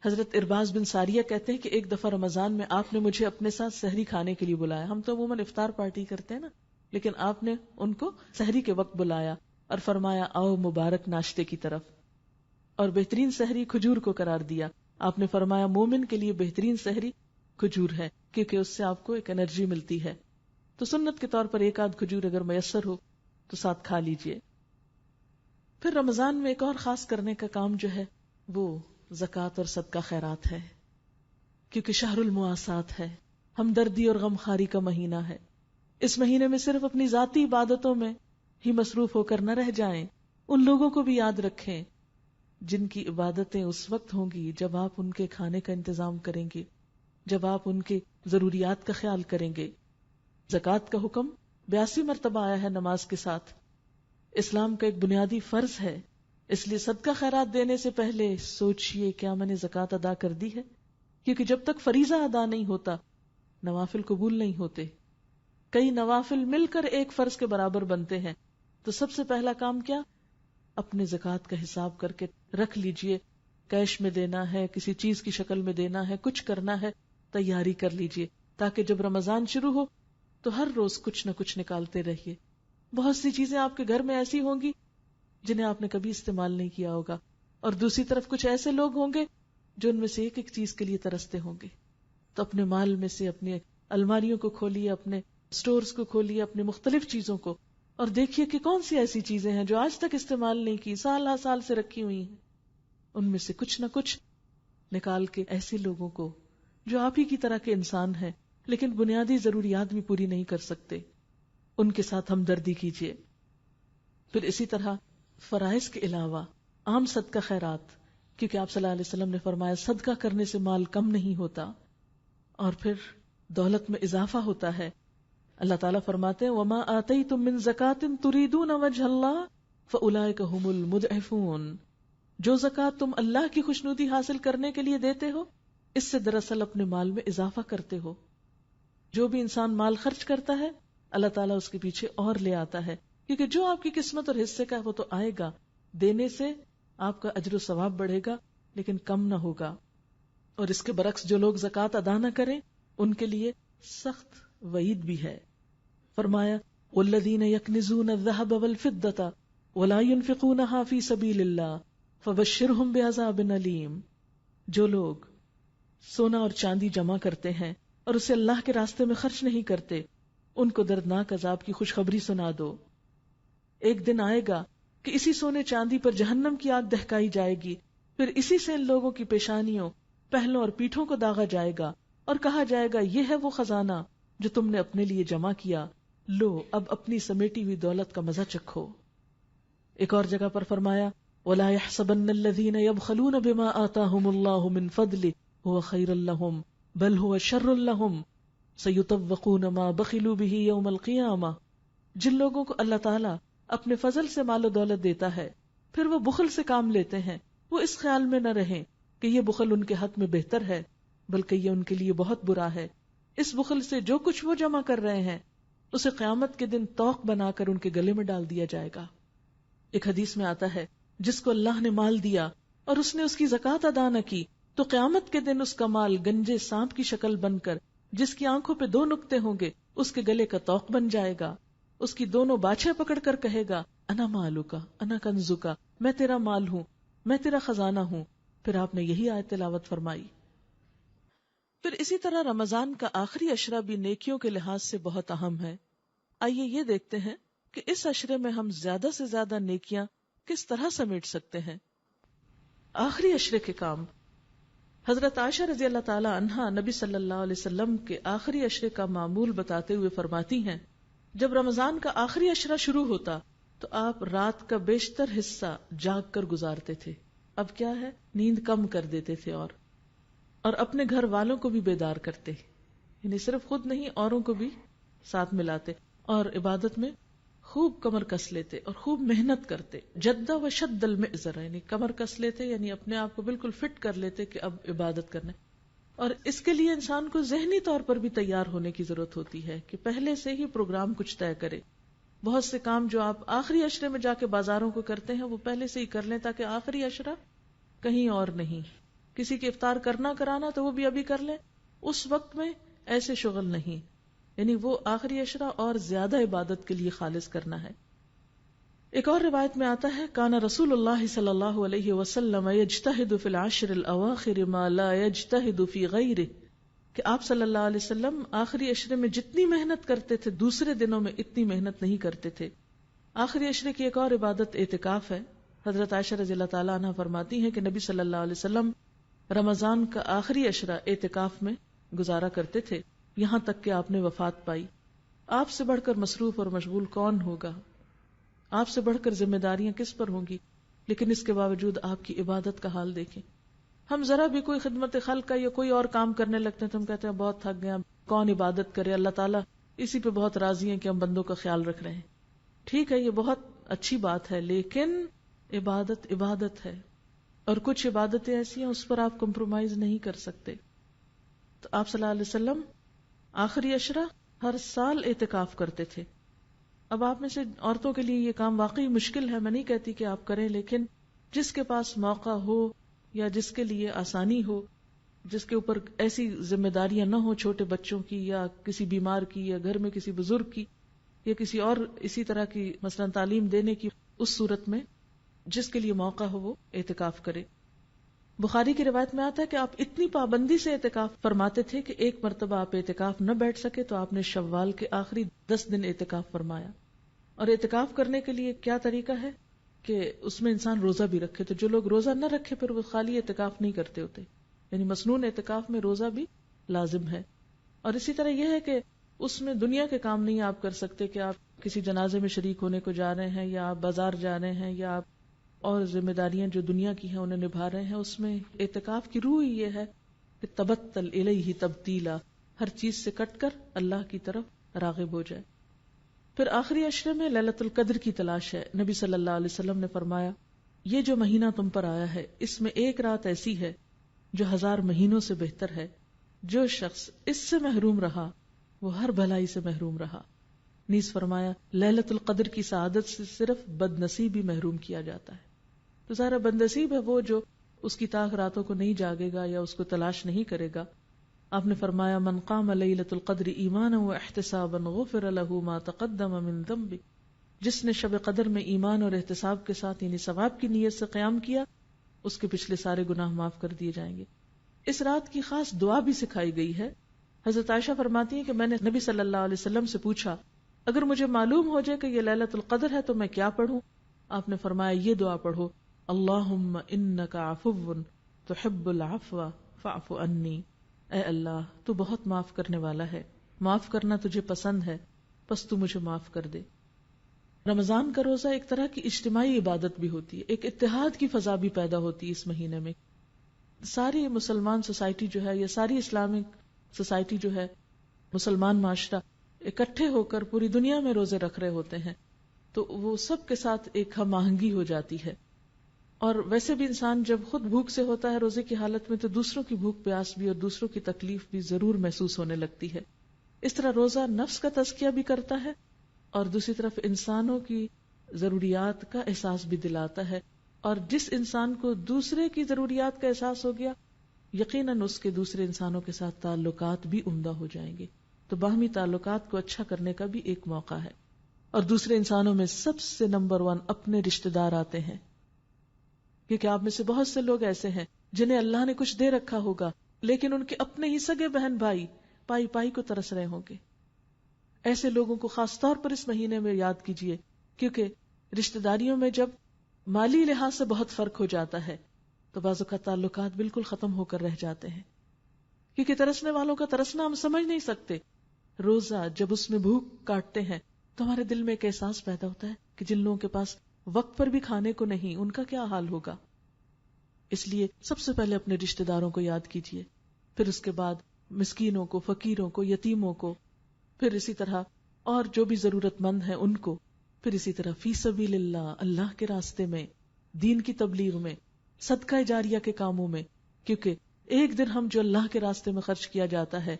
حضرت ارباز بن ساریہ کہتے ہیں کہ ایک دفعہ رمضان میں آپ نے مجھے اپنے ساتھ سحری کھانے کے لیے بلایا. ہم تو عموماً افطار پارٹی کرتے ہیں نا، لیکن آپ نے ان کو سحری کے وقت بلایا اور فرمایا آؤ مبارک ناشتے کی طرف. اور بہترین سحری کھجور کو قرار دیا. آپ نے فرمایا مومن کے لیے بہترین سحری کھجور ہے کیونکہ اس سے آپ کو ایک انرجی ملتی ہے. تو سنت کے طور پر ایک آدھ کھجور اگر میسر ہو تو ساتھ کھا لیجئے. پھر رمضان میں ایک اور خاص کرنے کا کام جو ہے وہ زکوٰۃ اور صدقہ خیرات ہے، کیونکہ شہر المواسات ہے، ہمدردی اور غمخواری کا مہینہ ہے. اس مہینے میں صرف اپنی ذاتی عبادتوں میں ہی مصروف ہو کر نہ رہ جائیں، ان لوگوں کو بھی یاد رکھیں جن کی عبادتیں اس وقت ہوں گی جب آپ ان کے کھانے کا انتظام کریں گے، جب آپ ان کے ضروریات کا خیال کریں گے. زکوٰۃ کا حکم 82 مرتبہ آیا ہے نماز کے ساتھ. اسلام کا ایک بنیادی فرض ہے، اس لیے صدقہ خیرات دینے سے پہلے سوچئے کیا میں نے زکوٰۃ ادا کر دی ہے، کیونکہ جب تک فریضہ ادا نہیں ہوتا نوافل قبول نہیں ہوتے. کئی نوافل مل کر ایک فرض کے برابر بنتے ہیں. تو سب سے پہلا کام کیا؟ اپنے زکوٰۃ کا حساب کر کے رکھ لیجئے. کیش میں دینا ہے، کسی چیز کی شکل میں دینا ہے، کچھ کرنا ہے، تیاری کر لیجئے تاکہ جب رمضان شروع ہو تو ہر روز کچھ نہ کچھ نکالتے رہیے. بہت سی چیزیں آپ کے گھر میں ایسی ہوں گی جنہیں آپ نے کبھی استعمال نہیں کیا ہوگا، اور دوسری طرف کچھ ایسے لوگ ہوں گے جو ان میں سے ایک ایک چیز کے لیے ترستے ہوں گے. تو اپنے مال میں سے اپنی الماریوں کو کھولیے، اپنے سٹورز کو کھولیے، اپنے مختلف چیزوں کو، اور دیکھیے کہ کون سی ایسی چیزیں ہیں جو آج تک استعمال نہیں کی، سال ہر سال سے رکھی ہوئی ہیں. ان میں سے کچھ نہ کچھ نکال کے ایسے لوگوں کو جو آپ ہی کی طرح کے انسان ہیں لیکن بنیادی ضروریات بھی پوری نہیں کر سکتے، ان کے ساتھ ہمدردی کیجیے. پھر اسی طرح فرائض کے علاوہ عام صدقہ خیرات، کیونکہ آپ صلی اللہ علیہ وسلم نے فرمایا صدقہ کرنے سے مال کم نہیں ہوتا اور پھر دولت میں اضافہ ہوتا ہے. اللہ تعالیٰ فرماتے ہیں وَمَا آتَيْتُم مِّن زَكَاةٍ تُرِيدُونَ وَجْهَ اللَّهِ فَأُولَٰئِكَ هُمُ الْمُضْعِفُونَ. جو زکوٰۃ تم اللہ کی خوشنودی حاصل کرنے کے لیے دیتے ہو، اس سے دراصل اپنے مال میں اضافہ کرتے ہو. جو بھی انسان مال خرچ کرتا ہے اللہ تعالیٰ اس کے پیچھے اور لے آتا ہے، کیونکہ جو آپ کی قسمت اور حصے کا ہے وہ تو آئے گا. دینے سے آپ کا اجر و ثواب بڑھے گا لیکن کم نہ ہوگا. اور اس کے برعکس جو لوگ زکوٰۃ ادا نہ کریں ان کے لیے سخت وعید بھی ہے. فرمایا وَالَّذِينَ يَكْنِزُونَ الذَّهَبَ وَالْفِضَّةَ وَلَا يُنْفِقُونَهَا فِي سَبِيلِ اللَّهِ فَبَشِّرْهُم بِعَذَابٍ أَلِيمٍ. جو لوگ سونا اور چاندی جمع کرتے ہیں اور اسے اللہ کے راستے میں خرچ نہیں کرتے، ان کو دردناک عذاب کی خوشخبری سنا دو. ایک دن آئے گا کہ اسی سونے چاندی پر جہنم کی آگ دہکائی جائے گی، پھر اسی سے ان لوگوں کی پیشانیوں، پہلوں اور پیٹھوں کو داغا جائے گا اور کہا جائے گا یہ ہے وہ خزانہ جو تم نے اپنے لیے جمع کیا، لو اب اپنی سمیٹی ہوئی دولت کا مزہ چکھو. ایک اور جگہ پر فرمایا وَلَا يَحْسَبَنَّ الَّذِينَ يَبْخَلُونَ بِمَا آتَاهُمُ اللَّهُ مِنْ فَضْلِهِ هُوَ خَيْرٌ لَهُمْ بَلْ هُوَ شَرٌّ لَهُمْ سَيُطَوَّقُونَ مَا بَخِلُوا بِهِ يَوْمَ الْقِيَامَةِ. جن لوگوں کو اللہ تعالیٰ اپنے فضل سے مال و دولت دیتا ہے پھر وہ بخل سے کام لیتے ہیں، وہ اس خیال میں نہ رہیں کہ یہ بخل ان کے حق میں بہتر ہے، بلکہ یہ ان کے لیے بہت برا ہے. اس بخل سے جو کچھ وہ جمع کر رہے ہیں اسے قیامت کے دن توق بنا کر ان کے گلے میں ڈال دیا جائے گا. ایک حدیث میں آتا ہے جس کو اللہ نے مال دیا اور اس نے اس کی زکوٰۃ ادا نہ کی تو قیامت کے دن اس کا مال گنجے سانپ کی شکل بن کر جس کی آنکھوں پہ 2 نقطے ہوں گے اس کے گلے کا توق بن جائے گا. اس کی دونوں باچھیں پکڑ کر کہے گا انا مالوکا انا کنزوکا، میں تیرا مال ہوں، میں تیرا خزانہ ہوں. پھر آپ نے یہی آیت تلاوت فرمائی. پھر اسی طرح رمضان کا آخری عشرہ بھی نیکیوں کے لحاظ سے بہت اہم ہے. آئیے یہ دیکھتے ہیں کہ اس عشرے میں ہم زیادہ سے زیادہ نیکیاں کس طرح سمیٹ سکتے ہیں. آخری عشرے کے کام. حضرت عائشہ رضی اللہ تعالی عنہا نبی صلی اللہ علیہ وسلم کے آخری عشرے کا معمول بتاتے ہوئے فرماتی ہیں جب رمضان کا آخری عشرہ شروع ہوتا تو آپ رات کا بیشتر حصہ جاگ کر گزارتے تھے. اب کیا ہے، نیند کم کر دیتے تھے اور اپنے گھر والوں کو بھی بیدار کرتے، یعنی صرف خود نہیں اوروں کو بھی ساتھ ملاتے اور عبادت میں خوب کمر کس لیتے اور خوب محنت کرتے. جدہ و شد المئزر، یعنی کمر کس لیتے، یعنی اپنے آپ کو بالکل فٹ کر لیتے کہ اب عبادت کرنا. اور اس کے لیے انسان کو ذہنی طور پر بھی تیار ہونے کی ضرورت ہوتی ہے کہ پہلے سے ہی پروگرام کچھ طے کرے. بہت سے کام جو آپ آخری عشرے میں جا کے بازاروں کو کرتے ہیں وہ پہلے سے ہی کر لیں تاکہ آخری عشرہ کہیں اور نہیں. کسی کے افطار کرنا کرانا تو وہ بھی ابھی کر لیں، اس وقت میں ایسے شغل نہیں، یعنی وہ آخری عشرہ اور زیادہ عبادت کے لیے خالص کرنا ہے. ایک اور روایت میں آتا ہے کان رسول اللہ صلی اللہ علیہ وسلم یجتہد فی العشر الاواخر ما لا یجتہد فی غیرہ، کہ آپ صلی اللہ علیہ وسلم آخری عشرے میں جتنی محنت کرتے تھے دوسرے دنوں میں اتنی محنت نہیں کرتے تھے. آخری عشرے کی ایک اور عبادت اعتکاف ہے. حضرت عائشہ رضی اللہ تعالیٰ عنہ فرماتی ہیں کہ نبی صلی اللہ علیہ وسلم رمضان کا آخری عشرہ اعتکاف میں گزارا کرتے تھے یہاں تک کہ آپ نے وفات پائی. آپ سے بڑھ کر مصروف اور مشغول کون ہوگا؟ آپ سے بڑھ کر ذمہ داریاں کس پر ہوں گی؟ لیکن اس کے باوجود آپ کی عبادت کا حال دیکھیں. ہم ذرا بھی کوئی خدمت خلق کا یا کوئی اور کام کرنے لگتے ہیں تو ہم کہتے ہیں بہت تھک گئے، کون عبادت کرے، اللہ تعالیٰ اسی پہ بہت راضی ہیں کہ ہم بندوں کا خیال رکھ رہے ہیں. ٹھیک ہے، یہ بہت اچھی بات ہے، لیکن عبادت عبادت ہے، اور کچھ عبادتیں ایسی ہیں اس پر آپ کمپرومائز نہیں کر سکتے. تو آپ صلی اللہ علیہ وسلم آخری عشرہ ہر سال اعتکاف کرتے تھے. اب آپ میں سے عورتوں کے لیے یہ کام واقعی مشکل ہے، میں نہیں کہتی کہ آپ کریں، لیکن جس کے پاس موقع ہو یا جس کے لیے آسانی ہو، جس کے اوپر ایسی ذمہ داریاں نہ ہوں چھوٹے بچوں کی یا کسی بیمار کی یا گھر میں کسی بزرگ کی یا کسی اور اسی طرح کی مثلا تعلیم دینے کی، اس صورت میں جس کے لیے موقع ہو وہ اعتکاف کرے. بخاری کی روایت میں آتا ہے کہ آپ اتنی پابندی سے اعتکاف فرماتے تھے کہ ایک مرتبہ آپ اعتکاف نہ بیٹھ سکے تو آپ نے شوال کے آخری 10 دن اعتکاف فرمایا. اور اعتکاف کرنے کے لیے کیا طریقہ ہے کہ اس میں انسان روزہ بھی رکھے. تو جو لوگ روزہ نہ رکھے پھر وہ خالی اعتکاف نہیں کرتے ہوتے، یعنی مسنون اعتکاف میں روزہ بھی لازم ہے. اور اسی طرح یہ ہے کہ اس میں دنیا کے کام نہیں آپ کر سکتے کہ آپ کسی جنازے میں شریک ہونے کو جا رہے ہیں یا آپ بازار جا رہے ہیں یا آپ اور ذمہ داریاں جو دنیا کی ہیں انہیں نبھا رہے ہیں. اس میں اعتکاف کی روح یہ ہے کہ تبتل الیہ تبتیلا، ہر چیز سے کٹ کر اللہ کی طرف راغب ہو جائے. پھر آخری عشرے میں لیلۃ القدر کی تلاش ہے. نبی صلی اللہ علیہ وسلم نے فرمایا یہ جو مہینہ تم پر آیا ہے اس میں ایک رات ایسی ہے جو 1000 مہینوں سے بہتر ہے. جو شخص اس سے محروم رہا وہ ہر بھلائی سے محروم رہا. نیز فرمایا لیلۃ القدر کی سعادت سے صرف بد نصیب ہی محروم کیا جاتا ہے. تو ظاہر بد نصیب ہے وہ جو اس کی طاق راتوں کو نہیں جاگے گا یا اس کو تلاش نہیں کرے گا. آپ نے فرمایا من قام لیلۃ القدر ایمانا واحتسابا غفر له ما تقدم من ذنبه، جس نے شب قدر میں ایمان اور احتساب کے ساتھ یعنی ثواب کی نیت سے قیام کیا اس کے پچھلے سارے گناہ معاف کر دیے جائیں گے. اس رات کی خاص دعا بھی سکھائی گئی ہے. حضرت عائشہ فرماتی ہیں کہ میں نے نبی صلی اللہ علیہ وسلم سے پوچھا اگر مجھے معلوم ہو جائے کہ یہ لیلۃ القدر ہے تو میں کیا پڑھوں؟ آپ نے فرمایا یہ دعا پڑھو اللہم انک عفو تحب العفو فاعف عنی، اے اللہ تو بہت معاف کرنے والا ہے، معاف کرنا تجھے پسند ہے، پس تو مجھے معاف کر دے. رمضان کا روزہ ایک طرح کی اجتماعی عبادت بھی ہوتی ہے، ایک اتحاد کی فضا بھی پیدا ہوتی ہے اس مہینے میں. ساری مسلمان سوسائٹی جو ہے یا ساری اسلامک سوسائٹی جو ہے، مسلمان معاشرہ اکٹھے ہو کر پوری دنیا میں روزے رکھ رہے ہوتے ہیں تو وہ سب کے ساتھ ایک ہم آہنگی ہو جاتی ہے. اور ویسے بھی انسان جب خود بھوک سے ہوتا ہے روزے کی حالت میں تو دوسروں کی بھوک پیاس بھی اور دوسروں کی تکلیف بھی ضرور محسوس ہونے لگتی ہے. اس طرح روزہ نفس کا تزکیہ بھی کرتا ہے اور دوسری طرف انسانوں کی ضروریات کا احساس بھی دلاتا ہے. اور جس انسان کو دوسرے کی ضروریات کا احساس ہو گیا یقیناً اس کے دوسرے انسانوں کے ساتھ تعلقات بھی عمدہ ہو جائیں گے. تو باہمی تعلقات کو اچھا کرنے کا بھی ایک موقع ہے. اور دوسرے انسانوں میں سب سے نمبر 1 اپنے رشتہ دار آتے ہیں، کیونکہ آپ میں سے بہت سے لوگ ایسے ہیں جنہیں اللہ نے کچھ دے رکھا ہوگا لیکن ان کے اپنے ہی سگے بہن بھائی پائی پائی کو ترس رہے ہوں گے. ایسے لوگوں کو خاص طور پر اس مہینے میں یاد کیجئے، کیونکہ رشتہ داریوں میں جب مالی لحاظ سے بہت فرق ہو جاتا ہے تو بعض اوقات تعلقات بالکل ختم ہو کر رہ جاتے ہیں، کیونکہ ترسنے والوں کا ترسنا ہم سمجھ نہیں سکتے. روزہ جب اس میں بھوک کاٹتے ہیں تو ہمارے دل میں ایک احساس پیدا ہوتا ہے کہ جن لوگوں کے پاس وقت پر بھی کھانے کو نہیں ان کا کیا حال ہوگا. اس لیے سب سے پہلے اپنے رشتہ داروں کو یاد کیجئے، پھر اس کے بعد مسکینوں کو، فقیروں کو، یتیموں کو، پھر اسی طرح اور جو بھی ضرورت مند ہیں ان کو، پھر اسی طرح فی سبیل اللہ، اللہ کے راستے میں، دین کی تبلیغ میں، صدقہ جاریہ کے کاموں میں. کیونکہ ایک درہم جو اللہ کے راستے میں خرچ کیا جاتا ہے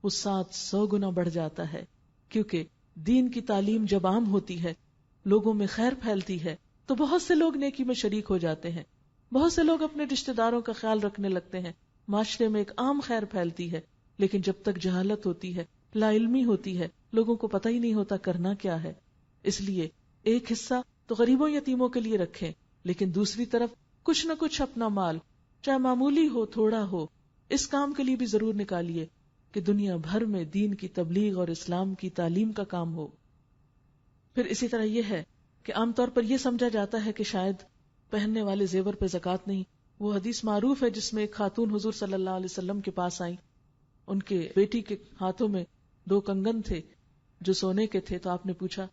وہ 700 گنا بڑھ جاتا ہے. کیونکہ دین کی تعلیم جب عام ہوتی ہے، لوگوں میں خیر پھیلتی ہے تو بہت سے لوگ نیکی میں شریک ہو جاتے ہیں، بہت سے لوگ اپنے رشتہ داروں کا خیال رکھنے لگتے ہیں، معاشرے میں ایک عام خیر پھیلتی ہے. لیکن جب تک جہالت ہوتی ہے، لا علمی ہوتی ہے، لوگوں کو پتہ ہی نہیں ہوتا کرنا کیا ہے. اس لیے ایک حصہ تو غریبوں یتیموں کے لیے رکھیں، لیکن دوسری طرف کچھ نہ کچھ اپنا مال چاہے معمولی ہو تھوڑا ہو اس کام کے لیے بھی ضرور نکالیے کہ دنیا بھر میں دین کی تبلیغ اور اسلام کی تعلیم کا کام ہو. پھر اسی طرح یہ ہے کہ عام طور پر یہ سمجھا جاتا ہے کہ شاید پہننے والے زیور پہ زکوٰۃ نہیں. وہ حدیث معروف ہے جس میں ایک خاتون حضور صلی اللہ علیہ وسلم کے پاس آئیں، ان کے بیٹی کے ہاتھوں میں 2 کنگن تھے جو سونے کے تھے. تو آپ نے پوچھا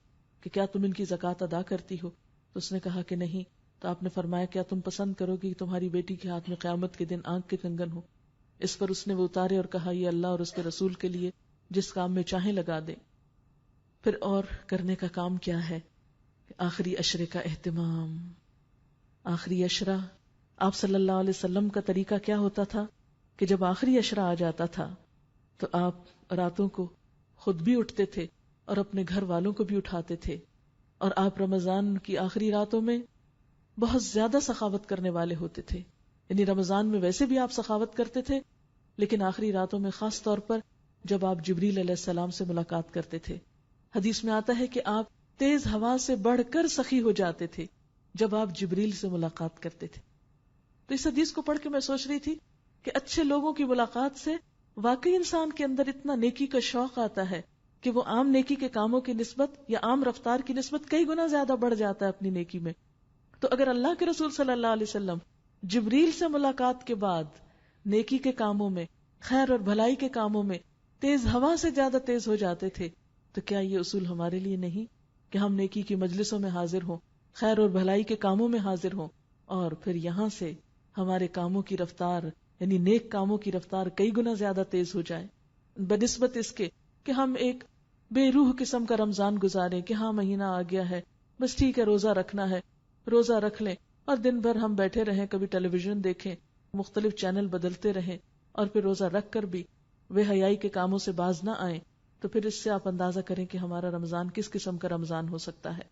کہ کیا تم ان کی زکوٰۃ ادا کرتی ہو؟ تو اس نے کہا کہ نہیں. تو آپ نے فرمایا کیا تم پسند کرو گی کہ تمہاری بیٹی کے ہاتھ میں قیامت کے دن آنکھ کے کنگن ہو؟ اس پر اس نے وہ اتارے اور کہا یہ اللہ اور اس کے رسول کے لیے، جس کام میں چاہیں لگا دیں. پھر اور کرنے کا کام کیا ہے؟ آخری عشرے کا اہتمام. آخری عشرہ آپ صلی اللہ علیہ وسلم کا طریقہ کیا ہوتا تھا کہ جب آخری عشرہ آ جاتا تھا تو آپ راتوں کو خود بھی اٹھتے تھے اور اپنے گھر والوں کو بھی اٹھاتے تھے. اور آپ رمضان کی آخری راتوں میں بہت زیادہ سخاوت کرنے والے ہوتے تھے. یعنی رمضان میں ویسے بھی آپ سخاوت کرتے تھے، لیکن آخری راتوں میں خاص طور پر جب آپ جبریل علیہ السلام سے ملاقات کرتے تھے. حدیث میں آتا ہے کہ آپ تیز ہوا سے بڑھ کر سخی ہو جاتے تھے جب آپ جبریل سے ملاقات کرتے تھے. تو اس حدیث کو پڑھ کے میں سوچ رہی تھی کہ اچھے لوگوں کی ملاقات سے واقعی انسان کے اندر اتنا نیکی کا شوق آتا ہے کہ وہ عام نیکی کے کاموں کی نسبت یا عام رفتار کی نسبت کئی گنا زیادہ بڑھ جاتا ہے اپنی نیکی میں. تو اگر اللہ کے رسول صلی اللہ علیہ وسلم جبریل سے ملاقات کے بعد نیکی کے کاموں میں، خیر اور بھلائی کے کاموں میں تیز ہوا سے زیادہ تیز ہو جاتے تھے، تو کیا یہ اصول ہمارے لیے نہیں کہ ہم نیکی کی مجلسوں میں حاضر ہوں، خیر اور بھلائی کے کاموں میں حاضر ہوں، اور پھر یہاں سے ہمارے کاموں کی رفتار یعنی نیک کاموں کی رفتار کئی گنا زیادہ تیز ہو جائے، بنسبت اس کے کہ ہم ایک بے روح قسم کا رمضان گزاریں کہ ہاں مہینہ آ گیا ہے، بس ٹھیک ہے روزہ رکھنا ہے، روزہ رکھ لیں اور دن بھر ہم بیٹھے رہیں، کبھی ٹیلی ویژن دیکھیں، مختلف چینل بدلتے رہیں اور پھر روزہ رکھ کر بھی بے حیائی کے کاموں سے باز نہ آئیں. تو پھر اس سے آپ اندازہ کریں کہ ہمارا رمضان کس قسم کا رمضان ہو سکتا ہے.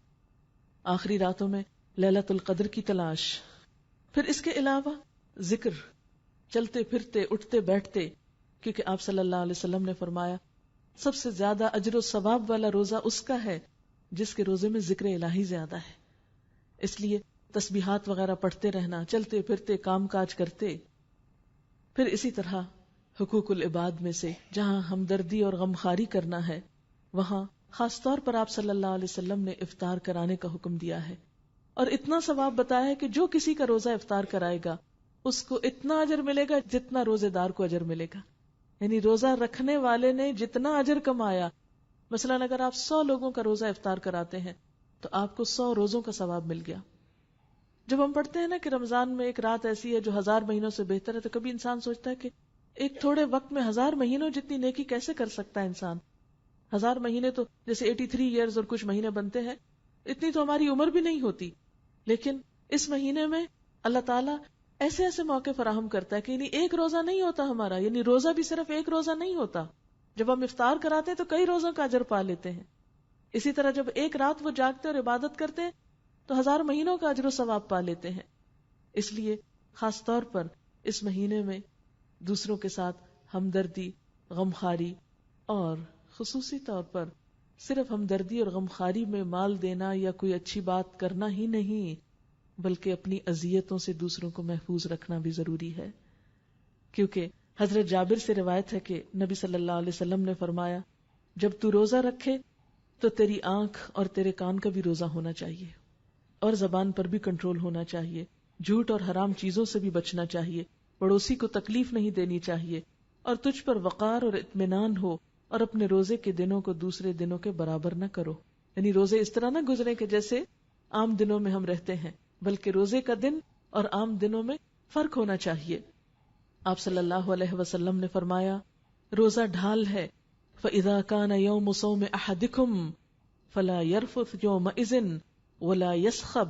آخری راتوں میں لیلۃ القدر کی تلاش. پھر اس کے علاوہ ذکر، چلتے پھرتے اٹھتے بیٹھتے، کیونکہ آپ صلی اللہ علیہ وسلم نے فرمایا سب سے زیادہ اجر و ثواب والا روزہ اس کا ہے جس کے روزے میں ذکر الہی زیادہ ہے. اس لیے تسبیحات وغیرہ پڑھتے رہنا، چلتے پھرتے کام کاج کرتے. پھر اسی طرح حقوق العباد میں سے جہاں ہمدردی اور غمخواری کرنا ہے، وہاں خاص طور پر آپ صلی اللہ علیہ وسلم نے افطار کرانے کا حکم دیا ہے اور اتنا ثواب بتایا ہے کہ جو کسی کا روزہ افطار کرائے گا اس کو اتنا اجر ملے گا جتنا روزے دار کو اجر ملے گا. یعنی روزہ رکھنے والے نے جتنا اجر کمایا، مثلا اگر آپ 100 لوگوں کا روزہ افطار کراتے ہیں تو آپ کو 100 روزوں کا ثواب مل گیا. جب ہم پڑھتے ہیں نا کہ رمضان میں ایک رات ایسی ہے جو 1000 مہینوں سے بہتر ہے، تو کبھی انسان سوچتا ہے کہ ایک تھوڑے وقت میں 1000 مہینوں جتنی نیکی کیسے کر سکتا ہے انسان. 1000 مہینے تو جیسے 83 ایئرز اور کچھ مہینے بنتے ہیں، اتنی تو ہماری عمر بھی نہیں ہوتی. لیکن اس مہینے میں اللہ تعالیٰ ایسے ایسے موقع فراہم کرتا ہے کہ یعنی ایک روزہ نہیں ہوتا ہمارا، یعنی روزہ بھی صرف ایک روزہ نہیں ہوتا. جب ہم افطار کراتے ہیں تو کئی روزوں کا اجر پا لیتے ہیں. اسی طرح جب ایک رات وہ جاگتے اور عبادت کرتے ہیں تو 1000 مہینوں کا اجر و ثواب پا لیتے ہیں. اس لیے خاص طور پر اس مہینے میں دوسروں کے ساتھ ہمدردی، غمخواری، اور خصوصی طور پر صرف ہمدردی اور غمخواری میں مال دینا یا کوئی اچھی بات کرنا ہی نہیں، بلکہ اپنی اذیتوں سے دوسروں کو محفوظ رکھنا بھی ضروری ہے. کیونکہ حضرت جابر سے روایت ہے کہ نبی صلی اللہ علیہ وسلم نے فرمایا جب تو روزہ رکھے تو تیری آنکھ اور تیرے کان کا بھی روزہ ہونا چاہیے، اور زبان پر بھی کنٹرول ہونا چاہیے، جھوٹ اور حرام چیزوں سے بھی بچنا چاہیے، پڑوسی کو تکلیف نہیں دینی چاہیے، اور تجھ پر وقار اور اطمینان ہو، اور اپنے روزے کے دنوں کو دوسرے دنوں کے برابر نہ کرو. یعنی روزے اس طرح نہ گزرے کہ جیسے عام دنوں میں ہم رہتے ہیں، بلکہ روزے کا دن اور عام دنوں میں فرق ہونا چاہیے. آپ صلی اللہ علیہ وسلم نے فرمایا روزہ ڈھال ہے، فَإِذَا كَانَ يَوْمُ صَوْمِ أَحَدِكُمْ فَلَا يَرْفُثْ يَوْمَئِذٍ وَلَا يَسْخَبْ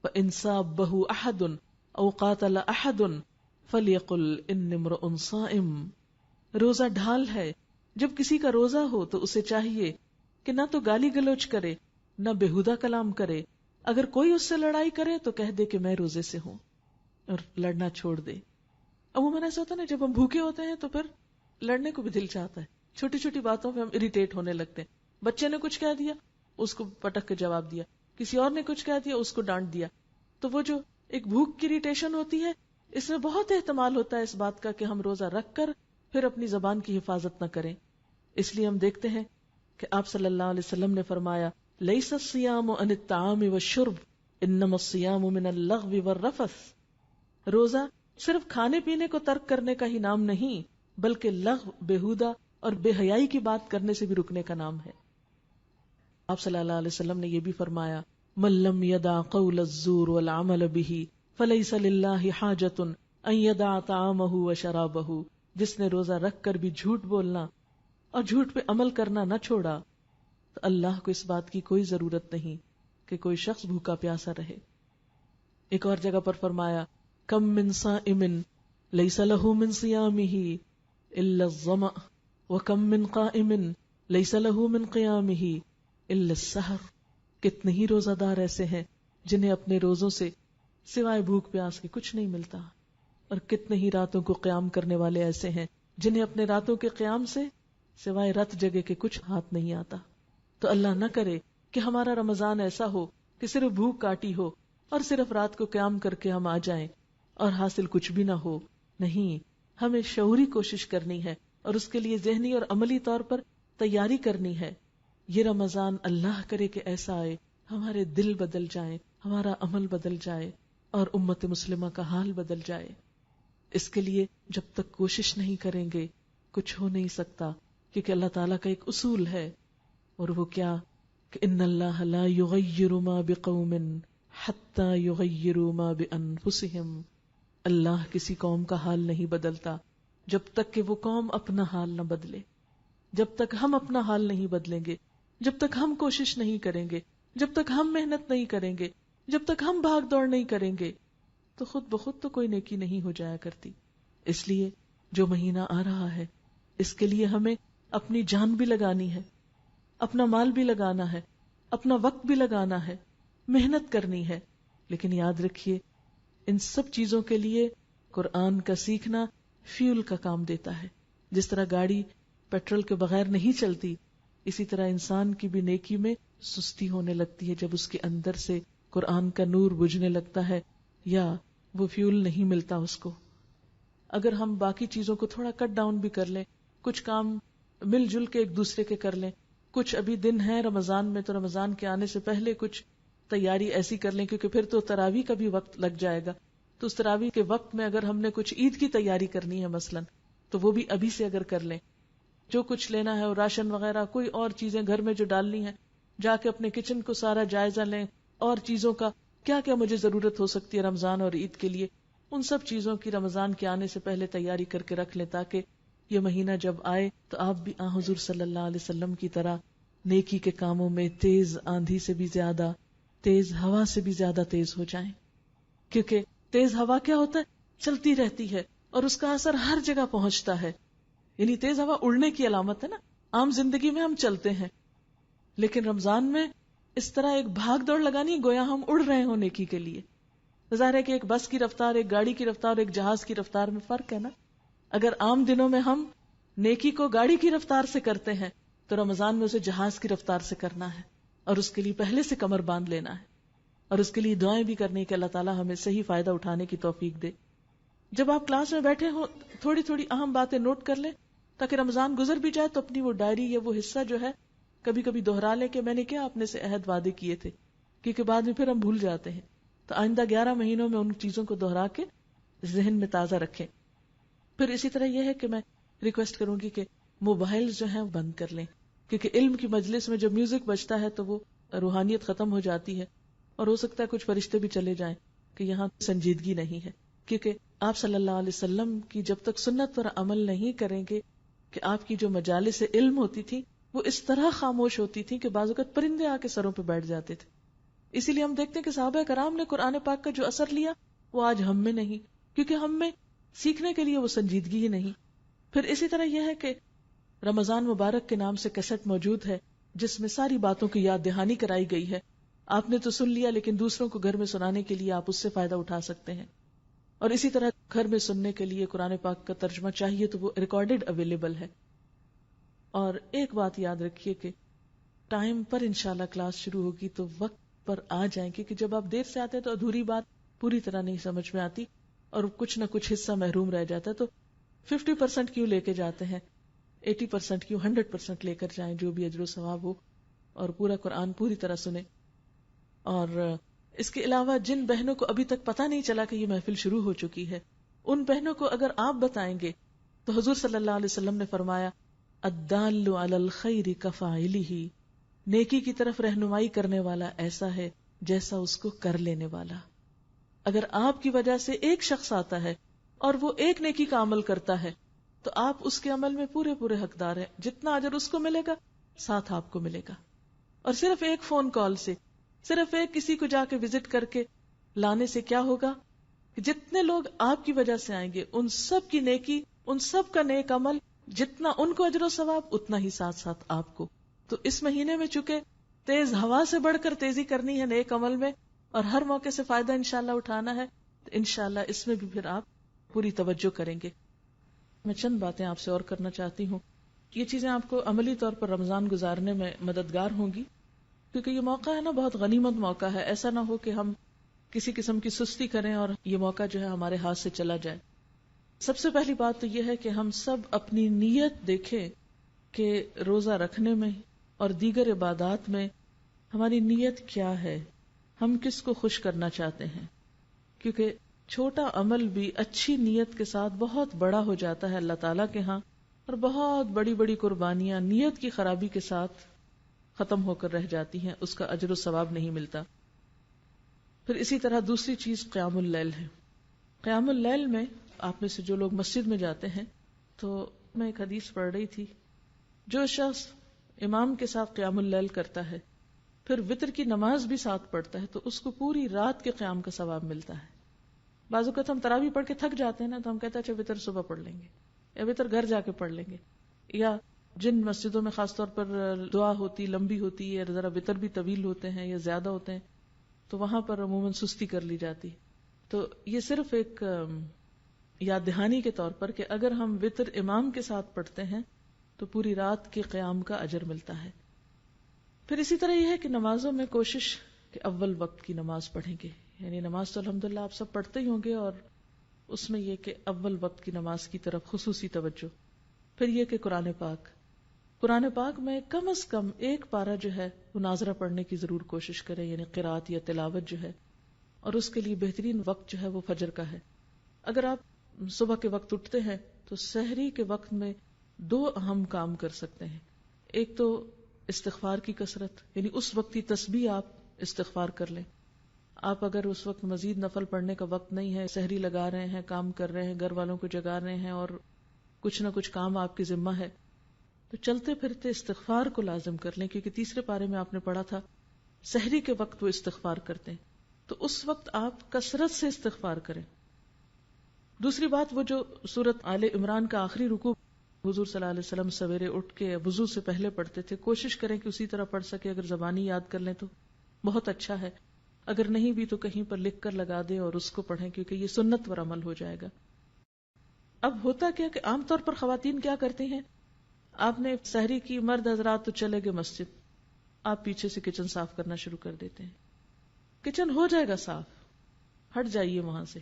وَإِنْ صَابَّهُ أَحَدٌ أَوْ قَاتَلَ أَحَدٌ فَلْيَقُلْ إِنِّي امْرُؤٌ صَائِمٌ. روزہ ڈھال ہے، جب کسی کا روزہ ہو تو اسے چاہیے کہ نہ تو گالی گلوچ کرے نہ بےہودہ کلام کرے. اگر کوئی اس سے لڑائی کرے تو کہہ دے کہ میں روزے سے ہوں، اور لڑنا چھوڑ دے. عموماً ایسا ہوتا ہے نا جب ہم بھوکے ہوتے ہیں تو پھر لڑنے کو بھی دل چاہتا ہے، چھوٹی چھوٹی باتوں پہ ہم اریٹیٹ ہونے لگتے ہیں. بچے نے کچھ کہہ دیا اس کو پٹک کے جواب دیا، کسی اور نے کچھ کہہ دیا اس کو ڈانٹ دیا. تو وہ جو ایک بھوک کی اریٹیشن ہوتی ہے، اس میں بہت احتمال ہوتا ہے اس بات کا کہ ہم روزہ رکھ کر پھر اپنی زبان کی حفاظت نہ کریں. اس لیے ہم دیکھتے ہیں کہ آپ صلی اللہ علیہ وسلم نے فرمایا لیس الصیام عن الطعام والشرب انما الصیام من اللغو والرفث. روزہ صرف کھانے پینے کو ترک کرنے کا ہی نام نہیں بلکہ لغو، بیہودہ اور بے حیائی کی بات کرنے سے بھی رکنے کا نام ہے. آپ صلی اللہ علیہ وسلم نے یہ بھی فرمایا من لم يدع قول الزور والعمل به فليس للہ حاجۃ ان يدع طعامہ وشرابہ. جس نے روزہ رکھ کر بھی جھوٹ بولنا اور جھوٹ پہ عمل کرنا نہ چھوڑا تو اللہ کو اس بات کی کوئی ضرورت نہیں کہ کوئی شخص بھوکا پیاسا رہے. ایک اور جگہ پر فرمایا کم من صائم لیس لہ من صیامہ الا الظمأ وکم من قائم لیس لہ من قیامہ الا السحر. کتنے ہی روزہ دار ایسے ہیں جنہیں اپنے روزوں سے سوائے بھوک پیاس کے کچھ نہیں ملتا، اور کتنے ہی راتوں کو قیام کرنے والے ایسے ہیں جنہیں اپنے راتوں کے قیام سے سوائے رت جگہ کے کچھ ہاتھ نہیں آتا. تو اللہ نہ کرے کہ ہمارا رمضان ایسا ہو کہ صرف بھوک کاٹی ہو اور صرف رات کو قیام کر کے ہم آ جائیں اور حاصل کچھ بھی نہ ہو. نہیں، ہمیں شعوری کوشش کرنی ہے اور اس کے لیے ذہنی اور عملی طور پر تیاری کرنی ہے. یہ رمضان اللہ کرے کہ ایسا آئے ہمارے دل بدل جائیں، ہمارا عمل بدل جائے اور امت مسلمہ کا حال بدل جائے. اس کے لیے جب تک کوشش نہیں کریں گے کچھ ہو نہیں سکتا، کیونکہ اللہ تعالیٰ کا ایک اصول ہے، اور وہ کیا کہ ان اللہ لا یغیر ما بقوم حتی یغیروا ما بانفسہم. اللہ کسی قوم کا حال نہیں بدلتا جب تک کہ وہ قوم اپنا حال نہ بدلے. جب تک ہم اپنا حال نہیں بدلیں گے، جب تک ہم کوشش نہیں کریں گے، جب تک ہم محنت نہیں کریں گے، جب تک ہم بھاگ دوڑ نہیں کریں گے تو خود بخود تو کوئی نیکی نہیں ہو جایا کرتی. اس لیے جو مہینہ آ رہا ہے اس کے لیے ہمیں اپنی جان بھی لگانی ہے، اپنا مال بھی لگانا ہے، اپنا وقت بھی لگانا ہے، محنت کرنی ہے. لیکن یاد رکھیے ان سب چیزوں کے لیے قرآن کا سیکھنا فیول کا کام دیتا ہے. جس طرح گاڑی پیٹرول کے بغیر نہیں چلتی، اسی طرح انسان کی بھی نیکی میں سستی ہونے لگتی ہے جب اس کے اندر سے قرآن کا نور بجھنے لگتا ہے یا وہ فیول نہیں ملتا اس کو. اگر ہم باقی چیزوں کو تھوڑا کٹ ڈاؤن بھی کر لیں، کچھ کام مل جل کے ایک دوسرے کے کر لیں، کچھ ابھی دن ہے رمضان میں تو رمضان کے آنے سے پہلے کچھ تیاری ایسی کر لیں، کیونکہ پھر تو تراویح کا بھی وقت لگ جائے گا. تو اس تراویح کے وقت میں اگر ہم نے کچھ عید کی تیاری کرنی ہے مثلا تو وہ بھی ابھی سے اگر کر لیں. جو کچھ لینا ہے اور راشن وغیرہ کوئی اور چیزیں گھر میں جو ڈالنی ہے جا کے اپنے کچن کو سارا جائزہ لیں، اور چیزوں کا کیا کیا مجھے ضرورت ہو سکتی ہے رمضان اور عید کے لیے، ان سب چیزوں کی رمضان کے آنے سے پہلے تیاری کر کے رکھ لیں تاکہ یہ مہینہ جب آئے تو آپ بھی حضور صلی اللہ علیہ وسلم کی طرح نیکی کے کاموں میں تیز آندھی سے بھی زیادہ، تیز ہوا سے بھی زیادہ تیز ہو جائیں. کیونکہ تیز ہوا کیا ہوتا ہے؟ چلتی رہتی ہے اور اس کا اثر ہر جگہ پہنچتا ہے. یعنی تیز ہوا اڑنے کی علامت ہے نا. عام زندگی میں ہم چلتے ہیں لیکن رمضان میں اس طرح ایک بھاگ دوڑ لگانی گویا ہم اڑ رہے ہوں نیکی کے لیے. ظاہر ہے کہ ایک بس کی رفتار، ایک گاڑی کی رفتار، ایک جہاز کی رفتار میں فرق ہے نا. اگر عام دنوں میں ہم نیکی کو گاڑی کی رفتار سے کرتے ہیں تو رمضان میں اسے جہاز کی رفتار سے کرنا ہے، اور اس کے لیے پہلے سے کمر باندھ لینا ہے، اور اس کے لیے دعائیں بھی کرنی کہ اللہ تعالیٰ ہمیں صحیح فائدہ اٹھانے کی توفیق دے. جب آپ کلاس میں بیٹھے ہوں تھوڑی تھوڑی اہم باتیں نوٹ کر لیں تاکہ رمضان گزر بھی جائے تو اپنی وہ ڈائری یا وہ حصہ جو ہے کبھی کبھی دوہرا لیں کہ میں نے کیا اپنے سے عہد وعدے کیے تھے، کیونکہ بعد میں پھر ہم بھول جاتے ہیں. تو آئندہ 11 مہینوں میں ان چیزوں کو دوہرا کے ذہن میں تازہ رکھیں. پھر اسی طرح یہ ہے کہ میں ریکویسٹ کروں گی کہ موبائل جو ہیں بند کر لیں، کیونکہ علم کی مجلس میں جب میوزک بجتا ہے تو وہ روحانیت ختم ہو جاتی ہے اور ہو سکتا ہے کچھ فرشتے بھی چلے جائیں کہ یہاں سنجیدگی نہیں ہے. کیونکہ آپ صلی اللہ علیہ وسلم کی جب تک سنت پر عمل نہیں کریں گے کہ آپ کی جو مجالس علم ہوتی تھی وہ اس طرح خاموش ہوتی تھی کہ بعض اوقات پرندے آ کے سروں پہ بیٹھ جاتے تھے. اسی لیے ہم دیکھتے ہیں کہ صحابہ کرام نے قرآن پاک کا جو اثر لیا وہ آج ہم میں نہیں، کیونکہ ہم میں سیکھنے کے لیے وہ سنجیدگی ہی نہیں. پھر اسی طرح یہ ہے کہ رمضان مبارک کے نام سے کیسٹ موجود ہے جس میں ساری باتوں کی یاد دہانی کرائی گئی ہے. آپ نے تو سن لیا لیکن دوسروں کو گھر میں سنانے کے لیے آپ اس سے فائدہ اٹھا سکتے ہیں. اور اسی طرح گھر میں سننے کے لیے قرآن پاک کا ترجمہ چاہیے تو وہ ریکارڈڈ اویلیبل ہے. اور ایک بات یاد رکھیے کہ ٹائم پر انشاءاللہ کلاس شروع ہوگی تو وقت پر آ جائیں، کیونکہ جب آپ دیر سے آتے ہیں تو ادھوری بات پوری طرح نہیں سمجھ میں آتی اور کچھ نہ کچھ حصہ محروم رہ جاتا ہے. تو 50% کیوں لے کے جاتے ہیں، 80% کیوں 100% لے کر جائیں، جو بھی اجر و ثواب ہو اور پورا قرآن پوری طرح سنیں. اور اس کے علاوہ جن بہنوں کو ابھی تک پتہ نہیں چلا کہ یہ محفل شروع ہو چکی ہے، ان بہنوں کو اگر آپ بتائیں گے تو حضور صلی اللہ علیہ وسلم نے فرمایا الدال علی الخیر کفاعلہ، نیکی کی طرف رہنمائی کرنے والا ایسا ہے جیسا اس کو کر لینے والا. اگر آپ کی وجہ سے ایک شخص آتا ہے اور وہ ایک نیکی کا عمل کرتا ہے تو آپ اس کے عمل میں پورے پورے حقدار ہیں. جتنا اجر اس کو ملے گا ساتھ آپ کو ملے گا. اور صرف ایک فون کال سے، صرف ایک کسی کو جا کے وزٹ کر کے لانے سے کیا ہوگا کہ جتنے لوگ آپ کی وجہ سے آئیں گے ان سب کی نیکی، ان سب کا نیک عمل، جتنا ان کو اجر و ثواب اتنا ہی ساتھ ساتھ آپ کو. تو اس مہینے میں چونکہ تیز ہوا سے بڑھ کر تیزی کرنی ہے نیک عمل میں اور ہر موقع سے فائدہ انشاءاللہ اٹھانا ہے، تو انشاءاللہ اس میں بھی پھر آپ پوری توجہ کریں گے. میں چند باتیں آپ سے اور کرنا چاہتی ہوں. یہ چیزیں آپ کو عملی طور پر رمضان گزارنے میں مددگار ہوں گی، کیونکہ یہ موقع ہے نا، بہت غنیمت موقع ہے. ایسا نہ ہو کہ ہم کسی قسم کی سستی کریں اور یہ موقع جو ہے ہمارے ہاتھ سے چلا جائے. سب سے پہلی بات تو یہ ہے کہ ہم سب اپنی نیت دیکھیں کہ روزہ رکھنے میں اور دیگر عبادات میں ہماری نیت کیا ہے، ہم کس کو خوش کرنا چاہتے ہیں. کیونکہ چھوٹا عمل بھی اچھی نیت کے ساتھ بہت بڑا ہو جاتا ہے اللہ تعالیٰ کے ہاں، اور بہت بڑی بڑی قربانیاں نیت کی خرابی کے ساتھ ختم ہو کر رہ جاتی ہیں، اس کا اجر و ثواب نہیں ملتا. پھر اسی طرح دوسری چیز قیام اللیل ہے. قیام اللیل میں آپ میں سے جو لوگ مسجد میں جاتے ہیں، تو میں ایک حدیث پڑھ رہی تھی، جو شخص امام کے ساتھ قیام اللیل کرتا ہے پھر وتر کی نماز بھی ساتھ پڑھتا ہے تو اس کو پوری رات کے قیام کا ثواب ملتا ہے. بعض اوقات ہم تراویح پڑھ کے تھک جاتے ہیں نا، تو ہم کہتے ہیں اچھا وتر صبح پڑھ لیں گے یا وتر گھر جا کے پڑھ لیں گے. یا جن مسجدوں میں خاص طور پر دعا ہوتی لمبی ہوتی ہے، ذرا وتر بھی طویل ہوتے ہیں یا زیادہ ہوتے ہیں، تو وہاں پر عموماً سستی کر لی جاتی. تو یہ صرف ایک یاد دہانی کے طور پر کہ اگر ہم وتر امام کے ساتھ پڑھتے ہیں تو پوری رات کے قیام کا اجر ملتا ہے. پھر اسی طرح یہ ہے کہ نمازوں میں کوشش کہ اول وقت کی نماز پڑھیں گے. یعنی نماز تو الحمدللہ آپ سب پڑھتے ہی ہوں گے، اور اس میں یہ کہ اول وقت کی نماز کی طرف خصوصی توجہ. پھر یہ کہ قرآن پاک میں کم از کم ایک پارہ جو ہے وہ ناظرہ پڑھنے کی ضرور کوشش کریں، یعنی قرات یا تلاوت جو ہے. اور اس کے لیے بہترین وقت جو ہے وہ فجر کا ہے. اگر آپ صبح کے وقت اٹھتے ہیں تو سحری کے وقت میں 2 اہم کام کر سکتے ہیں. ایک تو استغفار کی کثرت، یعنی اس وقت کی تسبیح آپ استغفار کر لیں. آپ اگر اس وقت مزید نفل پڑھنے کا وقت نہیں ہے، سحری لگا رہے ہیں، کام کر رہے ہیں، گھر والوں کو جگا رہے ہیں اور کچھ نہ کچھ کام آپ کی ذمہ ہے، تو چلتے پھرتے استغفار کو لازم کر لیں. کیونکہ تیسرے پارے میں آپ نے پڑھا تھا سحری کے وقت وہ استغفار کرتے ہیں، تو اس وقت آپ کثرت سے استغفار کریں. دوسری بات، وہ جو سورۃ آل عمران کا آخری رکوع حضور صلی اللہ علیہ وسلم سویرے اٹھ کے وضو سے پہلے پڑھتے تھے، کوشش کریں کہ اسی طرح پڑھ سکے. اگر زبانی یاد کر لیں تو بہت اچھا ہے، اگر نہیں بھی تو کہیں پر لکھ کر لگا دیں اور اس کو پڑھیں، کیونکہ یہ سنت پر عمل ہو جائے گا. اب ہوتا کیا کہ عام طور پر خواتین کیا کرتی ہیں، آپ نے سحری کی، مرد حضرات تو چلے گئے مسجد، آپ پیچھے سے کچن صاف کرنا شروع کر دیتے ہیں. کچن ہو جائے گا صاف، ہٹ جائیے وہاں سے،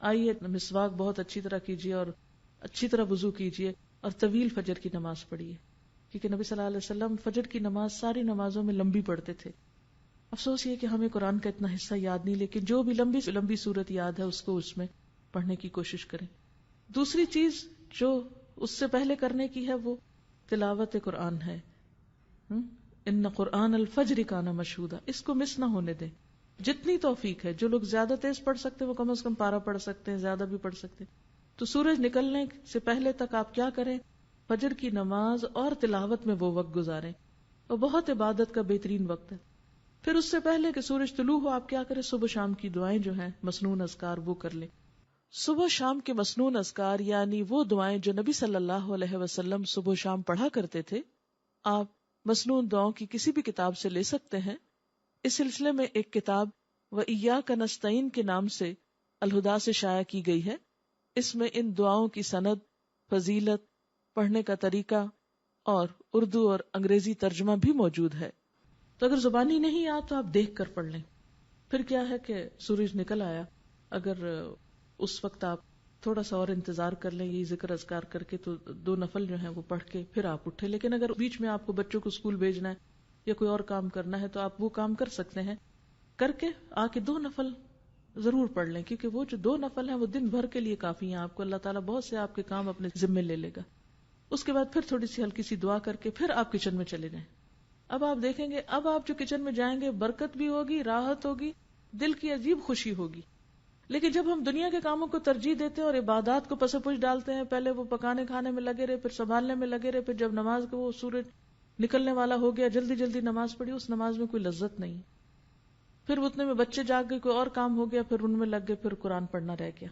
آئیے مسواک بہت اچھی طرح کیجیے اور اچھی طرح وضو کیجیے اور طویل فجر کی نماز پڑھیے. کیونکہ نبی صلی اللہ علیہ وسلم فجر کی نماز ساری نمازوں میں لمبی پڑھتے تھے. افسوس یہ کہ ہمیں قرآن کا اتنا حصہ یاد نہیں، لیکن جو بھی لمبی صورت یاد ہے اس کو اس میں پڑھنے کی کوشش کریں. دوسری چیز جو اس سے پہلے کرنے کی ہے وہ تلاوت قرآن ہے. ان قرآن الفجر کان مشہودا، اس کو مس نہ ہونے دیں. جتنی توفیق ہے، جو لوگ زیادہ تیز پڑھ سکتے ہیں وہ کم از کم پارہ پڑھ سکتے ہیں، زیادہ بھی پڑھ سکتے ہیں. تو سورج نکلنے سے پہلے تک آپ کیا کریں، فجر کی نماز اور تلاوت میں وہ وقت گزاریں، اور بہت عبادت کا بہترین وقت ہے. پھر اس سے پہلے کہ سورج طلوع ہو آپ کیا کریں، صبح شام کی دعائیں جو ہیں مسنون اذکار وہ کر لیں. صبح شام کے مسنون اذکار یعنی وہ دعائیں جو نبی صلی اللہ علیہ وسلم صبح شام پڑھا کرتے تھے، آپ مسنون دعاؤں کی کسی بھی کتاب سے لے سکتے ہیں. اس سلسلے میں ایک کتاب وَإِيَّاكَ نَسْتَعِينُ کے نام سے الہدا سے شائع کی گئی ہے. اس میں ان دعاؤں کی سند، فضیلت، پڑھنے کا طریقہ اور اردو اور انگریزی ترجمہ بھی موجود ہے. تو اگر زبانی نہیں آ تو آپ دیکھ کر پڑھ لیں. پھر کیا ہے کہ سورج نکل آیا، اگر اس وقت آپ تھوڑا سا اور انتظار کر لیں یہ ذکر اذکار کر کے تو 2 نفل جو ہیں وہ پڑھ کے پھر آپ اٹھے. لیکن اگر بیچ میں آپ کو بچوں کو اسکول بھیجنا ہے یا کوئی اور کام کرنا ہے تو آپ وہ کام کر سکتے ہیں، کر کے آ کے 2 نفل ضرور پڑھ لیں، کیونکہ وہ جو 2 نفل ہیں وہ دن بھر کے لیے کافی ہیں، آپ کو اللہ تعالیٰ بہت سے آپ کے کام اپنے ذمے لے لے گا۔ اس کے بعد پھر تھوڑی سی ہلکی سی دعا کر کے پھر آپ کچن میں چلے جائیں۔ اب آپ دیکھیں گے، اب آپ جو کچن میں جائیں گے برکت بھی ہوگی، راحت ہوگی، دل کی عجیب خوشی ہوگی۔ لیکن جب ہم دنیا کے کاموں کو ترجیح دیتے ہیں اور عبادات کو پس پش ڈالتے ہیں، پہلے وہ پکانے کھانے میں لگے رہے، پھر سنبھالنے میں لگے رہے، پھر جب نماز کو وہ سورج نکلنے والا ہو گیا جلدی جلدی نماز پڑھی، اس نماز میں کوئی لذت نہیں، پھر اتنے میں بچے جاگ گئے، کوئی اور کام ہو گیا، پھر ان میں لگ گئے، پھر قرآن پڑھنا رہ گیا۔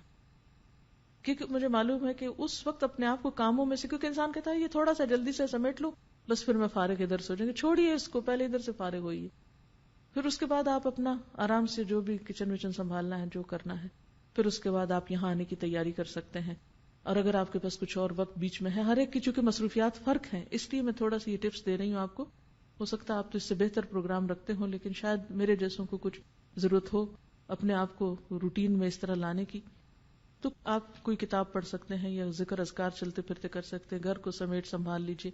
کیونکہ مجھے معلوم ہے کہ اس وقت اپنے آپ کو کاموں میں سے، کیونکہ انسان کہتا ہے یہ تھوڑا سا جلدی سے سمیٹ لوں بس پھر میں فارغ ادھر سے ہو جائیں گے، چھوڑیے اس کو، پہلے ادھر سے فارغ ہوئیے، پھر اس کے بعد آپ اپنا آرام سے جو بھی کچن وچن سنبھالنا ہے جو کرنا ہے، پھر اس کے بعد آپ یہاں آنے کی تیاری کر سکتے ہیں۔ اور اگر آپ کے پاس کچھ اور وقت بیچ میں ہے، ہر ایک کی چونکہ مصروفیات فرق ہیں، اس لیے میں تھوڑا سا یہ ٹپس دے رہی ہوں آپ کو، ہو سکتا ہے آپ تو اس سے بہتر پروگرام رکھتے ہوں، لیکن شاید میرے جیسوں کو کچھ ضرورت ہو اپنے آپ کو روٹین میں اس طرح لانے کی، تو آپ کوئی کتاب پڑھ سکتے ہیں یا ذکر اذکار چلتے پھرتے کر سکتے ہیں، گھر کو سمیٹ سنبھال لیجئے،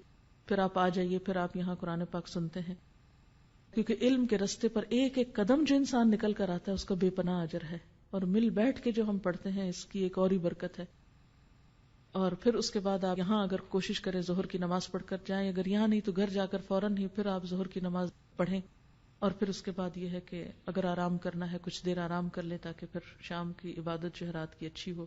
پھر آپ آ جائیے، پھر آپ یہاں قرآن پاک سنتے ہیں، کیونکہ علم کے رستے پر ایک ایک قدم جو انسان نکل کر آتا ہے اس کا بے پناہ اجر ہے، اور مل بیٹھ کے جو ہم پڑھتے ہیں اس کی ایک اور ہی برکت ہے۔ اور پھر اس کے بعد آپ یہاں اگر کوشش کریں ظہر کی نماز پڑھ کر جائیں، اگر یہاں نہیں تو گھر جا کر فوراً ہی پھر آپ ظہر کی نماز پڑھیں، اور پھر اس کے بعد یہ ہے کہ اگر آرام کرنا ہے کچھ دیر آرام کر لیں تاکہ پھر شام کی عبادت جو ہے رات کی اچھی ہو۔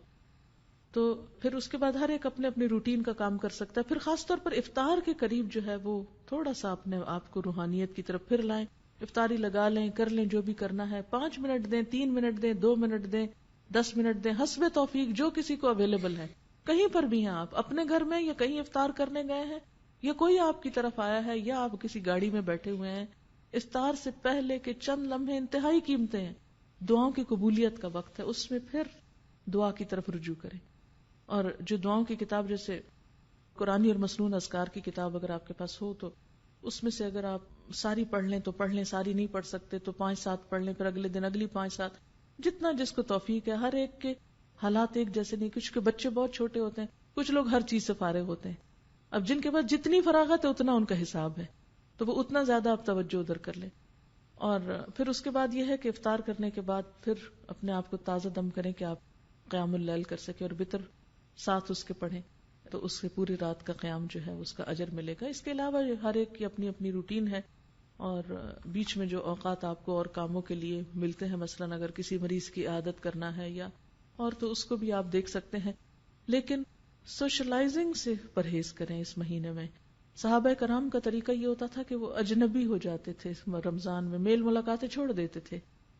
تو پھر اس کے بعد ہر ایک اپنے اپنی روٹین کا کام کر سکتا ہے۔ پھر خاص طور پر افطار کے قریب جو ہے وہ تھوڑا سا اپنے آپ کو روحانیت کی طرف پھر لائیں، افطاری لگا لیں، کر لیں جو بھی کرنا ہے، 5 منٹ دیں، 3 منٹ دیں، 2 منٹ دیں، 10 منٹ دیں، حسب توفیق جو کسی کو اویلیبل ہے۔ کہیں پر بھی ہیں آپ، اپنے گھر میں یا کہیں افطار کرنے گئے ہیں یا کوئی آپ کی طرف آیا ہے یا آپ کسی گاڑی میں بیٹھے ہوئے ہیں، افطار سے پہلے کے چند لمحے انتہائی قیمتی ہیں، دعاؤں کی قبولیت کا وقت ہے، اس میں پھر دعا کی طرف رجوع کریں۔ اور جو دعاؤں کی کتاب جیسے قرآنی اور مسنون اذکار کی کتاب اگر آپ کے پاس ہو تو اس میں سے اگر آپ ساری پڑھ لیں تو پڑھ لیں، ساری نہیں پڑھ سکتے تو 5-7 پڑھ لیں، پھر اگلے دن اگلی 5-7، جتنا جس کو توفیق ہے۔ ہر ایک کے حالات ایک جیسے نہیں، کچھ کے بچے بہت چھوٹے ہوتے ہیں، کچھ لوگ ہر چیز سے فارغ ہوتے ہیں، اب جن کے پاس جتنی فراغت ہے اتنا ان کا حساب ہے، تو وہ اتنا زیادہ آپ توجہ ادھر کر لیں۔ اور پھر اس کے بعد یہ ہے کہ افطار کرنے کے بعد پھر اپنے آپ کو تازہ دم کریں کہ آپ قیام اللیل کر سکیں، اور وتر ساتھ اس کے پڑھیں تو اس سے پوری رات کا قیام جو ہے اس کا اجر ملے گا۔ اس کے علاوہ ہر ایک کی اپنی اپنی روٹین ہے، اور بیچ میں جو اوقات آپ کو اور کاموں کے لیے ملتے ہیں، مثلاً اگر کسی مریض کی عادت کرنا ہے یا اور تو اس کو بھی آپ دیکھ سکتے ہیں، لیکن سوشلائزنگ سے پرہیز کریں اس مہینے میں۔ صحابہ کرام کا طریقہ یہ ہوتا تھا کہ وہ اجنبی ہو جاتے تھے رمضان میں، میل ملاقاتیں چھوڑ دیتے تھے،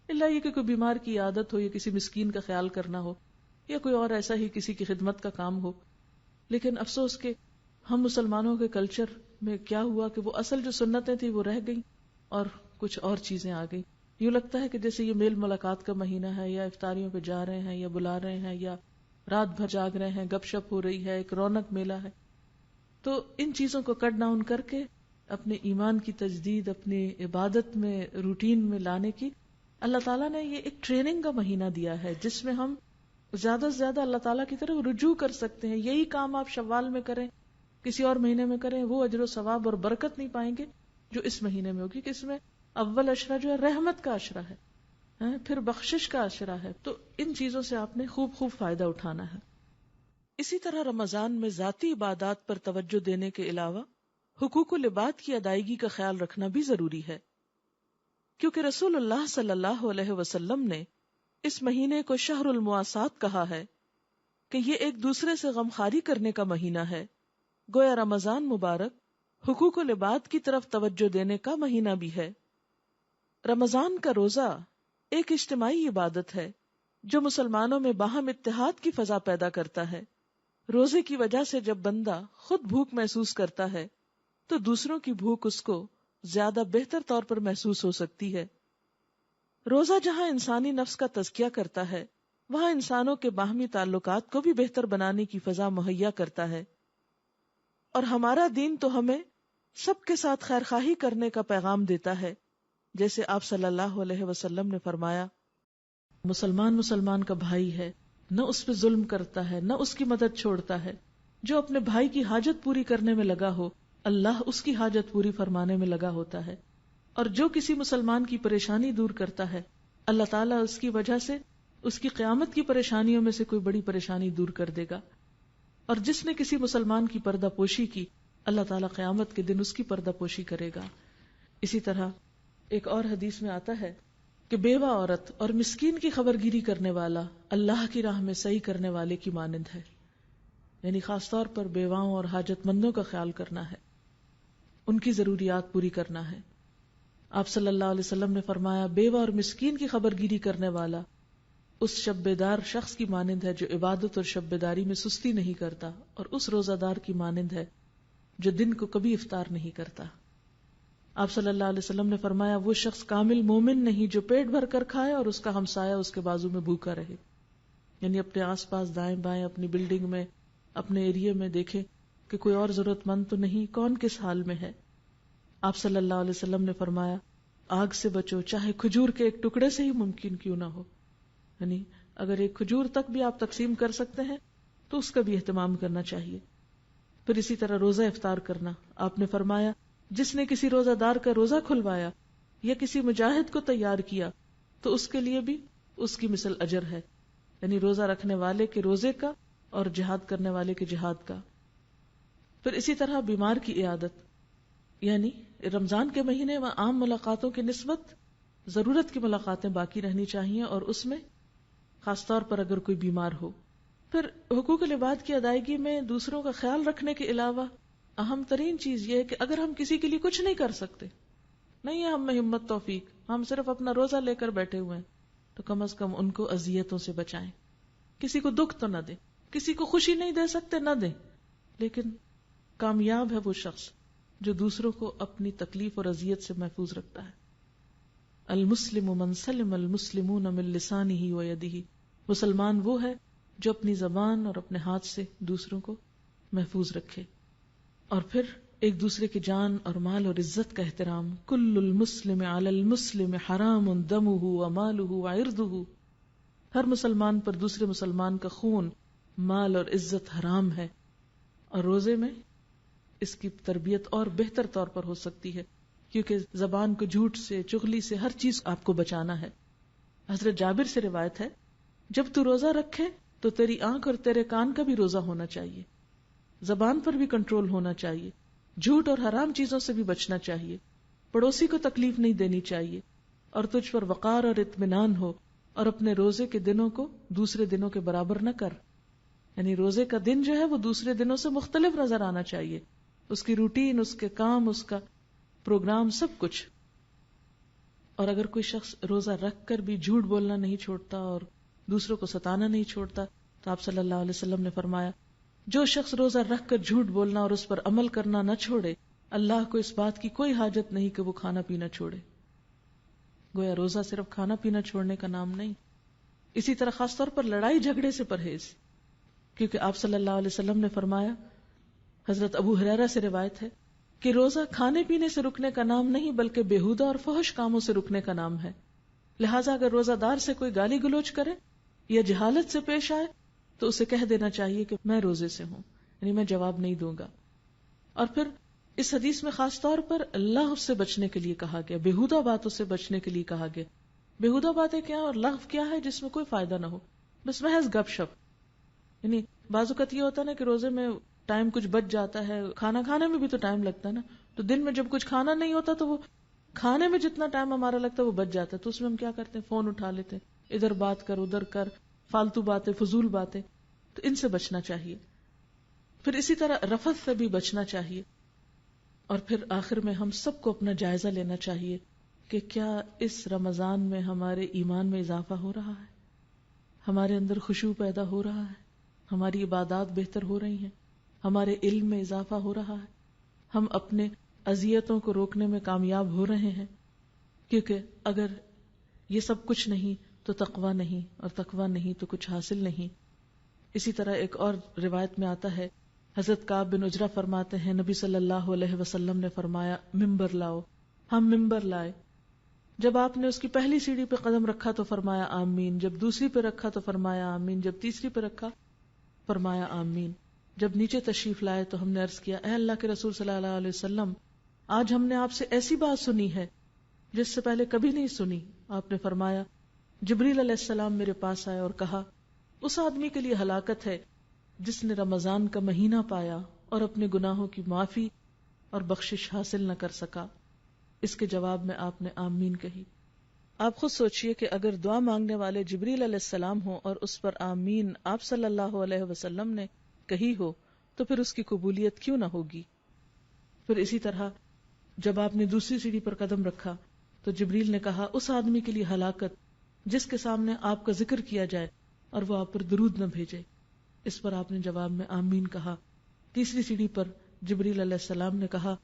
اللہ یہ کہ کوئی بیمار کی عادت ہو یا کسی مسکین کا خیال کرنا ہو یا کوئی اور ایسا ہی کسی کی خدمت کا کام ہو۔ لیکن افسوس کہ ہم مسلمانوں کے کلچر میں کیا ہوا کہ وہ اصل جو سنتیں تھیں وہ رہ گئیں اور کچھ اور چیزیں آ گئی۔ یوں لگتا ہے کہ جیسے یہ میل ملاقات کا مہینہ ہے، یا افطاریوں پہ جا رہے ہیں یا بلا رہے ہیں یا رات بھر جاگ رہے ہیں، گپ شپ ہو رہی ہے، ایک رونق میلہ ہے۔ تو ان چیزوں کو کٹ ڈاؤن کر کے اپنے ایمان کی تجدید، اپنی عبادت میں روٹین میں لانے کی اللہ تعالیٰ نے یہ ایک ٹریننگ کا مہینہ دیا ہے، جس میں ہم زیادہ سے زیادہ اللہ تعالیٰ کی طرف رجوع کر سکتے ہیں۔ یہی کام آپ شوال میں کریں، کسی اور مہینے میں کریں، وہ اجر و ثواب اور برکت نہیں پائیں گے جو اس مہینے میں ہوگی، کہ اس میں اول عشرہ جو ہے رحمت کا عشرہ ہے، پھر بخشش کا عشرہ ہے۔ تو ان چیزوں سے آپ نے خوب فائدہ اٹھانا ہے۔ اسی طرح رمضان میں ذاتی عبادات پر توجہ دینے کے علاوہ حقوق العباد کی ادائیگی کا خیال رکھنا بھی ضروری ہے، کیونکہ رسول اللہ صلی اللہ علیہ وسلم نے اس مہینے کو شہر المواسات کہا ہے کہ یہ ایک دوسرے سے غمخواری کرنے کا مہینہ ہے۔ گویا رمضان مبارک حقوق العباد کی طرف توجہ دینے کا مہینہ بھی ہے۔ رمضان کا روزہ ایک اجتماعی عبادت ہے جو مسلمانوں میں باہم اتحاد کی فضا پیدا کرتا ہے۔ روزے کی وجہ سے جب بندہ خود بھوک محسوس کرتا ہے تو دوسروں کی بھوک اس کو زیادہ بہتر طور پر محسوس ہو سکتی ہے۔ روزہ جہاں انسانی نفس کا تزکیہ کرتا ہے، وہاں انسانوں کے باہمی تعلقات کو بھی بہتر بنانے کی فضا مہیا کرتا ہے، اور ہمارا دین تو ہمیں سب کے ساتھ خیرخواہی کرنے کا پیغام دیتا ہے، جیسے آپ صلی اللہ علیہ وسلم نے فرمایا، مسلمان کا بھائی ہے، نہ اس پہ ظلم کرتا ہے، نہ اس کی مدد چھوڑتا ہے۔ جو اپنے بھائی کی حاجت پوری کرنے میں لگا ہو، اللہ اس کی حاجت پوری فرمانے میں لگا ہوتا ہے۔ اور جو کسی مسلمان کی پریشانی دور کرتا ہے اللہ تعالیٰ اس کی وجہ سے اس کی قیامت کی پریشانیوں میں سے کوئی بڑی پریشانی دور کر دے گا، اور جس نے کسی مسلمان کی پردہ پوشی کی اللہ تعالیٰ قیامت کے دن اس کی پردہ پوشی کرے گا۔ اسی طرح ایک اور حدیث میں آتا ہے کہ بیوہ عورت اور مسکین کی خبرگیری کرنے والا اللہ کی راہ میں سعی کرنے والے کی مانند ہے، یعنی خاص طور پر بیواؤں اور حاجت مندوں کا خیال کرنا ہے، ان کی ضروریات پوری کرنا ہے۔ آپ صلی اللہ علیہ وسلم نے فرمایا بیوہ اور مسکین کی خبرگیری کرنے والا اس شب بیدار شخص کی مانند ہے جو عبادت اور شب بیداری میں سستی نہیں کرتا، اور اس روزہ دار کی مانند ہے جو دن کو کبھی افطار نہیں کرتا۔ آپ صلی اللہ علیہ وسلم نے فرمایا وہ شخص کامل مومن نہیں جو پیٹ بھر کر کھائے اور اس کا ہمسایہ اس کے بازو میں بھوکا رہے، یعنی اپنے آس پاس دائیں بائیں اپنی بلڈنگ میں اپنے ایریے میں دیکھے کہ کوئی اور ضرورت مند تو نہیں، کون کس حال میں ہے۔ آپ صلی اللہ علیہ وسلم نے فرمایا آگ سے بچو چاہے کھجور کے ایک ٹکڑے سے ہی ممکن کیوں نہ ہو، یعنی اگر ایک کھجور تک بھی آپ تقسیم کر سکتے ہیں تو اس کا بھی اہتمام کرنا چاہیے۔ پھر اسی طرح روزہ افطار کرنا، آپ نے فرمایا جس نے کسی روزہ دار کا روزہ کھلوایا یا کسی مجاہد کو تیار کیا تو اس کے لیے بھی اس کی مثل اجر ہے، یعنی روزہ رکھنے والے کے روزے کا اور جہاد کرنے والے کے جہاد کا۔ پھر اسی طرح بیمار کی عیادت، یعنی رمضان کے مہینے میں عام ملاقاتوں کی نسبت ضرورت کی ملاقاتیں باقی رہنی چاہیے، اور اس میں خاص طور پر اگر کوئی بیمار ہو۔ پھر حقوق العباد کی ادائیگی میں دوسروں کا خیال رکھنے کے علاوہ اہم ترین چیز یہ ہے کہ اگر ہم کسی کے لیے کچھ نہیں کر سکتے، نہیں ہے ہم میں ہمت توفیق، ہم صرف اپنا روزہ لے کر بیٹھے ہوئے ہیں، تو کم از کم ان کو اذیتوں سے بچائیں۔ کسی کو دکھ تو نہ دیں، کسی کو خوشی نہیں دے سکتے نہ دیں، لیکن کامیاب ہے وہ شخص جو دوسروں کو اپنی تکلیف اور اذیت سے محفوظ رکھتا ہے۔ المسلم من سلم المسلمون من لسانہ ویدہ، مسلمان وہ ہے جو اپنی زبان اور اپنے ہاتھ سے دوسروں کو محفوظ رکھے۔ اور پھر ایک دوسرے کی جان اور مال اور عزت کا احترام، کل المسلم علی المسلم حرام دمہ ومالہ وعرضہ، ہر مسلمان پر دوسرے مسلمان کا خون، مال اور عزت حرام ہے۔ اور روزے میں اس کی تربیت اور بہتر طور پر ہو سکتی ہے، کیونکہ زبان کو جھوٹ سے، چغلی سے، ہر چیز آپ کو بچانا ہے۔ حضرت جابر سے روایت ہے جب تو روزہ رکھے تو تیری آنکھ اور تیرے کان کا بھی روزہ ہونا چاہیے، زبان پر بھی کنٹرول ہونا چاہیے، جھوٹ اور حرام چیزوں سے بھی بچنا چاہیے، پڑوسی کو تکلیف نہیں دینی چاہیے، اور تجھ پر وقار اور اطمینان ہو، اور اپنے روزے کے دنوں کو دوسرے دنوں کے برابر نہ کر، یعنی روزے کا دن جو ہے وہ دوسرے دنوں سے مختلف نظر آنا چاہیے، اس کی روٹین، اس کے کام، اس کا پروگرام، سب کچھ۔ اور اگر کوئی شخص روزہ رکھ کر بھی جھوٹ بولنا نہیں چھوڑتا اور دوسروں کو ستانا نہیں چھوڑتا تو آپ صلی اللہ علیہ وسلم نے فرمایا جو شخص روزہ رکھ کر جھوٹ بولنا اور اس پر عمل کرنا نہ چھوڑے اللہ کو اس بات کی کوئی حاجت نہیں کہ وہ کھانا پینا چھوڑے۔ گویا روزہ صرف کھانا پینا چھوڑنے کا نام نہیں۔ اسی طرح خاص طور پر لڑائی جھگڑے سے پرہیز، کیونکہ آپ صلی اللہ علیہ وسلم نے فرمایا، حضرت ابو ہریرہ سے روایت ہے کہ روزہ کھانے پینے سے رکنے کا نام نہیں بلکہ بےہودہ اور فحش کاموں سے رکنے کا نام ہے، لہٰذا اگر روزہ دار سے کوئی گالی گلوچ کرے یا جہالت سے پیش آئے تو اسے کہہ دینا چاہیے کہ میں روزے سے ہوں، یعنی میں جواب نہیں دوں گا۔ اور پھر اس حدیث میں خاص طور پر لغو سے بچنے کے لیے کہا گیا، بےہودہ باتوں سے بچنے کے لیے کہا گیا۔ بےہودہ باتیں کیا اور لغو کیا ہے؟ جس میں کوئی فائدہ نہ ہو، بس محض گپ شپ۔ یعنی بعض اوقات یہ ہوتا ہے نا کہ روزے میں ٹائم کچھ بچ جاتا ہے، کھانا کھانے میں بھی تو ٹائم لگتا ہے نا، تو دن میں جب کچھ کھانا نہیں ہوتا تو وہ کھانے میں جتنا ٹائم ہمارا لگتا ہے وہ بچ جاتا ہے، تو اس میں ہم کیا کرتے ہیں، فون اٹھا لیتے ہیں، ادھر بات کر ادھر کر، فالتو باتیں، فضول باتیں، تو ان سے بچنا چاہیے۔ پھر اسی طرح رفث سے بھی بچنا چاہیے۔ اور پھر آخر میں ہم سب کو اپنا جائزہ لینا چاہیے کہ کیا اس رمضان میں ہمارے ایمان میں اضافہ ہو رہا ہے، ہمارے اندر خشوع پیدا ہو رہا ہے، ہماری عبادات بہتر ہو رہی ہیں، ہمارے علم میں اضافہ ہو رہا ہے، ہم اپنے اذیتوں کو روکنے میں کامیاب ہو رہے ہیں، کیونکہ اگر یہ سب کچھ نہیں تو تقویٰ نہیں، اور تقویٰ نہیں تو کچھ حاصل نہیں۔ اسی طرح ایک اور روایت میں آتا ہے، حضرت کعب بن عجرہ فرماتے ہیں نبی صلی اللہ علیہ وسلم نے فرمایا ممبر لاؤ، ہم ممبر لائے، جب آپ نے اس کی پہلی سیڑھی پہ قدم رکھا تو فرمایا آمین، جب دوسری پہ رکھا تو فرمایا آمین، جب تیسری پہ رکھا فرمایا آمین۔ جب نیچے تشریف لائے تو ہم نے عرض کیا، اے اللہ کے رسول صلی اللہ علیہ وسلم، آج ہم نے آپ سے ایسی بات سنی ہے جس سے پہلے کبھی نہیں سنی. آپ نے فرمایا جبریل علیہ السلام میرے پاس آئے اور کہا اس آدمی کے لیے ہلاکت ہے جس نے رمضان کا مہینہ پایا اور اپنے گناہوں کی معافی اور بخشش حاصل نہ کر سکا. اس کے جواب میں آپ نے آمین کہی. آپ خود سوچئے کہ اگر دعا مانگنے والے جبریل علیہ السلام ہوں اور اس پر آمین آپ صلی اللہ علیہ وسلم نے کہی ہو تو پھر اس کی قبولیت کیوں نہ ہوگی. پھر اسی طرح جب آپ نے دوسری سیڑھی پر قدم رکھا تو جبریل نے کہا اس آدمی کے لیے ہلاکت جس کے سامنے آپ کا ذکر کیا جائے اور وہ آپ پر درود نہ بھیجے. اس پر آپ نے جواب میں آمین کہا. تیسری سیڑھی پر جبریل علیہ السلام نے کہا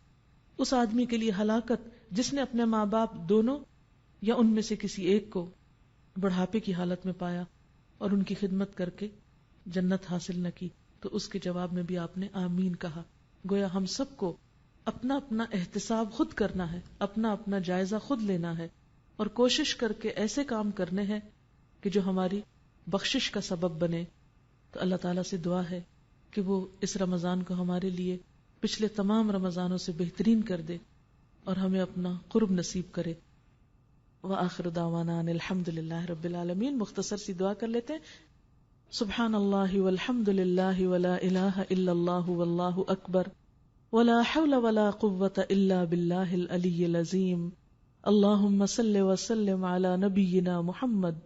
اس آدمی کے لیے ہلاکت جس نے اپنے ماں باپ دونوں یا ان میں سے کسی ایک کو بڑھاپے کی حالت میں پایا اور ان کی خدمت کر کے جنت حاصل نہ کی. تو اس کے جواب میں بھی آپ نے آمین کہا. گویا ہم سب کو اپنا اپنا احتساب خود کرنا ہے, اپنا اپنا جائزہ خود لینا ہے اور کوشش کر کے ایسے کام کرنے ہیں کہ جو ہماری بخشش کا سبب بنے. تو اللہ تعالیٰ سے دعا ہے کہ وہ اس رمضان کو ہمارے لیے پچھلے تمام رمضانوں سے بہترین کر دے اور ہمیں اپنا قرب نصیب کرے. وآخر دعوانا ان الحمد للہ رب العالمین. مختصر سی دعا کر لیتے ہیں. سبحان اللہ والحمد للہ ولا الہ الا اللہ واللہ اکبر ولا حول ولا قوة الا باللہ العلی العظیم. اللہم صل وسلم علی نبینا محمد.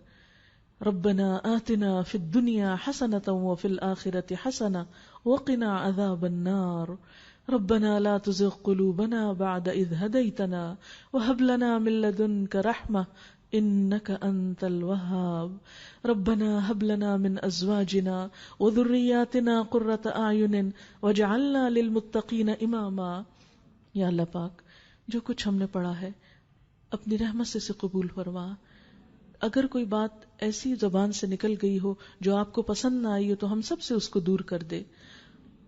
ربنا آتنا فی الدنیا حسنة وفی الآخرة حسنة وقنا عذاب النار. ربنا لا تزغ قلوبنا بعد إذ هديتنا وهب لنا من لدنك رحمة إنك أنت الوهاب. ربنا هب لنا من أزواجنا وذرياتنا قرة أعين واجعلنا للمتقين إماما. یا اللہ پاک جو کچھ ہم نے پڑھا ہے اپنی رحمت سے قبول فرما. اگر کوئی بات ایسی زبان سے نکل گئی ہو جو آپ کو پسند نہ آئی ہو تو ہم سب سے اس کو دور کر دے.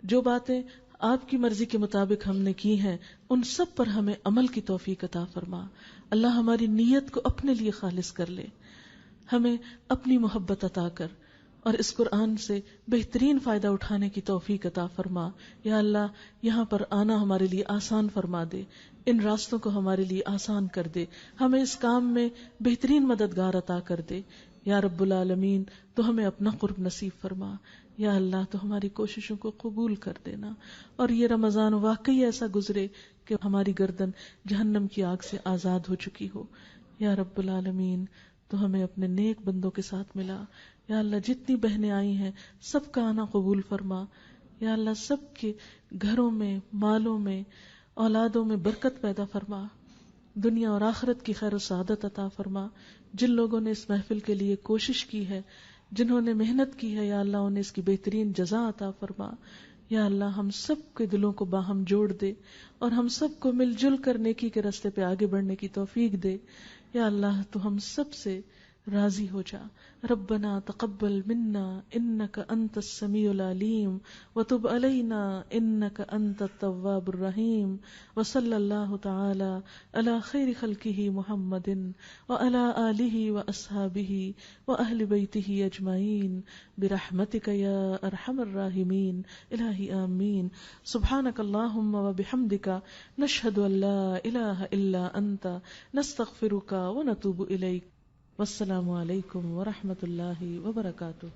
جو باتیں آپ کی مرضی کے مطابق ہم نے کی ہیں ان سب پر ہمیں عمل کی توفیق عطا فرما. اللہ ہماری نیت کو اپنے لیے خالص کر لے, ہمیں اپنی محبت عطا کر اور اس قرآن سے بہترین فائدہ اٹھانے کی توفیق عطا فرما. یا اللہ یہاں پر آنا ہمارے لیے آسان فرما دے, ان راستوں کو ہمارے لیے آسان کر دے, ہمیں اس کام میں بہترین مددگار عطا کر دے. یا رب العالمین تو ہمیں اپنا قرب نصیب فرما. یا اللہ تو ہماری کوششوں کو قبول کر دینا اور یہ رمضان واقعی ایسا گزرے کہ ہماری گردن جہنم کی آگ سے آزاد ہو چکی ہو. یا رب العالمین تو ہمیں اپنے نیک بندوں کے ساتھ ملا. یا اللہ جتنی بہنیں آئی ہیں سب کا آنا قبول فرما. یا اللہ سب کے گھروں میں, مالوں میں, اولادوں میں برکت پیدا فرما. دنیا اور آخرت کی خیر و سعادت عطا فرما. جن لوگوں نے اس محفل کے لیے کوشش کی ہے, جنہوں نے محنت کی ہے, یا اللہ انہیں اس کی بہترین جزا عطا فرما. یا اللہ ہم سب کے دلوں کو باہم جوڑ دے اور ہم سب کو مل جل کر نیکی کے راستے پہ آگے بڑھنے کی توفیق دے. یا اللہ تو ہم سب سے راضی ہو جا. ربنا تقبل منا انك انت السميع العليم وتب علينا انك انت التواب الرحيم. وصلى الله تعالى على خير خلقه محمد وعلى آله واصحابه واهل بيته اجمعين برحمتك يا ارحم الراحمين. الہی آمین. سبحانك اللهم وبحمدك نشهد ان لا اله الا انت نستغفرك ونتوب اليك. والسلام علیکم ورحمۃ اللہ وبرکاتہ.